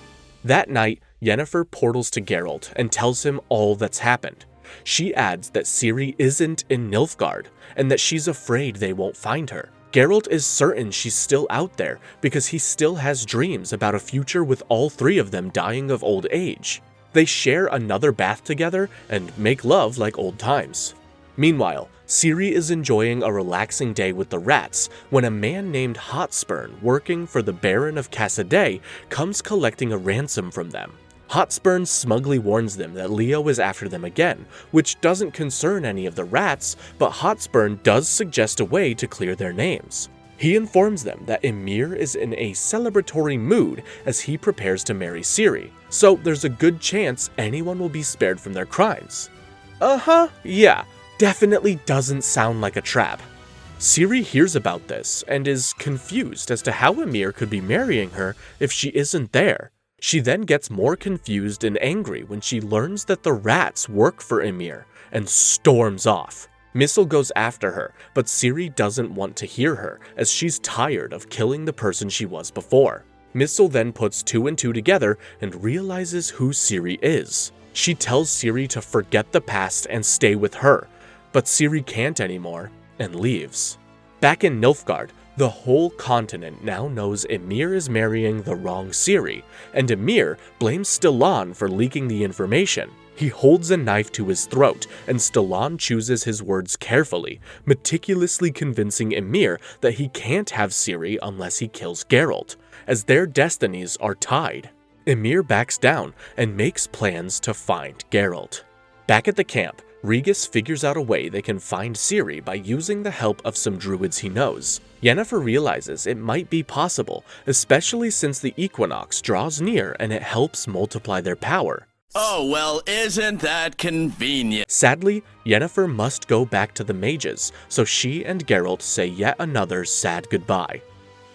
That night, Yennefer portals to Geralt and tells him all that's happened. She adds that Ciri isn't in Nilfgaard, and that she's afraid they won't find her. Geralt is certain she's still out there because he still has dreams about a future with all three of them dying of old age. They share another bath together and make love like old times. Meanwhile, Ciri is enjoying a relaxing day with the rats when a man named Hotspurn, working for the Baron of Cassaday, comes collecting a ransom from them. Hotspurn smugly warns them that Leo is after them again, which doesn't concern any of the rats, but Hotspurn does suggest a way to clear their names. He informs them that Emhyr is in a celebratory mood as he prepares to marry Ciri, so there's a good chance anyone will be spared from their crimes. Yeah, definitely doesn't sound like a trap. Ciri hears about this and is confused as to how Emhyr could be marrying her if she isn't there. She then gets more confused and angry when she learns that the rats work for Emhyr and storms off. Missel goes after her, but Ciri doesn't want to hear her as she's tired of killing the person she was before. Missel then puts two and two together and realizes who Ciri is. She tells Ciri to forget the past and stay with her, but Ciri can't anymore and leaves. Back in Nilfgaard, the whole continent now knows Emhyr is marrying the wrong Ciri, and Emhyr blames Stellan for leaking the information. He holds a knife to his throat, and Stellan chooses his words carefully, meticulously convincing Emhyr that he can't have Ciri unless he kills Geralt, as their destinies are tied. Emhyr backs down and makes plans to find Geralt. Back at the camp, Regis figures out a way they can find Ciri by using the help of some druids he knows. Yennefer realizes it might be possible, especially since the equinox draws near and it helps multiply their power. Oh, well, isn't that convenient? Sadly, Yennefer must go back to the mages, so she and Geralt say yet another sad goodbye.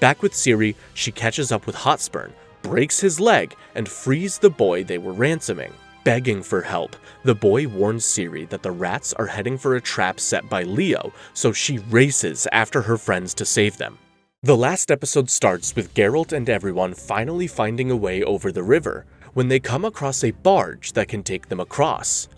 Back with Ciri, she catches up with Hotspurn, breaks his leg, and frees the boy they were ransoming. Begging for help, the boy warns Ciri that the rats are heading for a trap set by Leo, so she races after her friends to save them. The last episode starts with Geralt and everyone finally finding a way over the river, when they come across a barge that can take them across.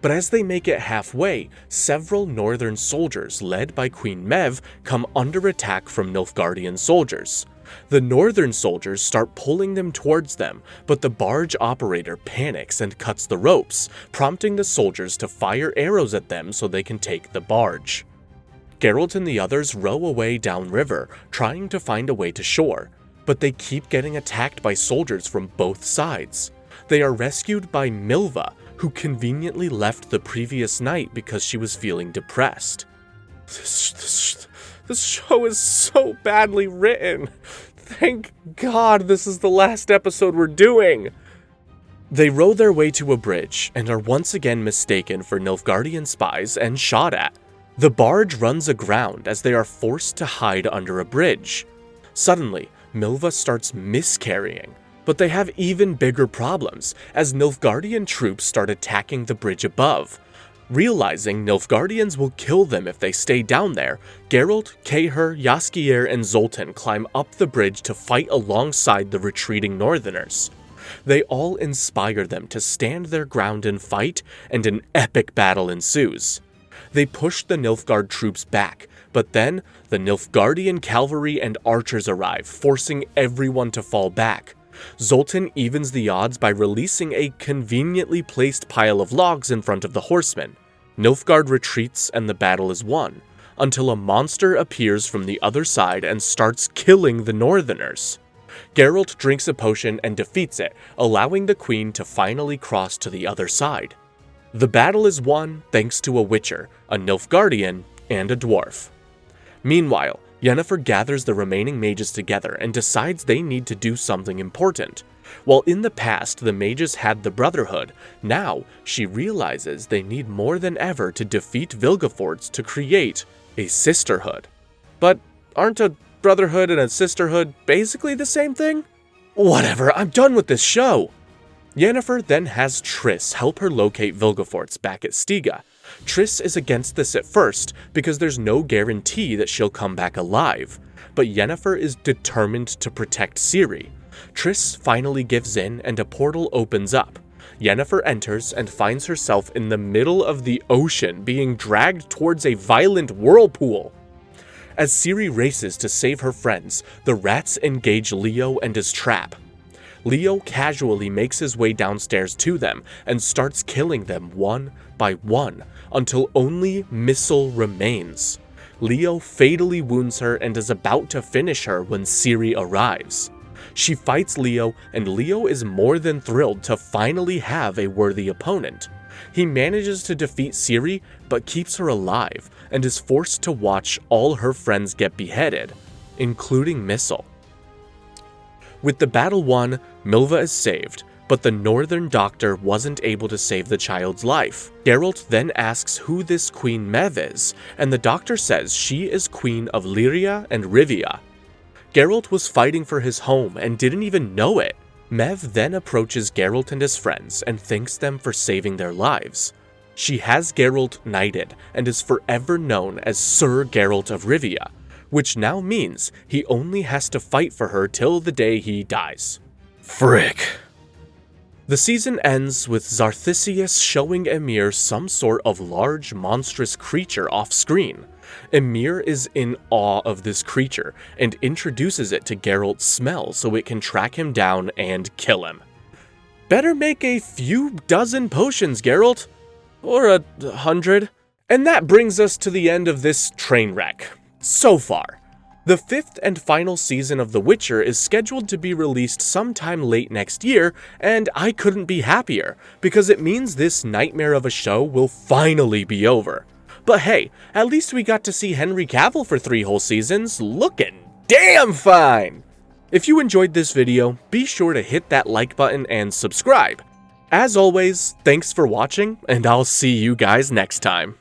But as they make it halfway, several northern soldiers led by Queen Mev come under attack from Nilfgaardian soldiers. The northern soldiers start pulling them towards them, but the barge operator panics and cuts the ropes, prompting the soldiers to fire arrows at them so they can take the barge. Geralt and the others row away downriver, trying to find a way to shore, but they keep getting attacked by soldiers from both sides. They are rescued by Milva, who conveniently left the previous night because she was feeling depressed. This show is so badly written. Thank God this is the last episode we're doing. They row their way to a bridge and are once again mistaken for Nilfgaardian spies and shot at. The barge runs aground as they are forced to hide under a bridge. Suddenly, Milva starts miscarrying, but they have even bigger problems as Nilfgaardian troops start attacking the bridge above. Realizing Nilfgaardians will kill them if they stay down there, Geralt, Kaer, Jaskier, and Zoltan climb up the bridge to fight alongside the retreating northerners. They all inspire them to stand their ground and fight, and an epic battle ensues. They push the Nilfgaard troops back, but then the Nilfgaardian cavalry and archers arrive, forcing everyone to fall back. Zoltan evens the odds by releasing a conveniently placed pile of logs in front of the horsemen. Nilfgaard retreats and the battle is won, until a monster appears from the other side and starts killing the northerners. Geralt drinks a potion and defeats it, allowing the queen to finally cross to the other side. The battle is won thanks to a witcher, a Nilfgaardian, and a dwarf. Meanwhile, Yennefer gathers the remaining mages together and decides they need to do something important. While in the past the mages had the Brotherhood, now she realizes they need more than ever to defeat Vilgefortz to create a sisterhood. But aren't a brotherhood and a sisterhood basically the same thing? Whatever, I'm done with this show! Yennefer then has Triss help her locate Vilgefortz back at Stiga. Triss is against this at first because there's no guarantee that she'll come back alive, but Yennefer is determined to protect Ciri. Triss finally gives in and a portal opens up. Yennefer enters and finds herself in the middle of the ocean being dragged towards a violent whirlpool. As Ciri races to save her friends, the rats engage Leo and his trap. Leo casually makes his way downstairs to them and starts killing them one by one until only Missile remains. Leo fatally wounds her and is about to finish her when Ciri arrives. She fights Leo, and Leo is more than thrilled to finally have a worthy opponent. He manages to defeat Ciri, but keeps her alive, and is forced to watch all her friends get beheaded, including Missile. With the battle won, Milva is saved, but the Northern Doctor wasn't able to save the child's life. Geralt then asks who this Queen Mev is, and the Doctor says she is Queen of Lyria and Rivia. Geralt was fighting for his home and didn't even know it. Mev then approaches Geralt and his friends and thanks them for saving their lives. She has Geralt knighted and is forever known as Sir Geralt of Rivia, which now means he only has to fight for her till the day he dies. Frick. The season ends with Zarthisius showing Emir some sort of large monstrous creature off screen. Emir is in awe of this creature and introduces it to Geralt's smell so it can track him down and kill him. Better make a few dozen potions, Geralt. Or 100. And that brings us to the end of this train wreck. So far. The 5th and final season of The Witcher is scheduled to be released sometime late next year, and I couldn't be happier, because it means this nightmare of a show will finally be over. But hey, at least we got to see Henry Cavill for 3 whole seasons, looking damn fine! If you enjoyed this video, be sure to hit that like button and subscribe. As always, thanks for watching, and I'll see you guys next time.